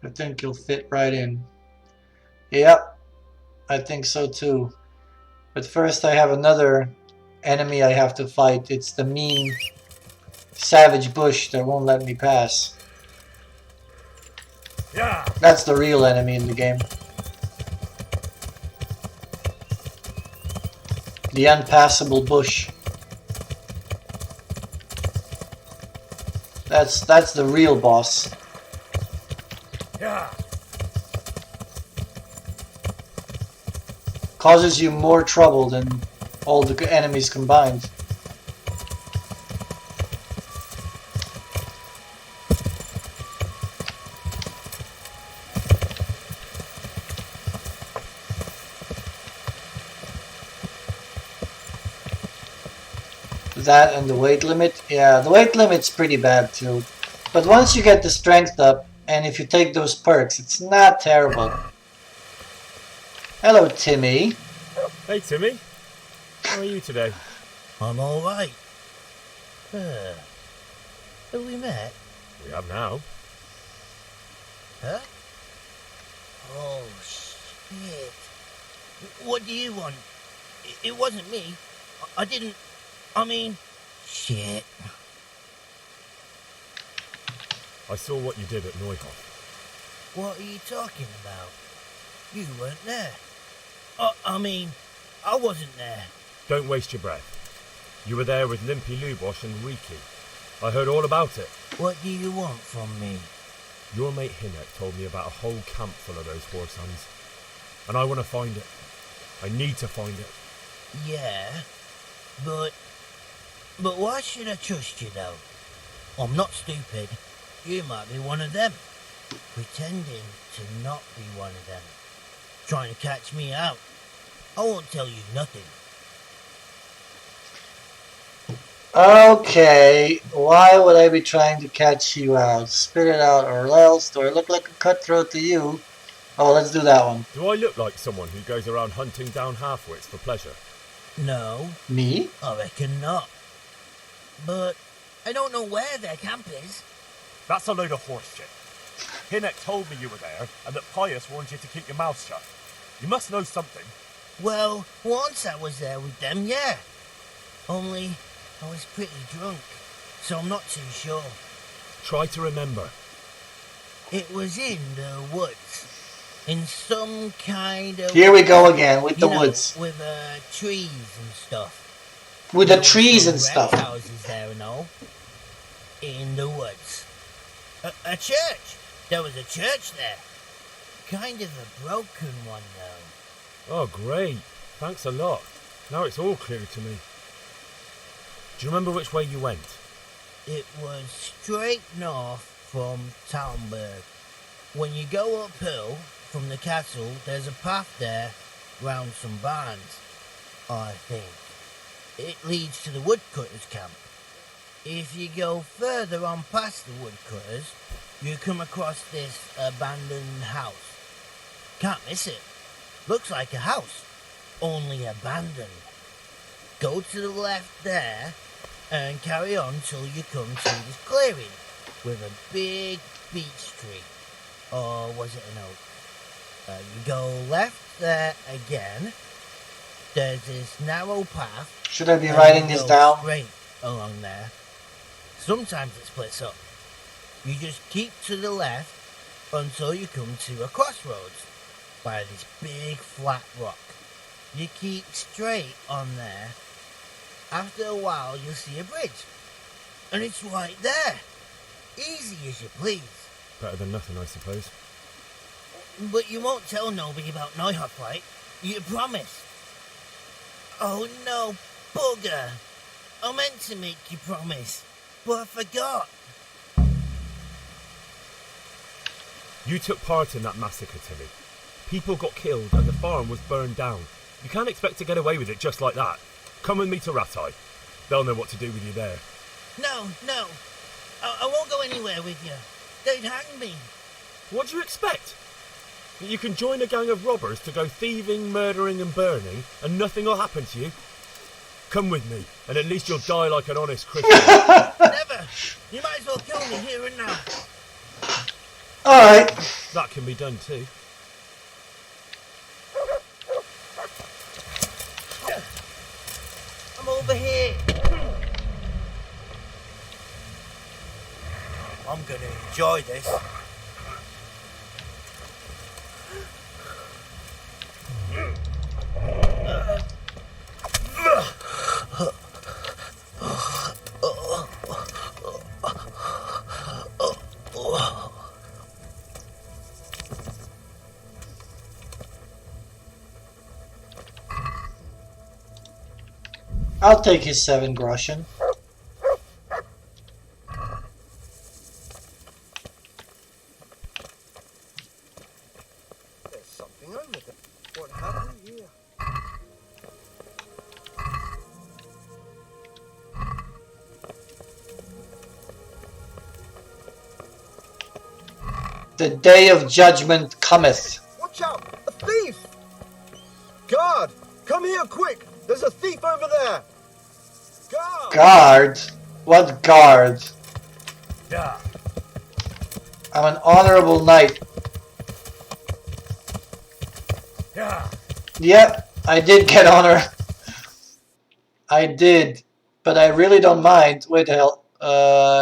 I think he'll fit right in. Yep, I think so too. But first I have another enemy I have to fight. It's the mean savage bush that won't let me pass. Yeah. That's the real enemy in the game. The unpassable bush. That's the real boss. Yeah. Causes you more trouble than all the enemies combined. That and the weight limit. Yeah, the weight limit's pretty bad too. But once you get the strength up, and if you take those perks, it's not terrible. Hello, Timmy. Hey, Timmy. How are you today? I'm alright. Have we met? We have now. Huh? Oh, shit. What do you want? It wasn't me. I didn't... I mean... Shit. I saw what you did at Neuhoff. What are you talking about? You weren't there. I mean, I wasn't there. Don't waste your breath. You were there with Limpy Lubosh and Riki. I heard all about it. What do you want from me? Your mate Hinek told me about a whole camp full of those whoresuns. And I want to find it. I need to find it. Yeah, but why should I trust you though? I'm not stupid. You might be one of them. Pretending to not be one of them. Trying to catch me out. I won't tell you nothing. Okay, why would I be trying to catch you out? Spit it out or else. Do I look like a cutthroat to you? Oh, let's do that one. Do I look like someone who goes around hunting down half-wits for pleasure? No. Me? I reckon not. But I don't know where their camp is. That's a load of horse shit. Hinek told me you were there, and that Pius warned you to keep your mouth shut. You must know something. Well, once I was there with them, yeah. Only I was pretty drunk, so I'm not too sure. Try to remember. It was in the woods. In some kind of... Here we go again with the woods. With trees and stuff. With the trees and stuff. Houses there and all. In the woods. A church. There was a church there. Kind of a broken one, though. Oh, great. Thanks a lot. Now it's all clear to me. Do you remember which way you went? It was straight north from Talmberg. When you go uphill from the castle, there's a path there round some barns, I think. It leads to the woodcutters' camp. If you go further on past the woodcutters, you come across this abandoned house. Can't miss it. Looks like a house, only abandoned. Go to the left there and carry on till you come to this clearing with a big beech tree. Or was it an oak? You go left there again. There's this narrow path. Should I be writing this down? Straight along there. Sometimes it splits up. You just keep to the left until you come to a crossroads by this big flat rock. You keep straight on there. After a while, you'll see a bridge. And it's right there. Easy as you please. Better than nothing, I suppose. But you won't tell nobody about Neuhoff, right? You promise. Oh no, bugger. I meant to make you promise, but I forgot. You took part in that massacre, Timmy. People got killed and the farm was burned down. You can't expect to get away with it just like that. Come with me to Rattay. They'll know what to do with you there. No. I won't go anywhere with you. They'd hang me. What do you expect? That you can join a gang of robbers to go thieving, murdering and burning and nothing will happen to you? Come with me, and at least you'll die like an honest Christian. Never! You might as well kill me here and now. Alright. That can be done too. I'm over here. I'm gonna enjoy this. I'll take his 7 groschen. There's something over there. What happened here? The day of judgment cometh. Watch out! A thief! Guard! Come here quick! There's a thief over there! Guard! Guard? What guard? Yeah. I'm an honorable knight. Yeah. Yep, I did get honor. I did, but I really don't mind. Wait the hell.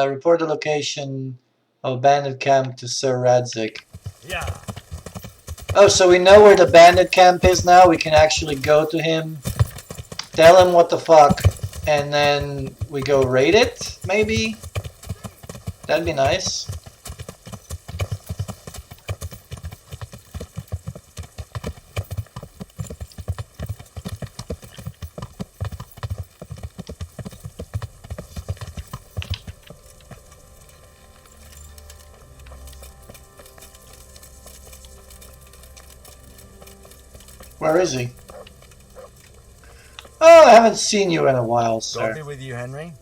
Report the location of bandit camp to Sir Radzik. Yeah. Oh, so we know where the bandit camp is now. We can actually go to him, tell him what the fuck, and then we go raid it, maybe? That'd be nice. Where is he? Oh, I haven't seen you in a while, God sir. be with you, Henry.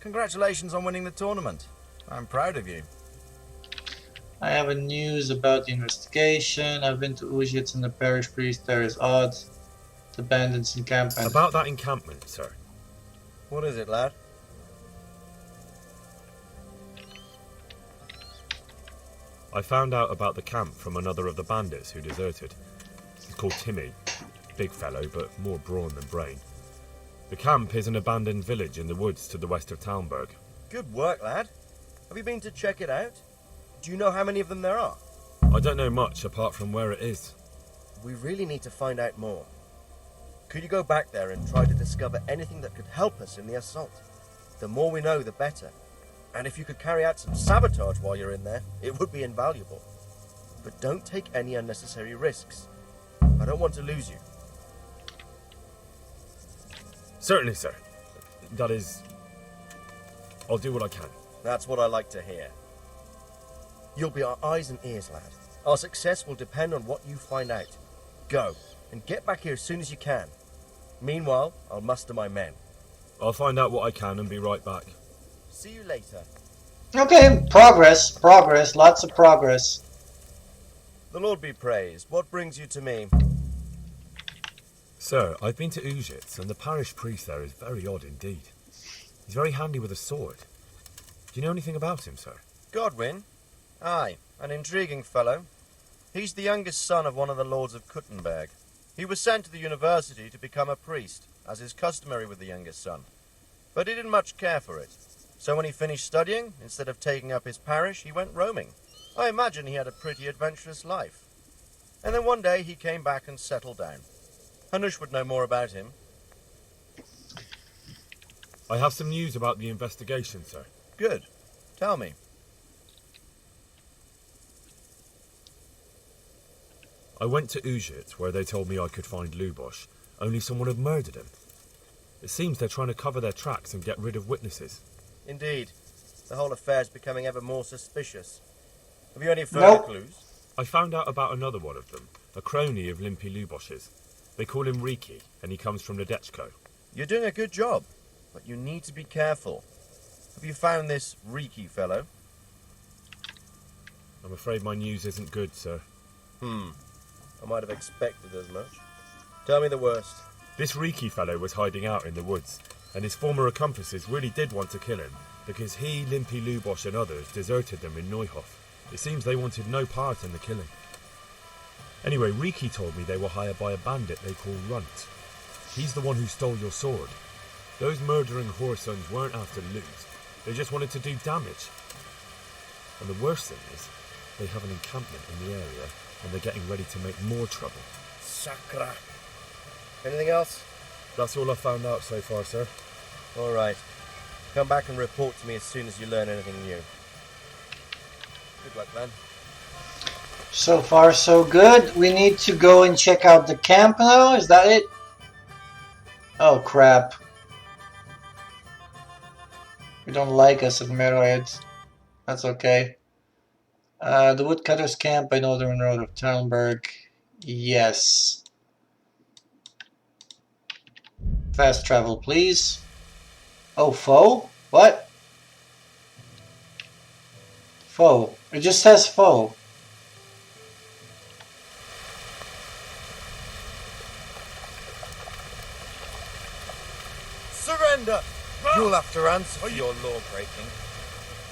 Congratulations on winning the tournament. I'm proud of you. I have a news about the investigation. I've been to Ujits and the parish priest. There is odd. The bandits encampment. About that encampment, sir. What is it, lad? I found out about the camp from another of the bandits who deserted. He's called Timmy. Big fellow, but more brawn than brain. The camp is an abandoned village in the woods to the west of Talmberg. Good work, lad. Have you been to check it out? Do you know how many of them there are? I don't know much apart from where it is. We really need to find out more. Could you go back there and try to discover anything that could help us in the assault? The more we know, the better. And if you could carry out some sabotage while you're in there, it would be invaluable. But don't take any unnecessary risks. I don't want to lose you. Certainly, sir. That is... I'll do what I can. That's what I like to hear. You'll be our eyes and ears, lad. Our success will depend on what you find out. Go. and get back here as soon as you can. Meanwhile, I'll muster my men. I'll find out what I can and be right back. See you later. Okay, progress, lots of progress. The Lord be praised. What brings you to me? Sir, I've been to Ujits, and the parish priest there is very odd indeed. He's very handy with a sword. Do you know anything about him, sir? Godwin? Aye, an intriguing fellow. He's the youngest son of one of the lords of Kuttenberg. He was sent to the university to become a priest, as is customary with the youngest son. But he didn't much care for it. So when he finished studying, instead of taking up his parish, he went roaming. I imagine he had a pretty adventurous life. And then one day he came back and settled down. Hanush would know more about him. I have some news about the investigation, sir. Good. Tell me. I went to Ujit, where they told me I could find Lubosh, only someone had murdered him. It seems they're trying to cover their tracks and get rid of witnesses. Indeed. The whole affair's becoming ever more suspicious. Have you any further clues? I found out about another one of them, a crony of Limpy Lubosh's. They call him Riki, and he comes from Nadechko. You're doing a good job, but you need to be careful. Have you found this Riki fellow? I'm afraid my news isn't good, sir. I might have expected as much. Tell me the worst. This Riki fellow was hiding out in the woods, and his former accomplices really did want to kill him, because he, Limpy Lubosh and others deserted them in Neuhof. It seems they wanted no part in the killing. Anyway, Riki told me they were hired by a bandit they call Runt. He's the one who stole your sword. Those murdering whoresons weren't after loot. They just wanted to do damage. And the worst thing is, they have an encampment in the area, and they're getting ready to make more trouble. Sakra. Anything else? That's all I've found out so far, sir. All right. Come back and report to me as soon as you learn anything new. Good luck, man. So far, so good. We need to go and check out the camp now. Is that it? Oh, crap. We don't like us at Meroid. That's okay. The Woodcutters camp by Northern Road of Talmberg. Yes. Fast travel, please. Oh, foe? What? Foe. It just says foe. Surrender! You'll have to answer for your law breaking.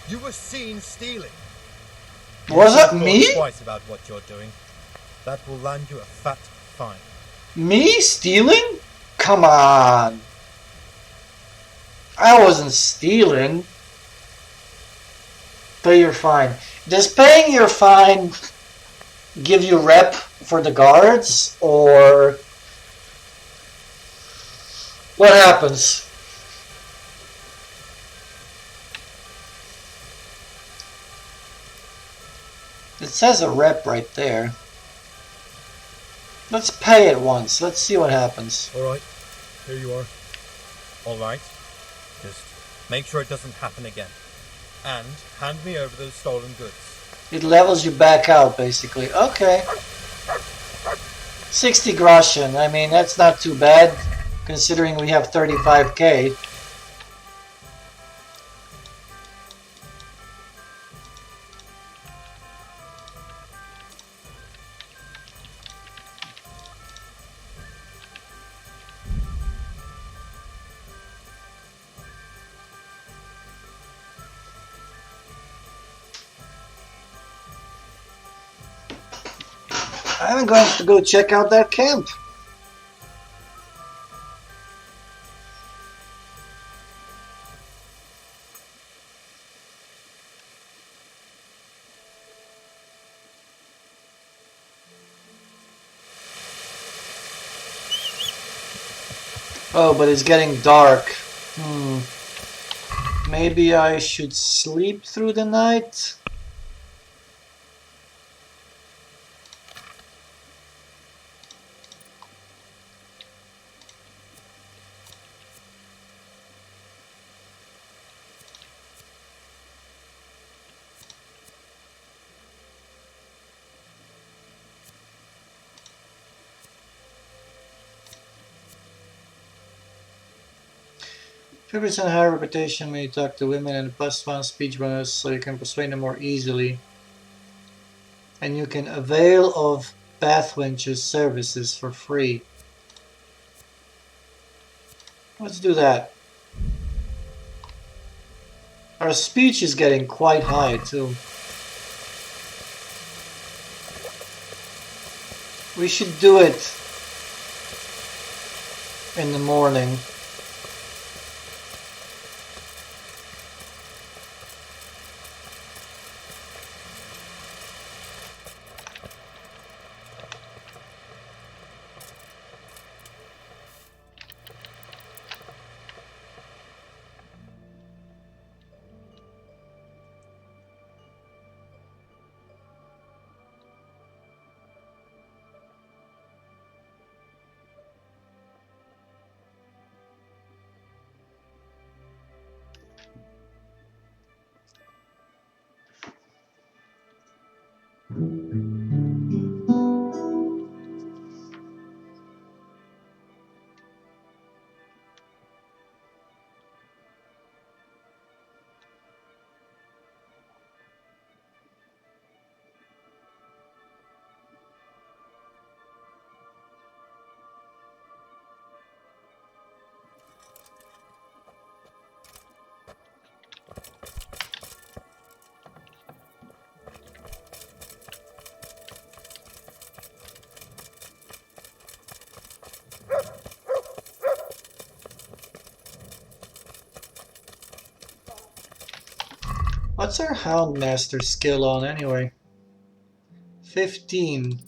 You were seen stealing. Was it me? Twice about what you're doing. That will land you a fat fine. Me stealing? Come on. I wasn't stealing. Pay your fine. Does paying your fine give you rep for the guards, or what happens? It says a rep right there. Let's pay it once. Let's see what happens. Alright, here you are. Alright. Just make sure it doesn't happen again. And hand me over those stolen goods. It levels you back out, basically. Okay. 60 groschen. I mean, that's not too bad, considering we have 35k. I'm going to go check out that camp. Oh, but it's getting dark. Maybe I should sleep through the night? Favorites and higher reputation when you talk to women and +1 speech bonus so you can persuade them more easily. And you can avail of Bathwench's services for free. Let's do that. Our speech is getting quite high too. We should do it in the morning. What's our Houndmaster skill on anyway? 15.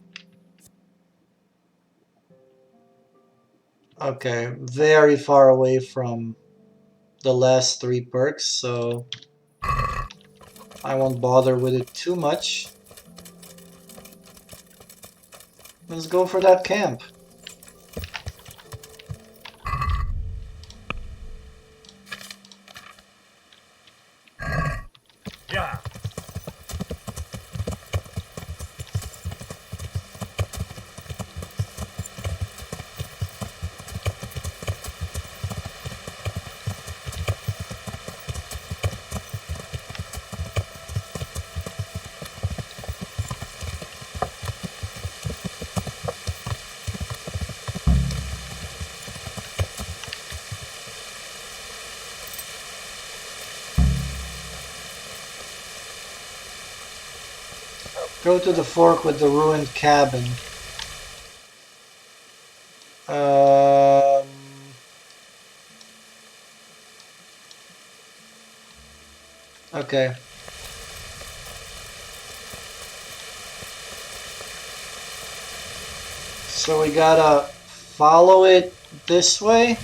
Okay, very far away from the last 3 perks, so I won't bother with it too much. Let's go for that camp. Yeah. Go to the fork with the ruined cabin. Okay. So we gotta follow it this way.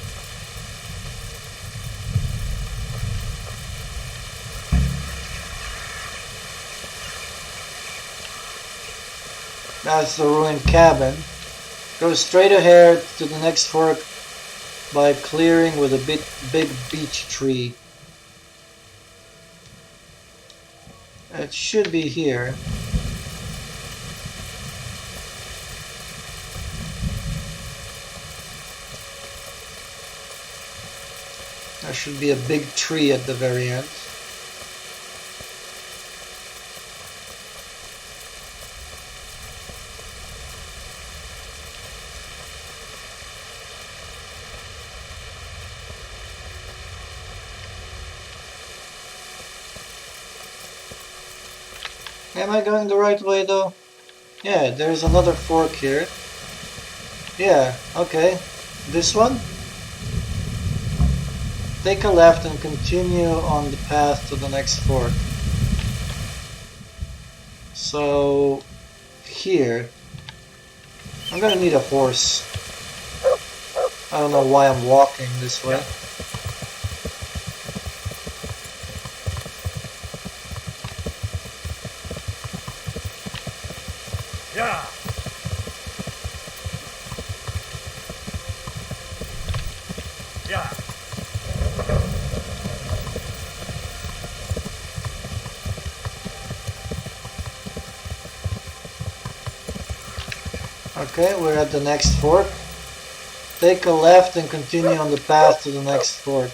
That's the ruined cabin. Go straight ahead to the next fork by clearing with a big beech tree. It should be here. There should be a big tree at the very end. Am I going the right way though? Yeah, there's another fork here. Yeah, okay. This one? Take a left and continue on the path to the next fork. So, here. I'm gonna need a horse. I don't know why I'm walking this way. Yeah. Yeah. Okay, we're at the next fork. Take a left and continue on the path to the next fork.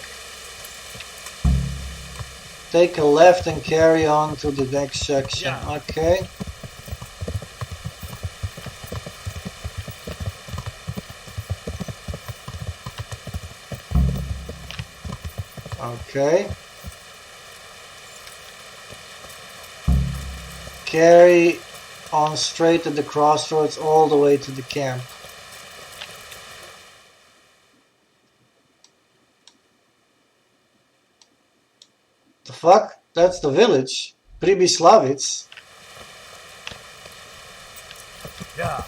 Take a left and carry on to the next section. Okay. Okay. Carry on straight at the crossroads all the way to the camp. The fuck? That's the village. Pribyslavitz. Yeah.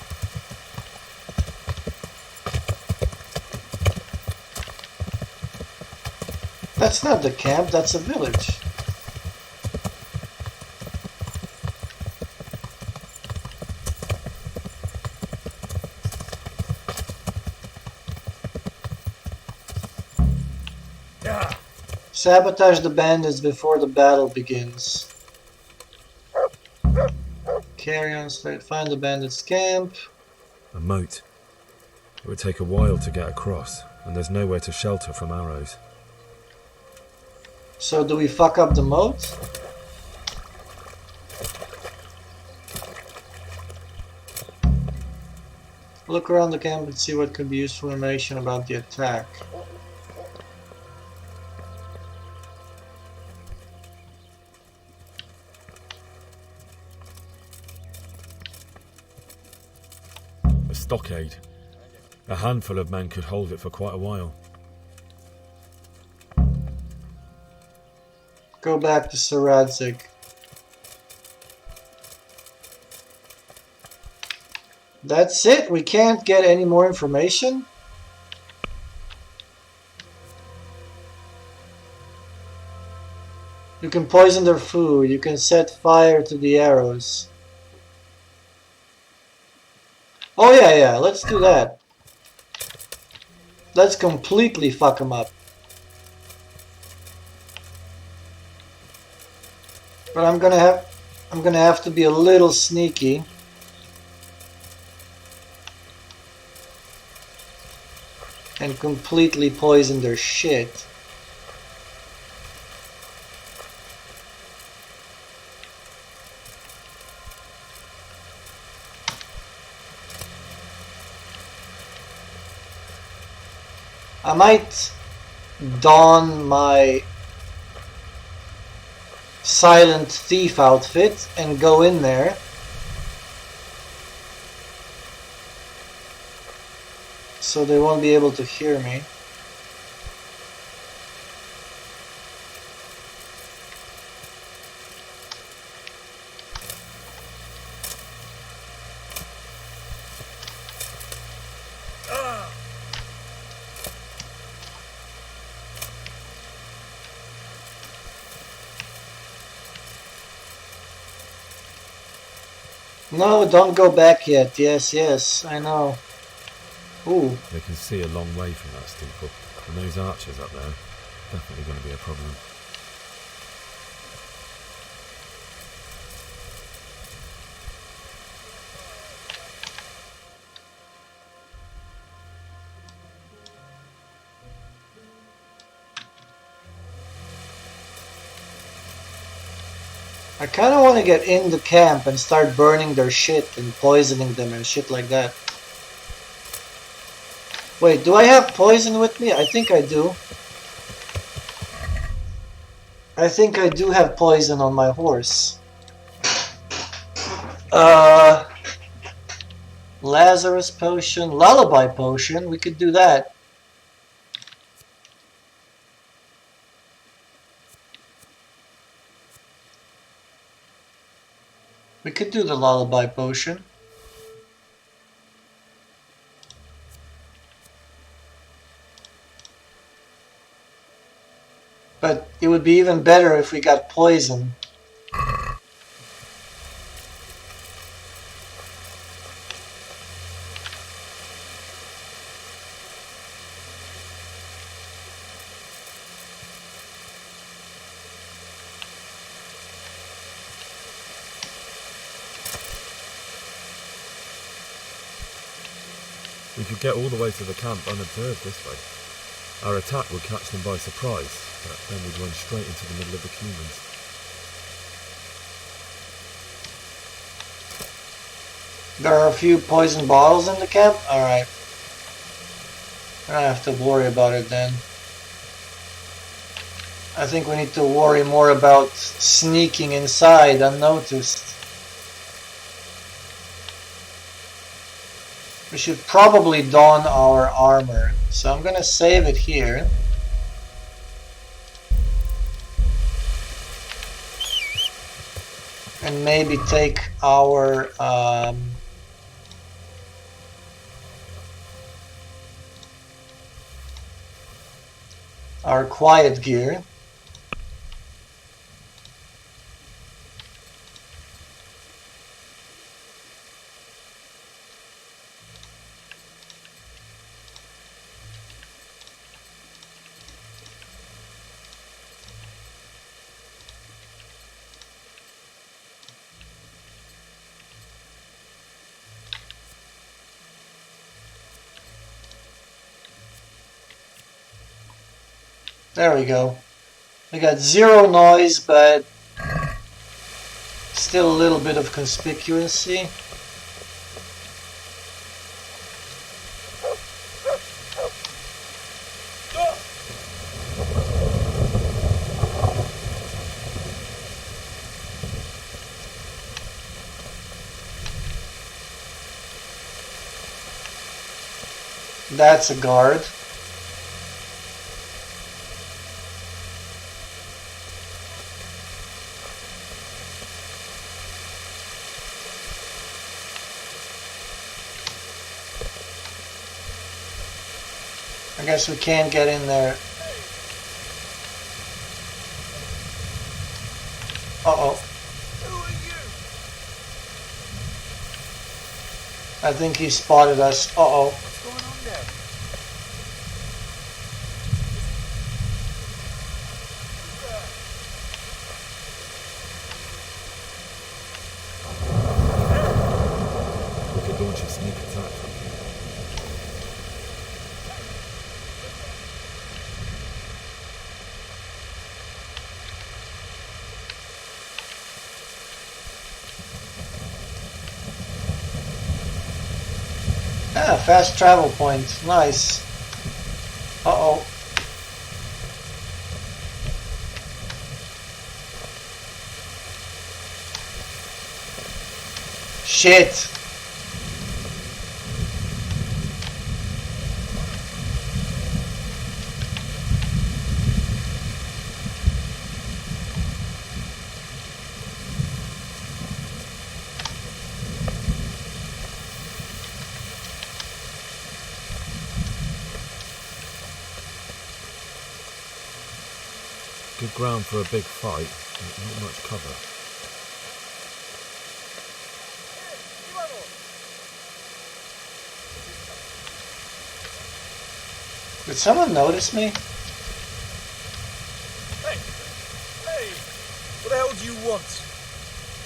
That's not the camp, that's a village. Yeah. Sabotage the bandits before the battle begins. Carry on straight. Find the bandits' camp. A moat. It would take a while to get across, and there's nowhere to shelter from arrows. So do we fuck up the moat? Look around the camp and see what could be useful information about the attack. A stockade. A handful of men could hold it for quite a while. Go back to Saradzik. That's it? We can't get any more information? You can poison their food. You can set fire to the arrows. Oh yeah, let's do that. Let's completely fuck them up. But I'm gonna have to be a little sneaky. And completely poison their shit. I might don my silent thief outfit and go in there. So they won't be able to hear me. No, don't go back yet. Yes, I know. Ooh. They can see a long way from that steeple, and those archers up there, definitely going to be a problem. I kind of want to get in the camp and start burning their shit and poisoning them and shit like that. Wait, do I have poison with me? I think I do. I think I do have poison on my horse. Lazarus potion, lullaby potion, we could do that. We could do the lullaby potion. But it would be even better if we got poison. We could get all the way to the camp unobserved this way. Our attack would catch them by surprise, but then we'd run straight into the middle of the humans. There are a few poison bottles in the camp? Alright. I don't have to worry about it then. I think we need to worry more about sneaking inside unnoticed. We should probably don our armor, so I'm gonna save it here. And maybe take our quiet gear. There we go. We got 0 noise, but still a little bit of conspicuousy. That's a guard. I guess we can't get in there. Uh-oh. I think he spotted us. Uh-oh. What's going on there? We could launch a sneak attack from here. Ah, fast travel point. Nice. Uh-oh. Shit. Good ground for a big fight, but not much cover. Did someone notice me? Hey! Hey! What the hell do you want?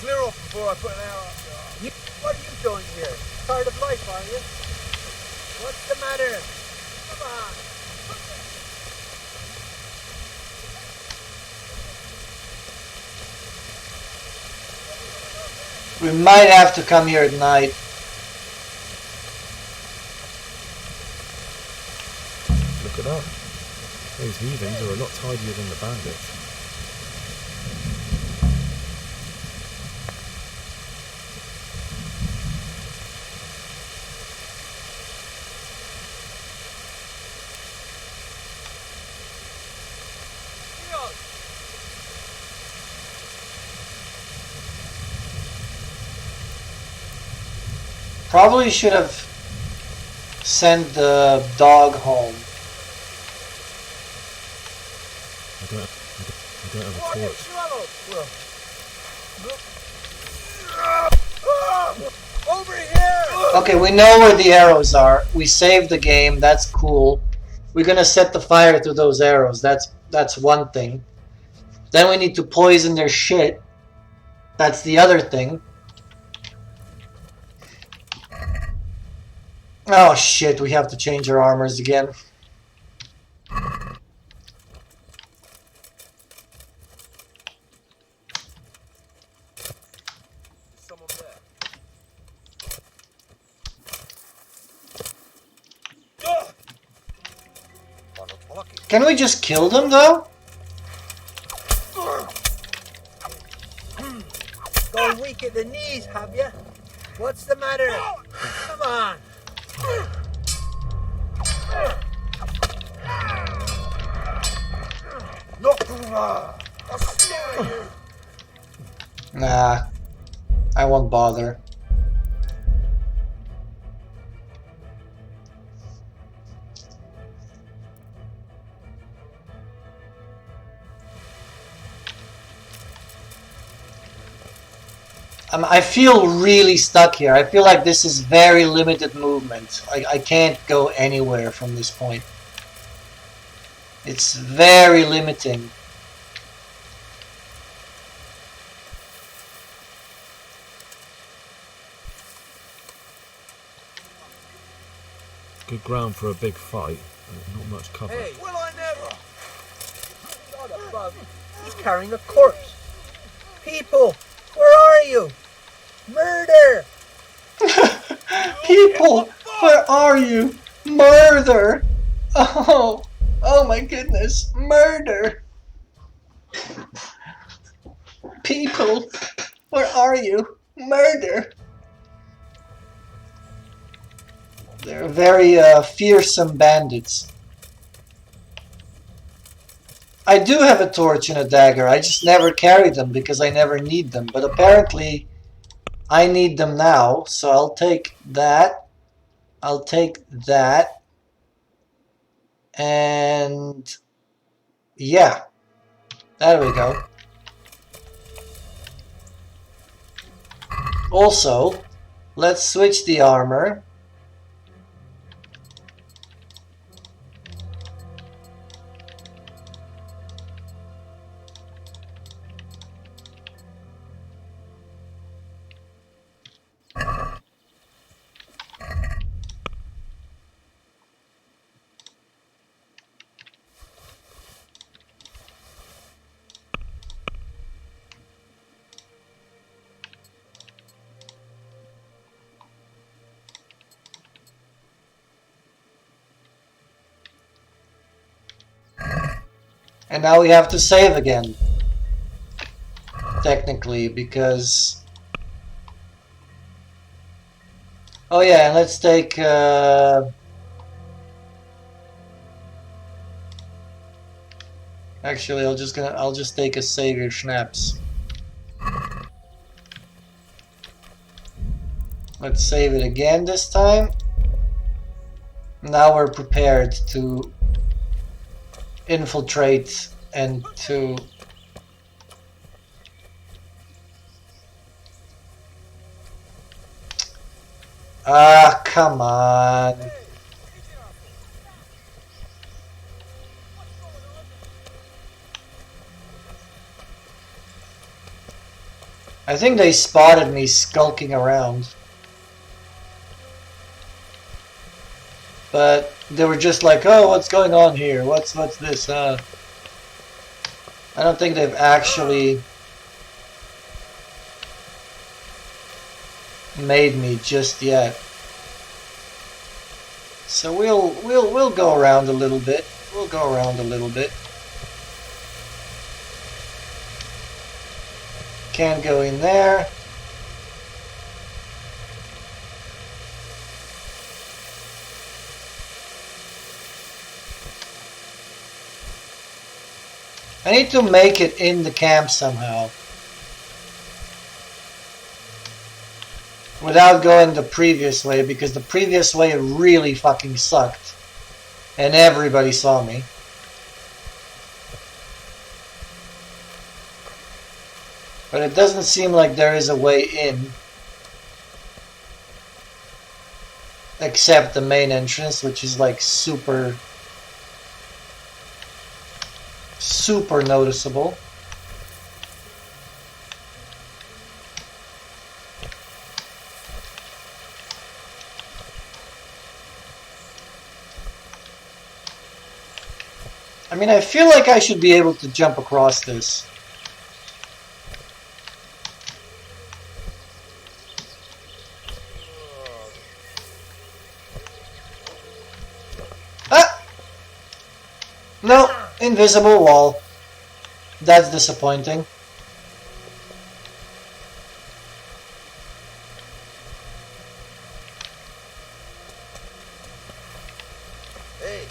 Clear off before I put an arrow up your arm. What are you doing here? Tired of life, are you? What's the matter? Come on! We might have to come here at night. Look at that. Those heathens are a lot tidier than the bandits. Probably should have sent the dog home. I don't have a torch. Over here! Okay, we know where the arrows are. We saved the game. That's cool. We're gonna set the fire to those arrows. That's one thing. Then we need to poison their shit. That's the other thing. Oh shit, we have to change our armors again. Can we just kill them though? Gone weak at the knees, have you? What's the matter? Come on. I'll slaughter you. Nah, I won't bother. I feel really stuck here. I feel like this is very limited movement. I can't go anywhere from this point. It's very limiting. Good ground for a big fight, but not much cover. Hey, will I never? God above. He's carrying a corpse. People, where are you? Murder! People, where are you? Murder! Oh, oh my goodness, murder! People, where are you? Murder! They're very fearsome bandits. I do have a torch and a dagger, I just never carry them because I never need them, but apparently I need them now, so I'll take that. I'll take that. And yeah, there we go. Also, let's switch the armor. And now we have to save again. Technically, because... Oh yeah, and let's take... Actually, I'll just take a savior schnapps. Let's save it again this time. Now we're prepared to infiltrate and to come on. I think they spotted me skulking around. But they were just like, oh, what's going on here? What's this? I don't think they've actually made me just yet. So we'll go around a little bit. We'll go around a little bit. Can't go in there. I need to make it in the camp somehow. Without going the previous way, because the previous way really fucking sucked. And everybody saw me. But it doesn't seem like there is a way in. Except the main entrance, which is like super noticeable. I mean, I feel like I should be able to jump across this. Ah! No, invisible wall. That's disappointing. Hey.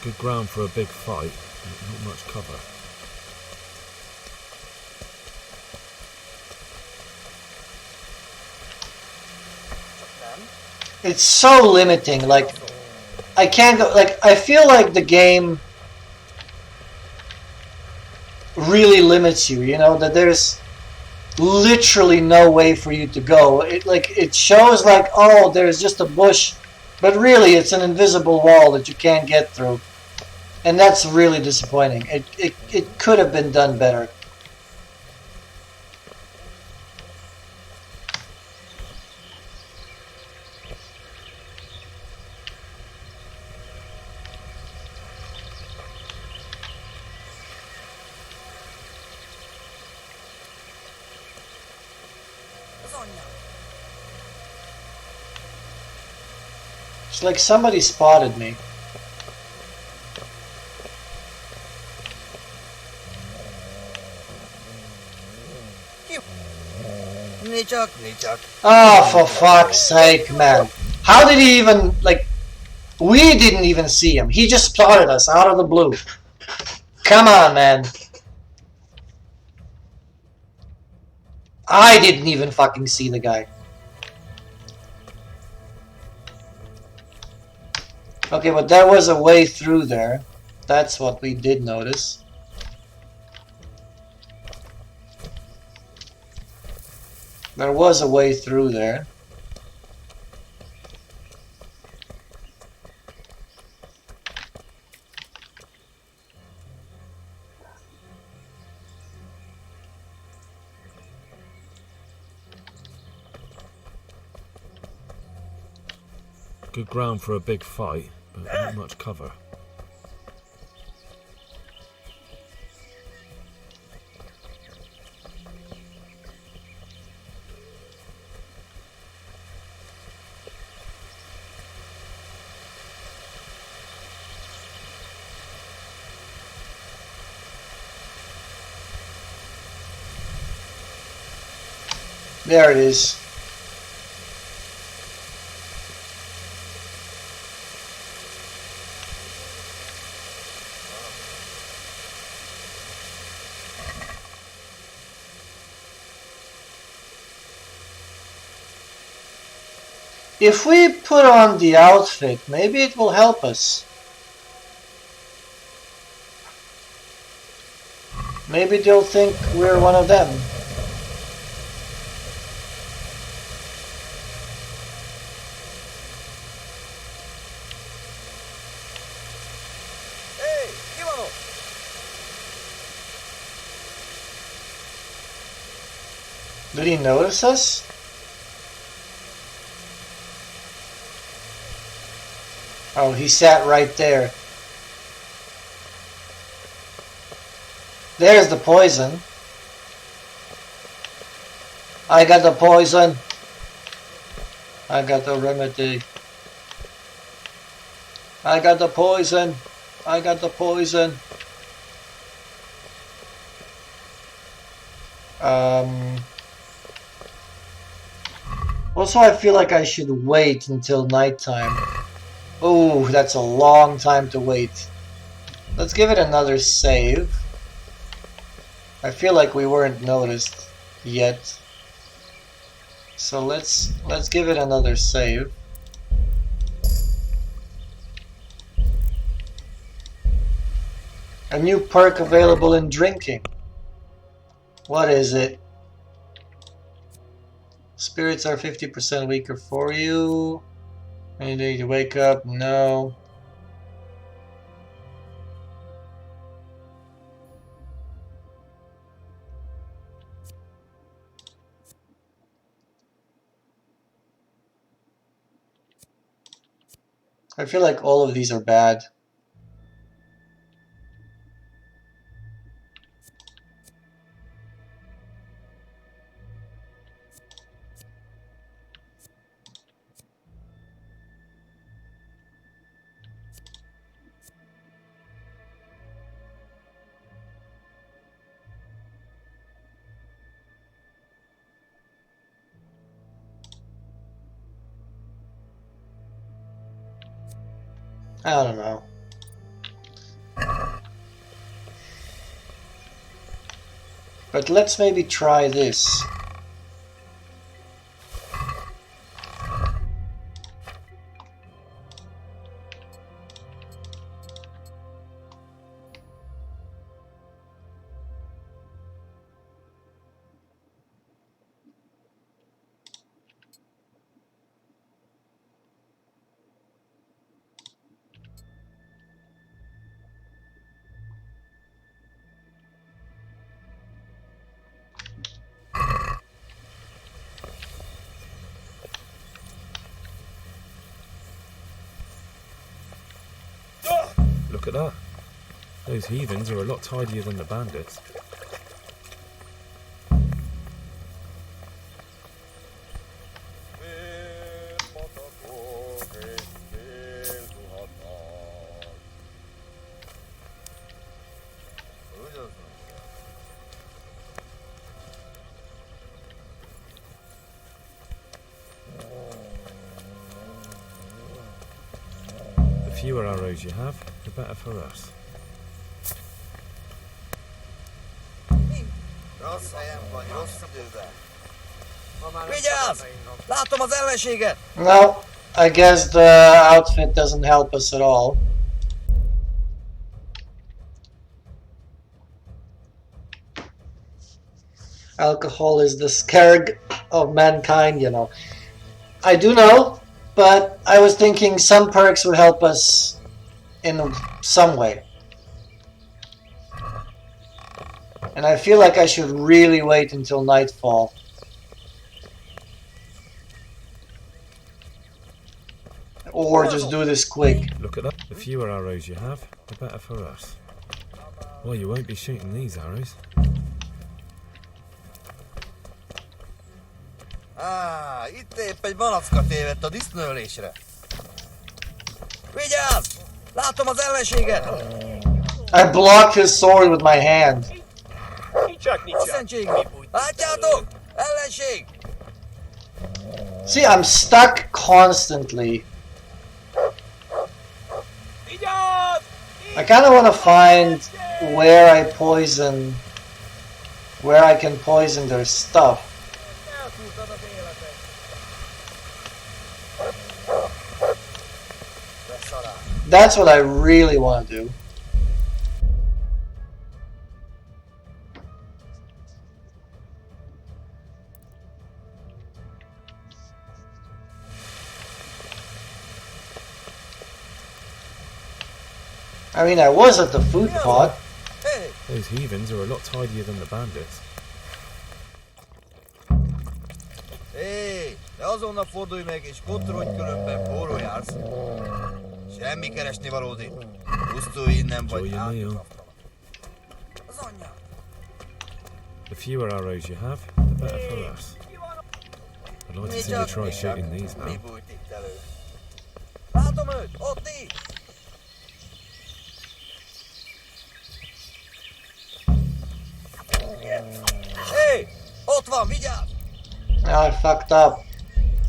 Good ground for a big fight, but not much cover. It's so limiting. Like, I can't go. Like, I feel like the game really limits you. You know that there's literally no way for you to go. It shows like, oh, there's just a bush, but really it's an invisible wall that you can't get through, and that's really disappointing. It could have been done better. It's like somebody spotted me. Oh, for fuck's sake, man. How did he even, like, we didn't even see him. He just spotted us out of the blue. Come on, man. I didn't even fucking see the guy. Okay, but there was a way through there. That's what we did notice. There was a way through there. Good ground for a big fight, but not much cover. There it is. If we put on the outfit, maybe it will help us. Maybe they'll think we're one of them. Did he notice us? Oh, he sat right there. There's the poison. I got the poison. I got the remedy. I got the poison. I got the poison. Also, I feel like I should wait until nighttime. Oh, that's a long time to wait. Let's give it another save. I feel like we weren't noticed yet. So let's give it another save. A new perk available in drinking. What is it? Spirits are 50% weaker for you. Any day you wake up? No. I feel like all of these are bad. I don't know. But let's maybe try this. Look at that. Those heathens are a lot tidier than the bandits. The fewer arrows you have, the better for us. Rossz helyen vagy, rossz időben. Vigyázz! Látom az ellenséget! No, I guess the outfit doesn't help us at all. Alcohol is the scourge of mankind, you know. I do know, but I was thinking some perks would help us in some way. And I feel like I should really wait until nightfall. Or just do this quick. Look at that. The fewer arrows you have, the better for us. Well, you won't be shooting these arrows. Itt épp egy malacka tévedt a disznőlésre. Vigyázz! Látom az ellenséget! I blocked his sword with my hand. Eszenség! Látjátok? Ellenség! See, I'm stuck constantly. I kind of want to find where I can poison their stuff. That's what I really want to do. I mean, I was at the food pot. Those heathens are a lot tidier than the bandits. Hé, de azonnal fordulj meg és kotrodj, különben forró jársz. Semmi keresni valód itt. Pusztulj innen vagy Az anyja. The fewer arrows you have, the better for us. I'd like to see you try shooting these now. Látom őt, ott így! Hey! Ott van, vigyázz! Now I fucked up.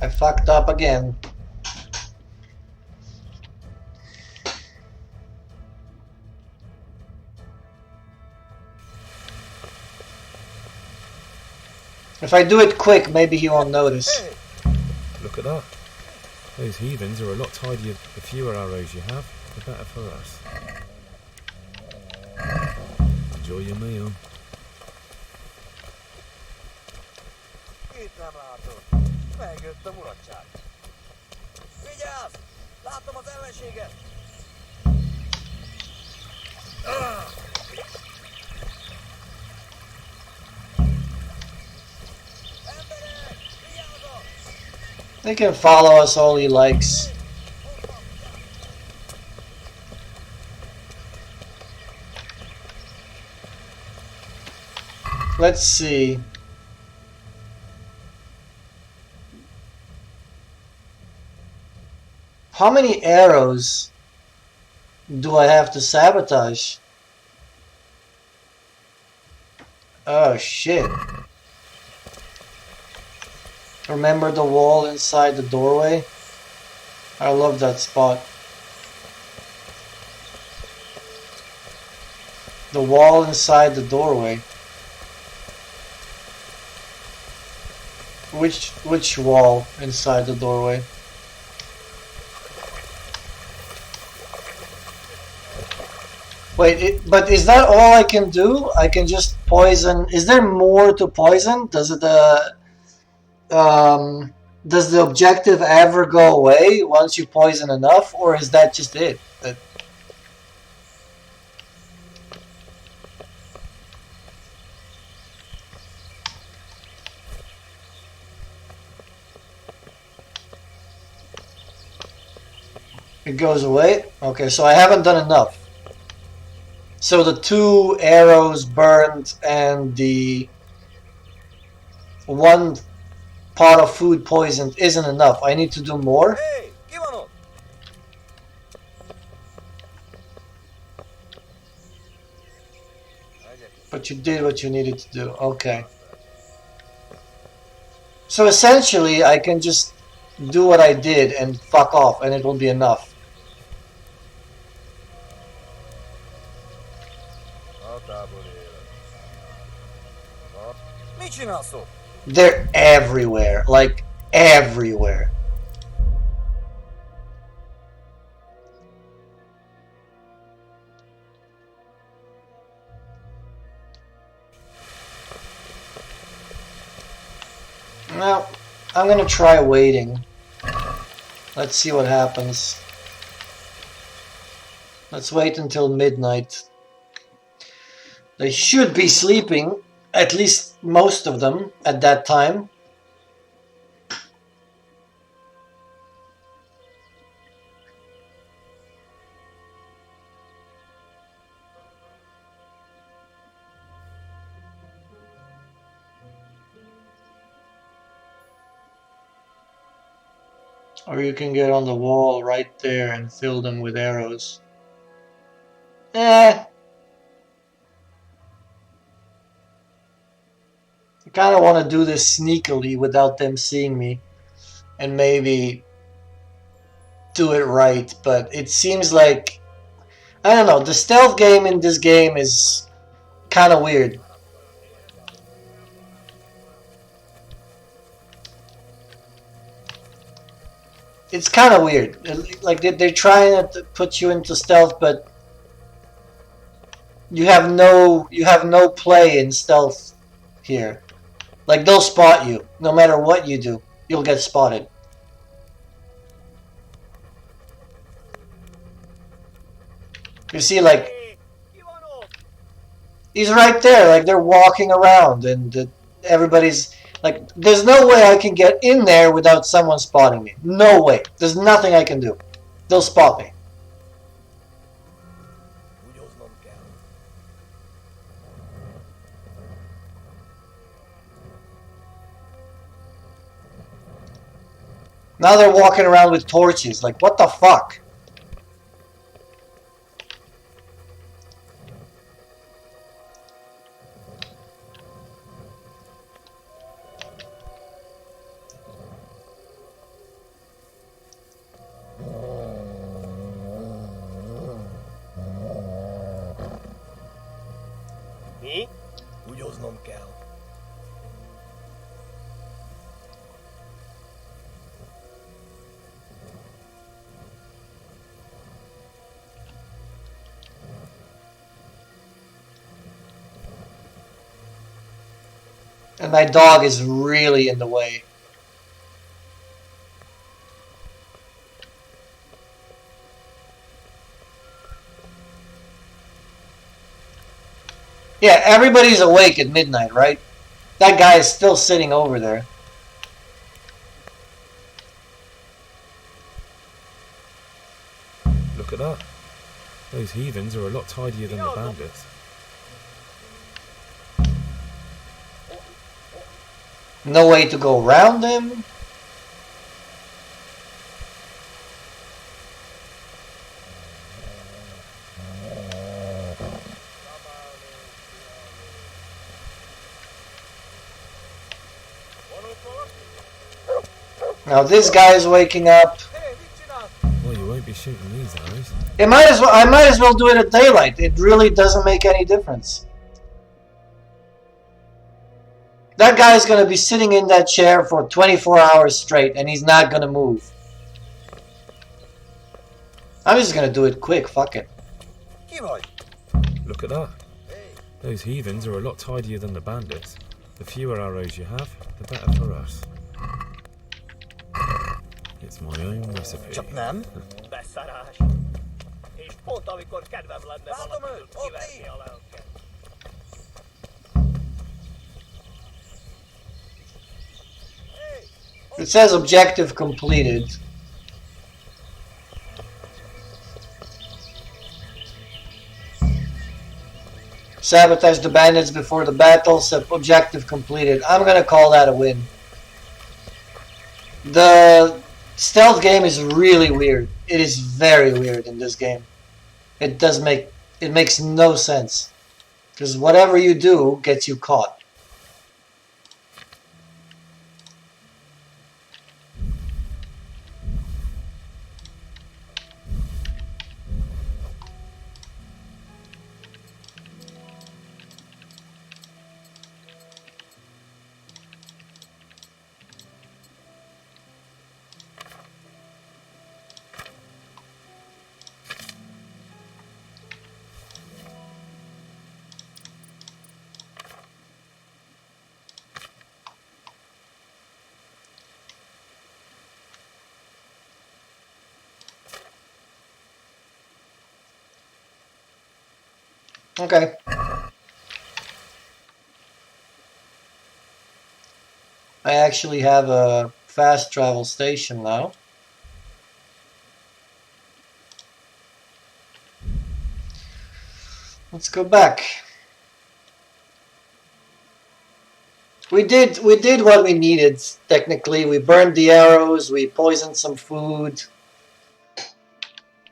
I fucked up again. If I do it quick, maybe he won't notice. Look at that. Those heathens are a lot tidier. The fewer arrows you have, the better for us. Enjoy your meal. Itt nem látod. Megjött a mulatság. Vigyázz! Látom az ellenséget! He can follow us all he likes. Let's see. How many arrows do I have to sabotage? Oh shit. Remember the wall inside the doorway? I love that spot. The wall inside the doorway. Which wall inside the doorway? Wait, but is that all I can do? I can just poison. Is there more to poison? Does it does the objective ever go away once you poison enough, or is that just it? It goes away? Okay, so I haven't done enough. So the 2 arrows burned and the 1 pot of food poisoned isn't enough. I need to do more? But you did what you needed to do. Okay. So essentially, I can just do what I did and fuck off, and it will be enough. They're everywhere. Like, everywhere. Well, I'm gonna try waiting. Let's see what happens. Let's wait until midnight. They should be sleeping, at least most of them, at that time. Or you can get on the wall right there and fill them with arrows. I kind of want to do this sneakily without them seeing me. And maybe do it right. But it seems like, I don't know, the stealth game in this game is kind of weird. It's kind of weird. Like they're trying to put you into stealth, but you have no play in stealth here. Like they'll spot you no matter what you do. You'll get spotted. You see, like he's right there. Like they're walking around, and everybody's. Like, there's no way I can get in there without someone spotting me. No way. There's nothing I can do. They'll spot me. Now they're walking around with torches. Like, what the fuck? And my dog is really in the way. Yeah, everybody's awake at midnight, right? That guy is still sitting over there. Look at that. Those heathens are a lot tidier than the bandits. No way to go around him. Now this guy is waking up. Well, you won't be shooting these arrows. I might as well do it at daylight. It really doesn't make any difference. That guy's gonna be sitting in that chair for 24 hours straight, and he's not gonna move. I'm just gonna do it quick. Fuck it. Look at that. Those heathens are a lot tidier than the bandits. The fewer arrows you have, the better for us. It's my own recipe. It says objective completed. Sabotage the bandits before the battle. Objective completed. I'm gonna call that a win. The stealth game is really weird. It is very weird in this game. It makes no sense. Because whatever you do gets you caught. Okay. I actually have a fast travel station now. Let's go back. We did what we needed, technically. We burned the arrows, we poisoned some food.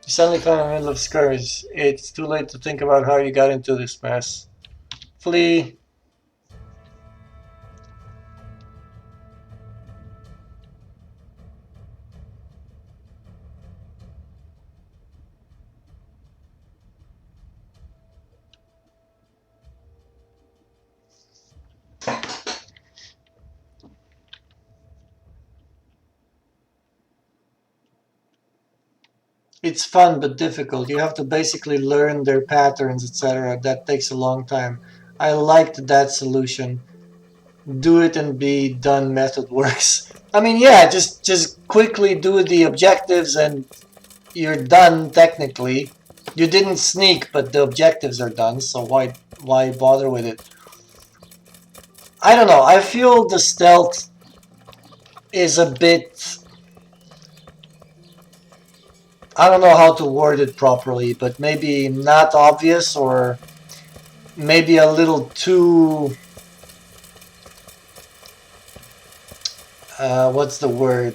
You suddenly found in the middle of skirmish. It's too late to think about how you got into this mess. Flee. It's fun but difficult. You have to basically learn their patterns, etc. That takes a long time. I liked that solution. Do it and be done method works. I mean, yeah, just quickly do the objectives and you're done technically. You didn't sneak, but the objectives are done, so why bother with it? I don't know. I feel the stealth is a bit... I don't know how to word it properly, but maybe not obvious or maybe a little too... what's the word?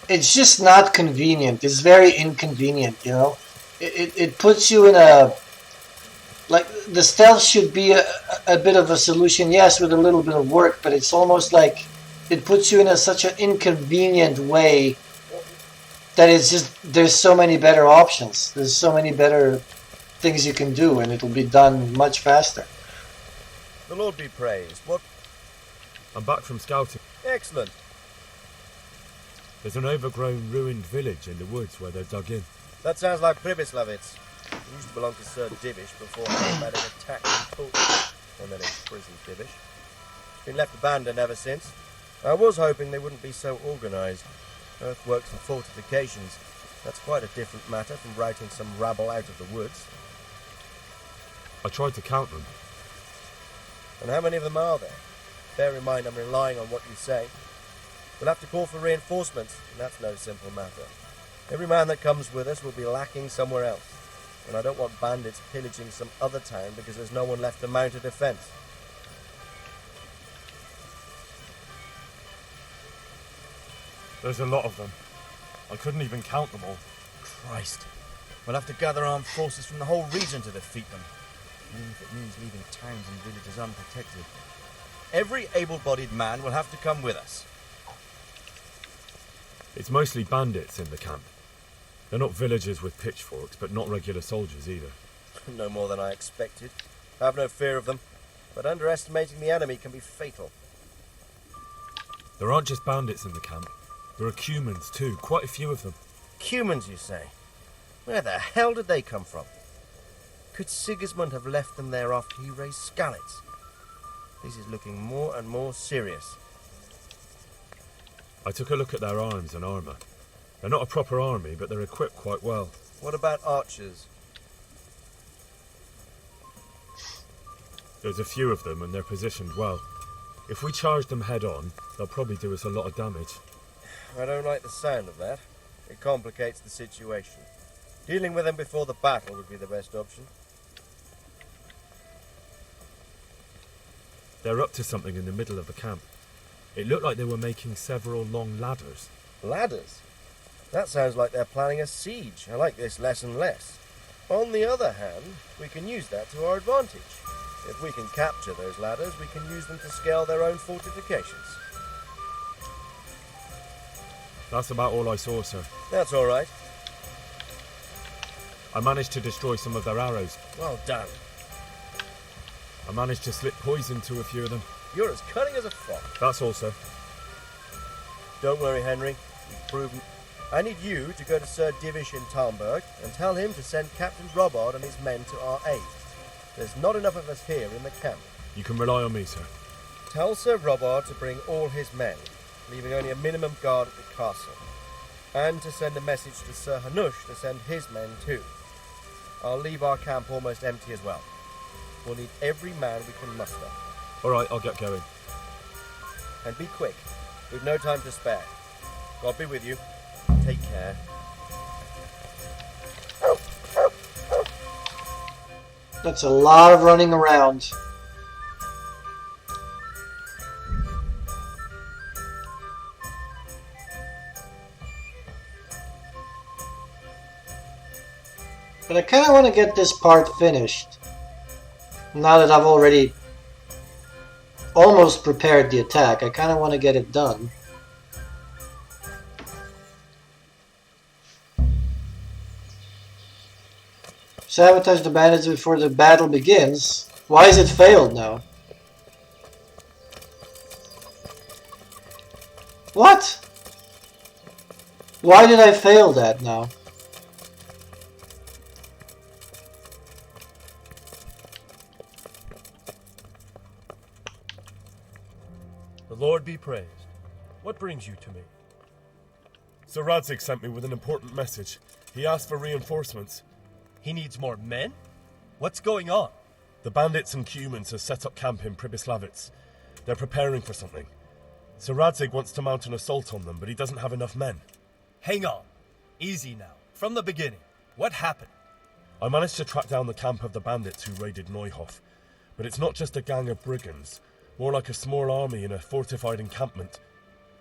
It's just not convenient. It's very inconvenient, you know? It puts you in a... Like, the stealth should be a bit of a solution, yes, with a little bit of work, but it's almost like it puts you in such an inconvenient way that it's just, there's so many better options. There's so many better things you can do, and it'll be done much faster. The Lord be praised. What? I'm back from scouting. Excellent. There's an overgrown, ruined village in the woods where they're dug in. That sounds like Pribyslavitz. It used to belong to Sir Divish before he had an attack in Port, and then imprisoned Divish. It's been left abandoned ever since. I was hoping they wouldn't be so organised. Earthworks and fortifications. That's quite a different matter from routing some rabble out of the woods. I tried to count them. And how many of them are there? Bear in mind I'm relying on what you say. We'll have to call for reinforcements, and that's no simple matter. Every man that comes with us will be lacking somewhere else. and I don't want bandits pillaging some other town because there's no one left to mount a defence. There's a lot of them. I couldn't even count them all. Christ. We'll have to gather armed forces from the whole region to defeat them, even if it means leaving towns and villages unprotected. Every able-bodied man will have to come with us. It's mostly bandits in the camp. They're not villagers with pitchforks, but not regular soldiers either. No more than I expected. I have no fear of them, but underestimating the enemy can be fatal. There aren't just bandits in the camp. There are Cumans too, quite a few of them. Cumans, you say? Where the hell did they come from? Could Sigismund have left them there after he raised Skalitz? This is looking more and more serious. I took a look at their arms and armour. They're not a proper army, but they're equipped quite well. What about archers? There's a few of them and they're positioned well. If we charge them head on, they'll probably do us a lot of damage. I don't like the sound of that. It complicates the situation. Dealing with them before the battle would be the best option. They're up to something in the middle of the camp. It looked like they were making several long ladders. Ladders? That sounds like they're planning a siege. I like this less and less. On the other hand, we can use that to our advantage. If we can capture those ladders, we can use them to scale their own fortifications. That's about all I saw, sir. That's all right. I managed to destroy some of their arrows. Well done. I managed to slip poison to a few of them. You're as cunning as a fox. That's all, sir. Don't worry, Henry. You've proven... I need you to go to Sir Divish in Talmberg and tell him to send Captain Robard and his men to our aid. There's not enough of us here in the camp. You can rely on me, sir. Tell Sir Robard to bring all his men, leaving only a minimum guard at the castle, and to send a message to Sir Hanush to send his men too. I'll leave our camp almost empty as well. We'll need every man we can muster. All right, I'll get going. And be quick. We've no time to spare. God be with you. Take care. That's a lot of running around. But I kind of want to get this part finished. Now that I've already almost prepared the attack, I kind of want to get it done. Sabotage the bandits before the battle begins. Why is it failed now? What? Why did I fail that now? The Lord be praised. What brings you to me? Sir Radzig sent me with an important message. He asked for reinforcements. He needs more men? What's going on? The bandits and Cumans have set up camp in Pribyslavitz. They're preparing for something. Sir Radzig wants to mount an assault on them, but he doesn't have enough men. Hang on. Easy now. From the beginning. What happened? I managed to track down the camp of the bandits who raided Neuhof. But it's not just a gang of brigands. More like a small army in a fortified encampment.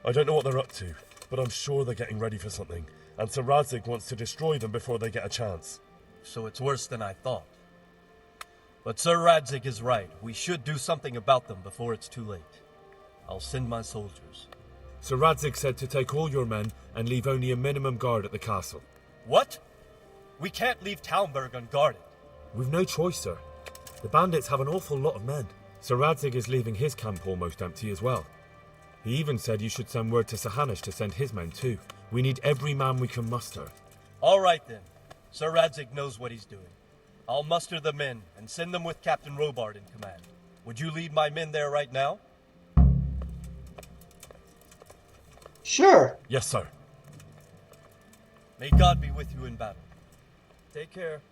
I don't know what they're up to, but I'm sure they're getting ready for something. And Sir Radzig wants to destroy them before they get a chance. So it's worse than I thought. But Sir Radzig is right. We should do something about them before it's too late. I'll send my soldiers. Sir Radzig said to take all your men and leave only a minimum guard at the castle. What? We can't leave Talmberg unguarded. We've no choice, sir. The bandits have an awful lot of men. Sir Radzig is leaving his camp almost empty as well. He even said you should send word to Sir Hanush to send his men too. We need every man we can muster. All right then. Sir Radzig knows what he's doing. I'll muster the men and send them with Captain Robard in command. Would you lead my men there right now? Sure. Yes, sir. May God be with you in battle. Take care.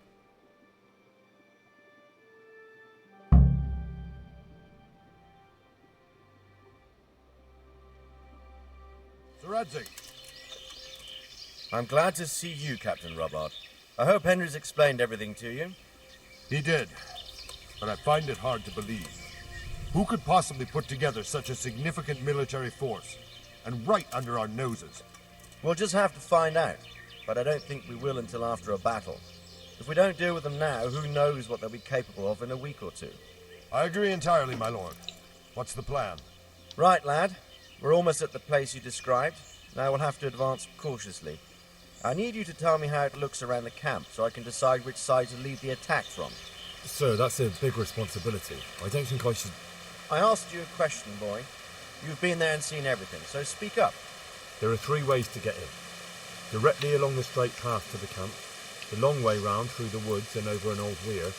Sir Radzig. I'm glad to see you, Captain Robard. I hope Henry's explained everything to you. He did, but I find it hard to believe. Who could possibly put together such a significant military force, and right under our noses? We'll just have to find out, but I don't think we will until after a battle. If we don't deal with them now, who knows what they'll be capable of in a week or two. I agree entirely, my lord. What's the plan? Right, lad. We're almost at the place you described. Now we'll have to advance cautiously. I need you to tell me how it looks around the camp so I can decide which side to lead the attack from. Sir, that's a big responsibility. I don't think I should... I asked you a question, boy. You've been there and seen everything, so speak up. There are 3 ways to get in. Directly along the straight path to the camp, the long way round through the woods and over an old weir,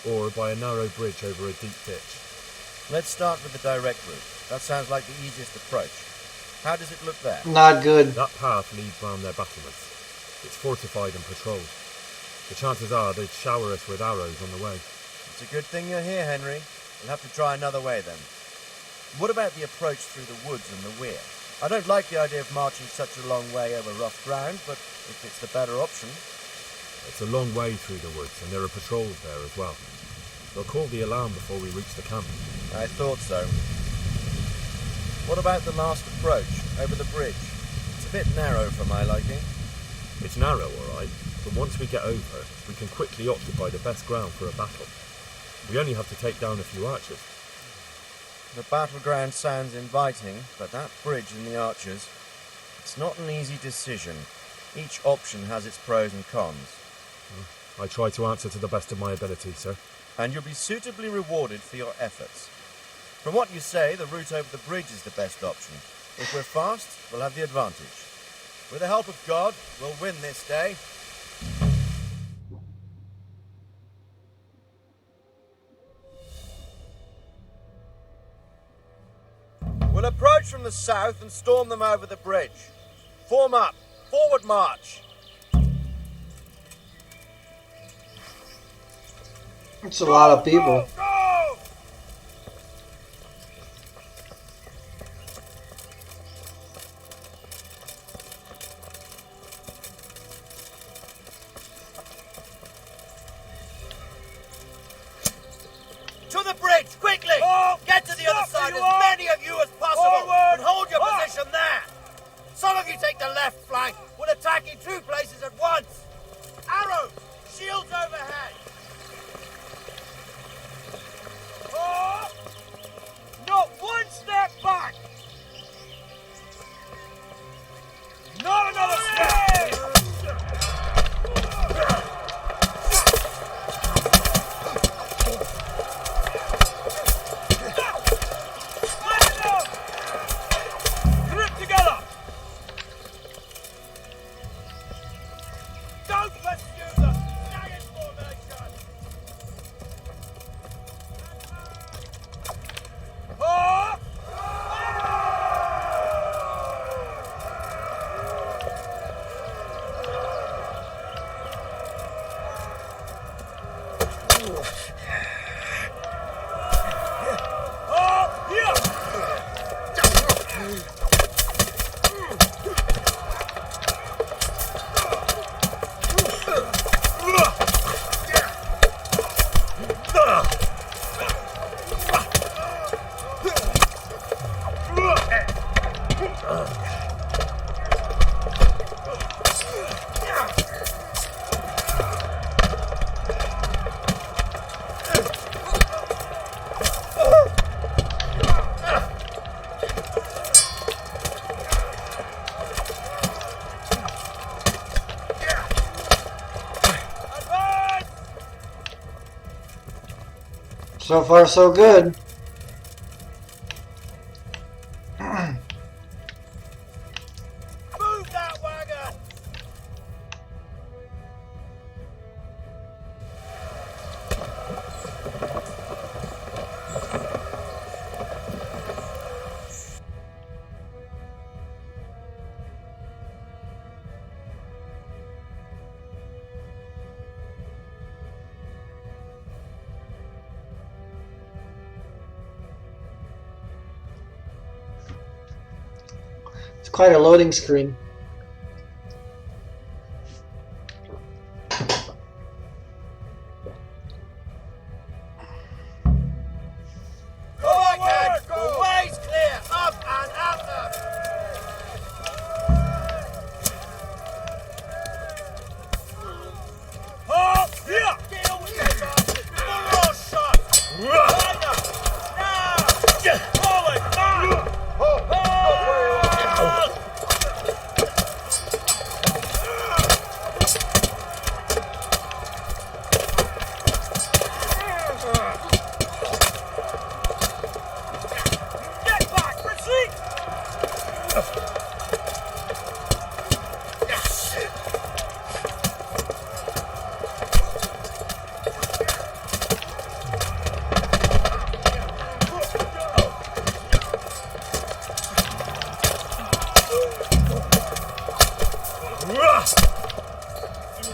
or by a narrow bridge over a deep ditch. Let's start with the direct route. That sounds like the easiest approach. How does it look there? Not good. That path leads round their battlements. It's fortified and patrolled. The chances are they'd shower us with arrows on the way. It's a good thing you're here, Henry. We'll have to try another way then. What about the approach through the woods and the weir? I don't like the idea of marching such a long way over rough ground, but if it's the better option... It's a long way through the woods, and there are patrols there as well. They'll call the alarm before we reach the camp. I thought so. What about the last approach, over the bridge? It's a bit narrow for my liking. It's narrow, all right, but once we get over, we can quickly occupy the best ground for a battle. We only have to take down a few archers. The battleground sounds inviting, but that bridge and the archers, it's not an easy decision. Each option has its pros and cons. I try to answer to the best of my ability, sir. And you'll be suitably rewarded for your efforts. From what you say, the route over the bridge is the best option. If we're fast, we'll have the advantage. With the help of God, we'll win this day. We'll approach from the south and storm them over the bridge. Form up. Forward march. It's a lot of people. Go! To the bridge, quickly! Get to the other side, as many of you as possible, and hold your position there. Some of you take the left flank. We'll attack in 2 places at once. Arrows, shields overhead. Not one step back. Not another step. Grip together. Don't pursue them. Stay in formation. So far, so good. Move that wagon! It's quite a loading screen.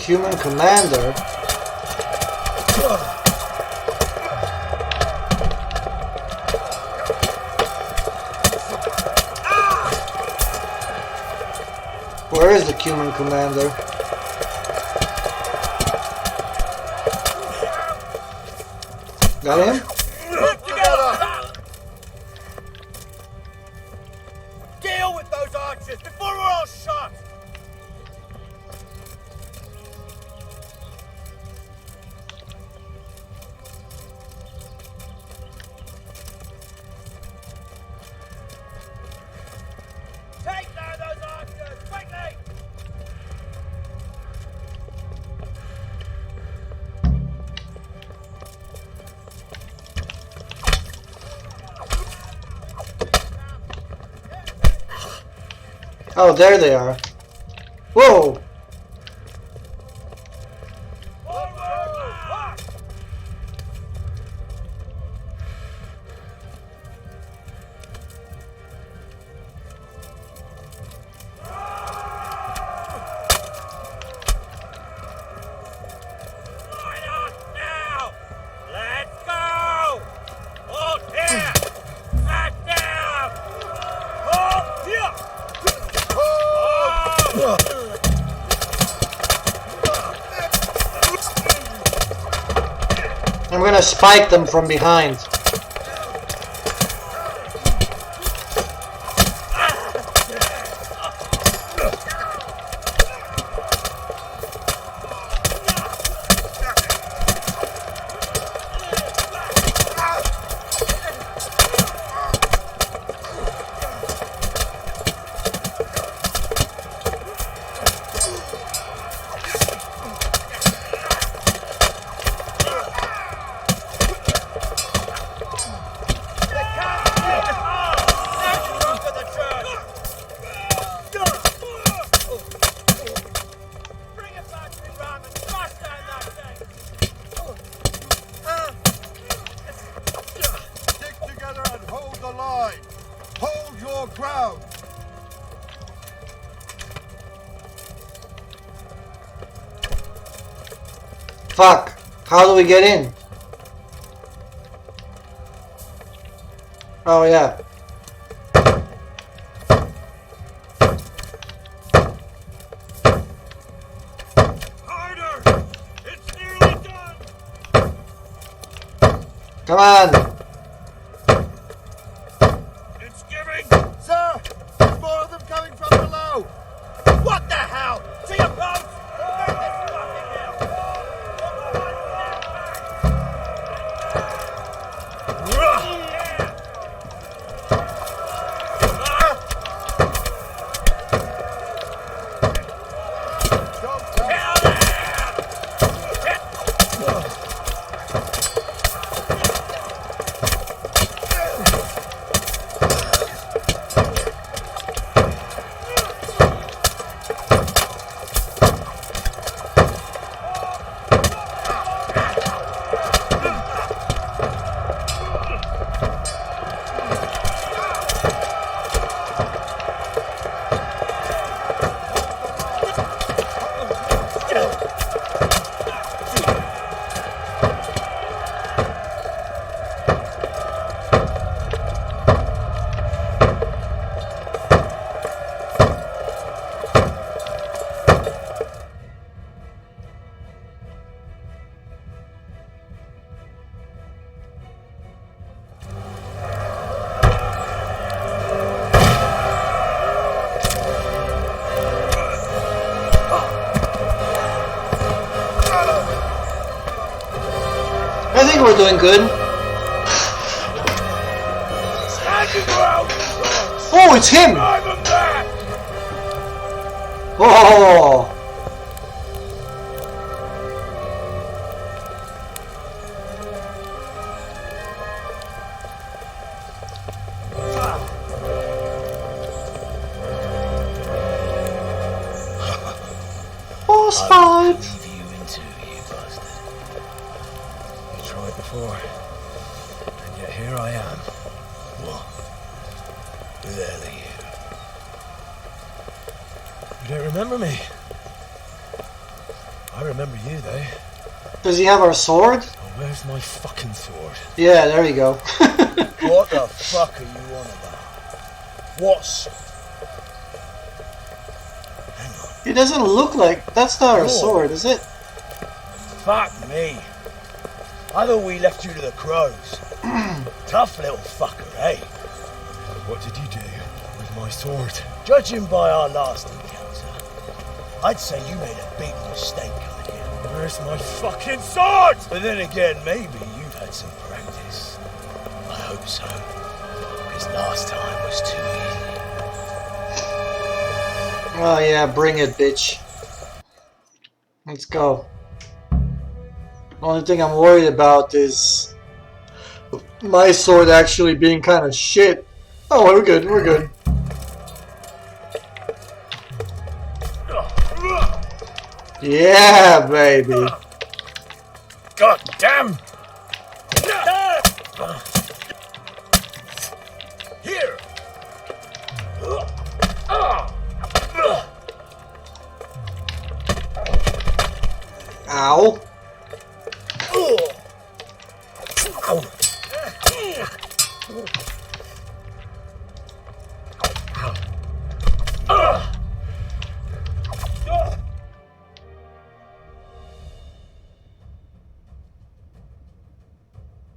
Human commander? Where is the human commander? Got him? Deal with those archers before we're all shot! Take down those archers, quickly! Oh, there they are. Whoa! Let's go! Hold here! Back down! Hold here! I'm gonna spike them from behind. Stick together and hold the line. Hold your ground. Fuck! How do we get in? Oh yeah. Harder! It's nearly done! Come on! It's giving! Sir, there's more of them coming from below. What the hell? To your post! Burn this fucking hill! I think we're doing good. Oh, it's him! Oh! Boss fight! Tried before, and yet here I am. What? Who the hell are you? You don't remember me? I remember you, though. Does he have our sword? Oh, where's my fucking sword? Yeah, there you go. What the fuck are you on about? What sword? It doesn't look like... That's not our Oh. sword, is it? Fuck me. I thought we left you to the crows. Tough little fucker, eh? What did you do with my sword? Judging by our last encounter, I'd say you made a big mistake coming here. Where's my fucking sword? But then again, maybe you've had some practice. I hope so. Because last time was too easy. Oh yeah, bring it, bitch. Let's go. The only thing I'm worried about is my sword actually being kind of shit. Oh, we're good, we're good. Yeah, baby. God damn! Here! Ow.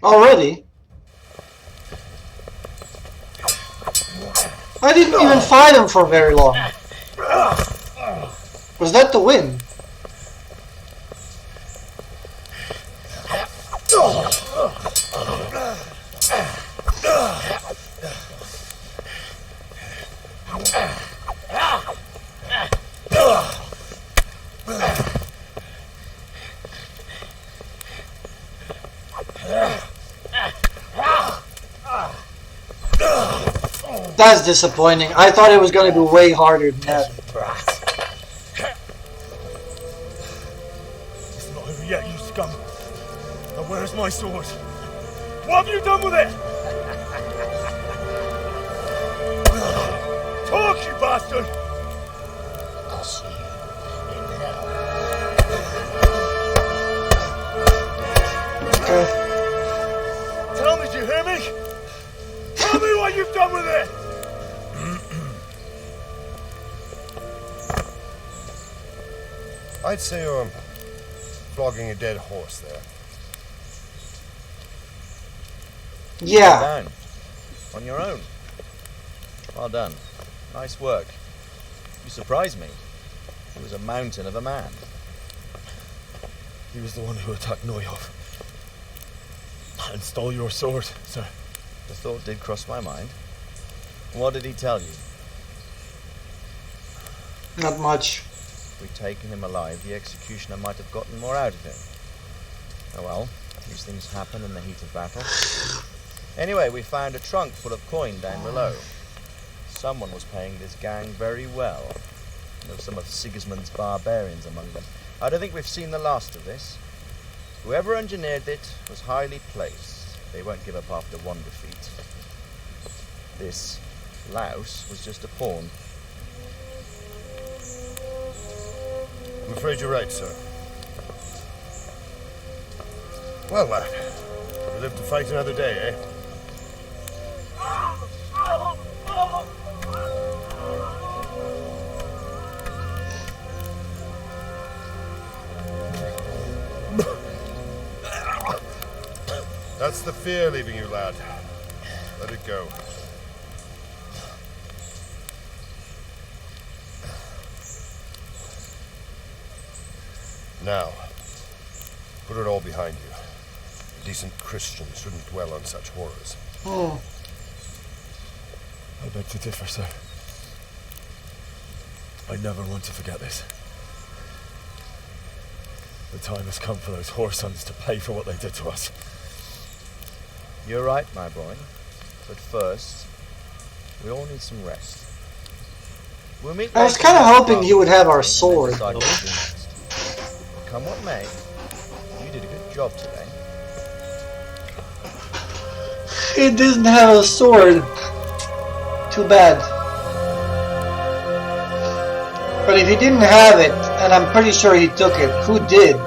Already? I didn't even fight him for very long. Was that the win? That's disappointing. I thought it was going to be way harder than that. It's not over yet, you scum. Now where's my sword? What have you done with it? Talk, you bastard! I'll see you in hell. Okay. Tell me, do you hear me? Tell me what you've done with it! I'd say you're flogging a dead horse there. Yeah. Well done. On your own. Well done. Nice work. You surprised me. He was a mountain of a man. He was the one who attacked Neuhoff. And stole your sword, sir. The thought did cross my mind. What did he tell you? Not much. If we'd taken him alive, the executioner might have gotten more out of him. Oh well, these things happen in the heat of battle. Anyway, we found a trunk full of coin down below. Someone was paying this gang very well. There were some of Sigismund's barbarians among them. I don't think we've seen the last of this. Whoever engineered it was highly placed. They won't give up after one defeat. This louse was just a pawn. I'm afraid you're right, sir. Well, lad, we live to fight another day, eh? That's the fear leaving you, lad. Let it go. Now, put it all behind you. A decent Christian shouldn't dwell on such horrors. Oh. I beg to differ, sir. I never want to forget this. The time has come for those whoresons to pay for what they did to us. You're right, my boy. But first, we all need some rest. We'll meet I was later kind of in the hoping he would have our and sword. decide what to do next. Come what may, you did a good job today. It doesn't have a sword. Too bad. But if he didn't have it, and I'm pretty sure he took it, who did?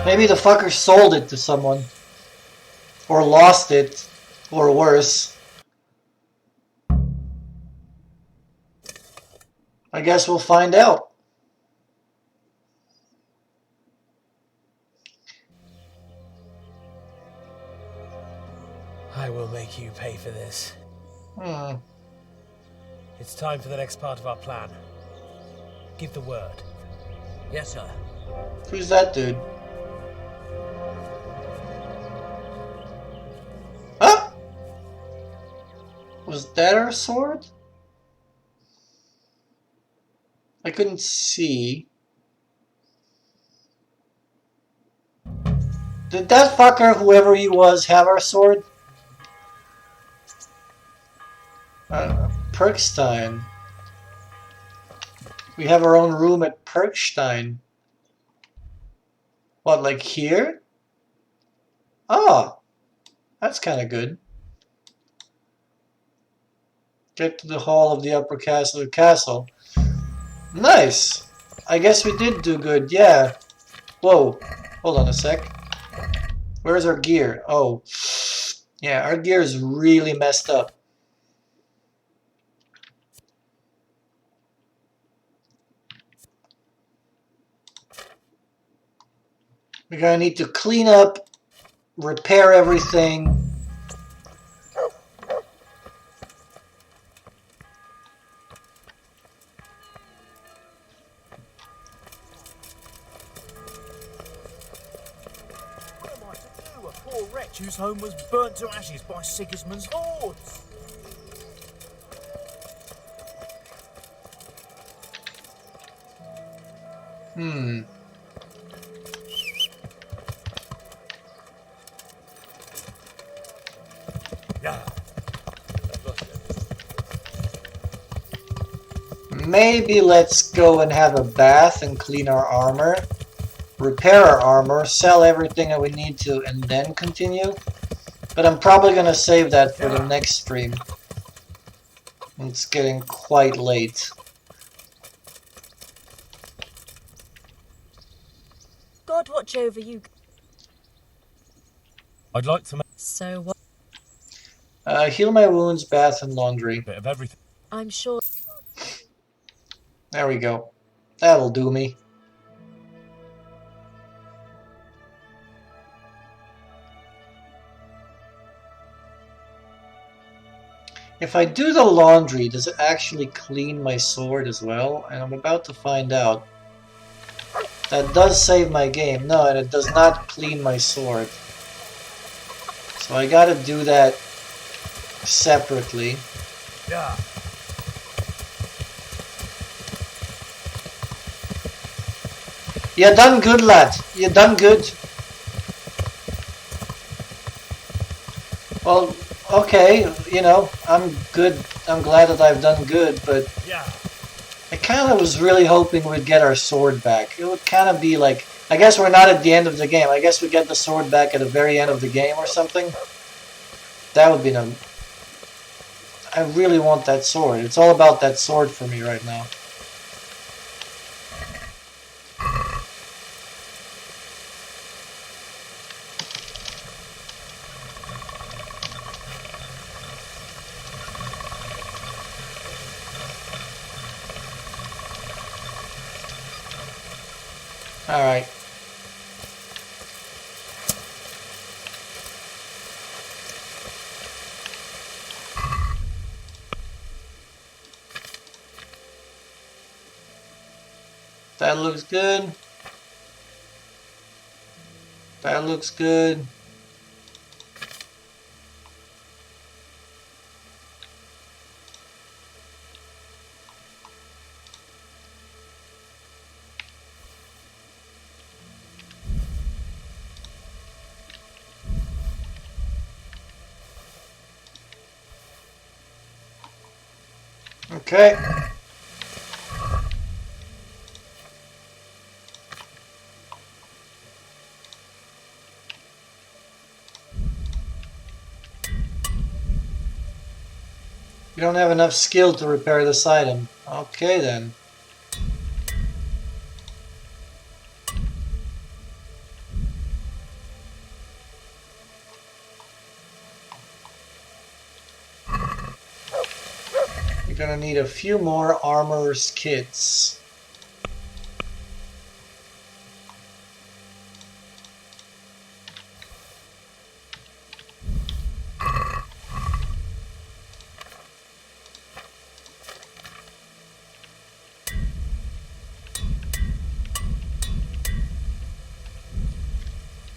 Maybe the fucker sold it to someone. Or lost it. Or worse. I guess we'll find out. I will make you pay for this. Hmm. It's time for the next part of our plan. Give the word. Yes, sir. Who's that dude? Huh? Was that our sword? I couldn't see. Did that fucker, whoever he was, have our sword? Perkstein. We have our own room at Perkstein. What, like here? Oh, that's kind of good. Get to the hall of the upper castle. Nice. I guess we did do good, yeah. Whoa, hold on a sec. Where's our gear? Oh, yeah, our gear is really messed up. We're gonna need to clean up, repair everything. What am I to do? A poor wretch whose home was burnt to ashes by Sigismund's hordes. Hmm. Maybe let's go and have a bath and clean our armor, repair our armor, sell everything that we need to, and then continue. But I'm probably going to save that for the next stream. It's getting quite late. God watch over you. I'd like to make... So what? Heal my wounds, bath, and laundry. bit of everything. I'm sure. There we go. That'll do me. If I do the laundry, does it actually clean my sword as well? And I'm about to find out. That does save my game. No, and it does not clean my sword. So I gotta do that separately. Yeah. You done good, lad. You done good. Well, okay, you know, I'm good. I'm glad that I've done good, but Yeah. I kind of was really hoping we'd get our sword back. It would kind of be like, I guess we're not at the end of the game. I guess we get the sword back at the very end of the game or something. That would be no. I really want that sword. It's all about that sword for me right now. Alright. That looks good. That looks good. Okay. You don't have enough skill to repair this item. Okay then. You're gonna need a few more armor's kits.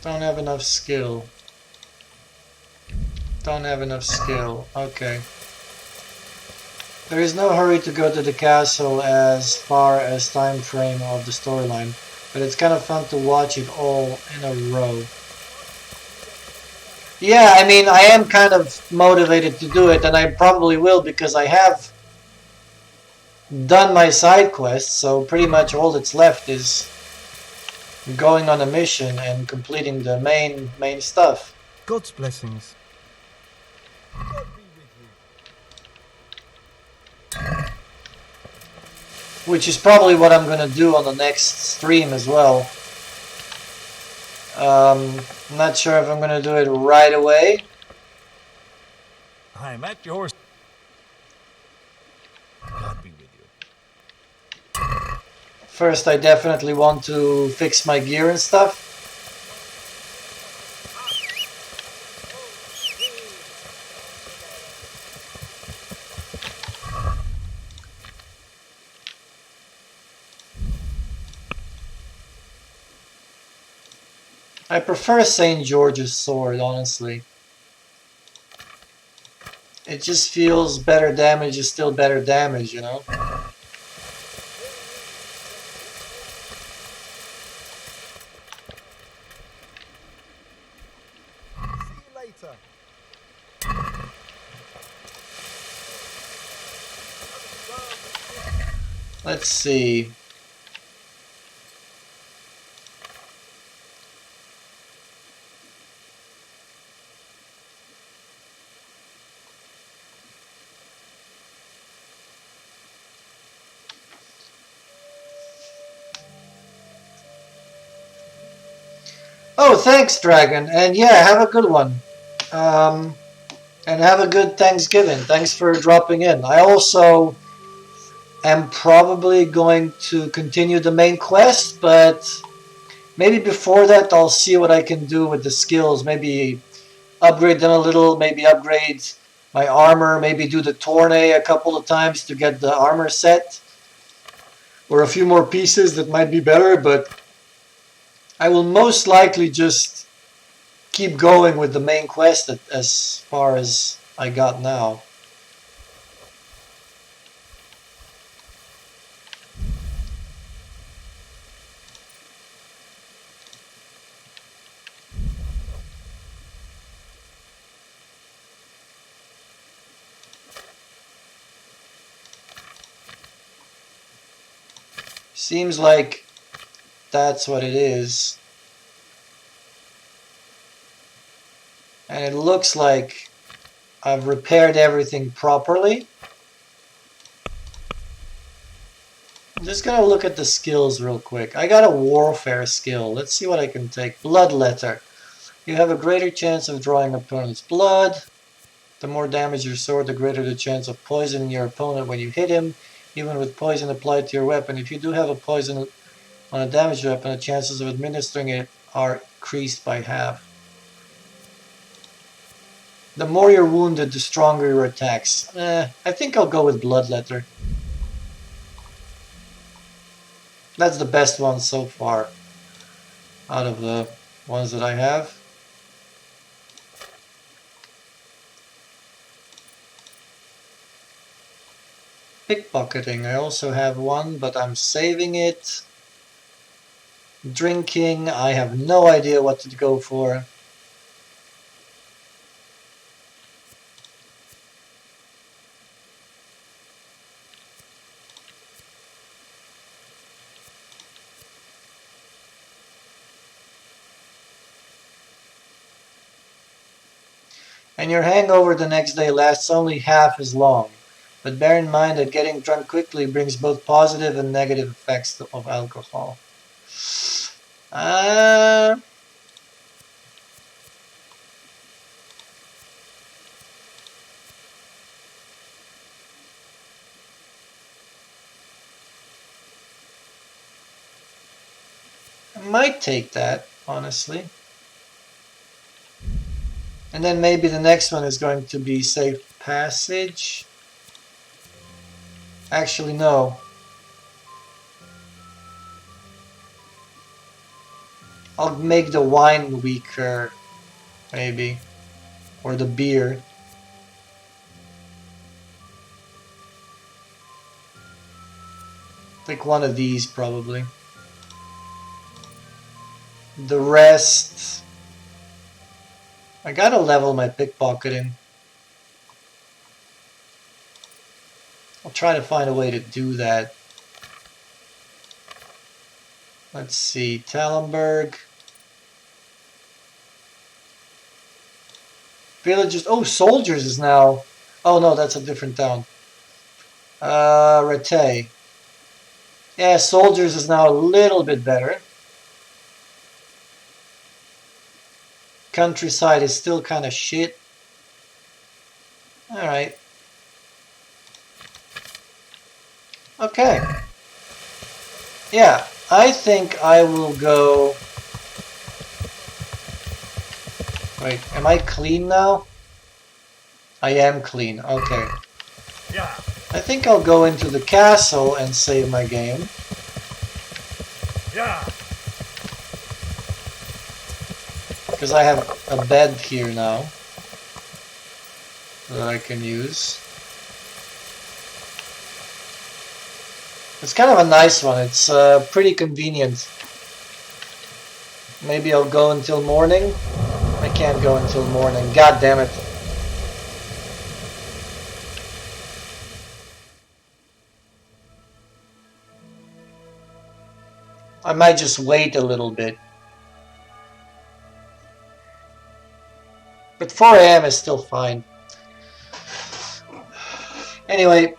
Don't have enough skill. Don't have enough skill. Okay. There is no hurry to go to the castle as far as time frame of the storyline, but it's kind of fun to watch it all in a row. Yeah, I mean, I am kind of motivated to do it, and I probably will because I have done my side quests, so pretty much all that's left is going on a mission and completing the main stuff. God's blessings. Which is probably what I'm gonna do on the next stream as well. I'm not sure if I'm gonna do it right away. I'm at yours. God be with you. First, I definitely want to fix my gear and stuff. I prefer St. George's sword, honestly. It just feels better damage is still better damage, you know? See you later. Let's see. Oh, thanks, Dragon. And yeah, have a good one. And have a good Thanksgiving. Thanks for dropping in. I also am probably going to continue the main quest, but maybe before that I'll see what I can do with the skills. Maybe upgrade them a little, maybe upgrade my armor, maybe do the tourney a couple of times to get the armor set. Or a few more pieces that might be better, but I will most likely just keep going with the main quest as far as I got now. Seems like that's what it is. And it looks like I've repaired everything properly. I'm just gonna look at the skills real quick. I got a warfare skill. Let's see what I can take. Bloodletter. You have a greater chance of drawing opponent's blood. The more damage your sword, the greater the chance of poisoning your opponent when you hit him, even with poison applied to your weapon. If you do have a poison on a damaged weapon, the chances of administering it are increased by half. The more you're wounded, the stronger your attacks. I think I'll go with Bloodletter. That's the best one so far out of the ones that I have. Pickpocketing, I also have one, but I'm saving it. Drinking, I have no idea what to go for. And your hangover the next day lasts only half as long. But bear in mind that getting drunk quickly brings both positive and negative effects of alcohol. I might take that, honestly. And then maybe the next one is going to be safe passage. Actually, no. I'll make the wine weaker, maybe. Or the beer. Like one of these, probably. The rest... I gotta level my pickpocketing. I'll try to find a way to do that. Let's see, Tallenberg. Villagers, oh, soldiers is now, oh no, that's a different town. Rete. Yeah, soldiers is now a little bit better. Countryside is still kind of shit. Alright. Okay. Yeah, I think I will go... Wait, am I clean now? I am clean, okay. Yeah. I think I'll go into the castle and save my game. Yeah. Because I have a bed here now that I can use. It's kind of a nice one. It's pretty convenient. Maybe I'll go until morning. I can't go until morning. God damn it. I might just wait a little bit. But 4 AM is still fine. Anyway,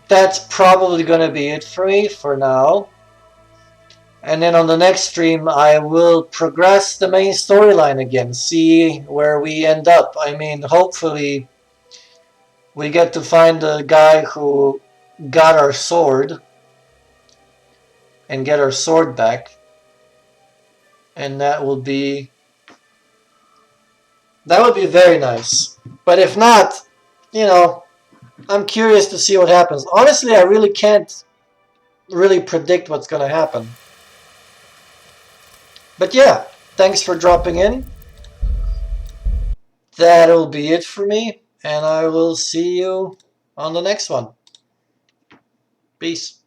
that's probably going to be it for me for now. And then on the next stream, I will progress the main storyline again. See where we end up. I mean, hopefully we get to find the guy who got our sword. And get our sword back. And that would be very nice. But if not, you know, I'm curious to see what happens. Honestly, I really can't really predict what's going to happen. But yeah, thanks for dropping in. That'll be it for me, and I will see you on the next one. Peace.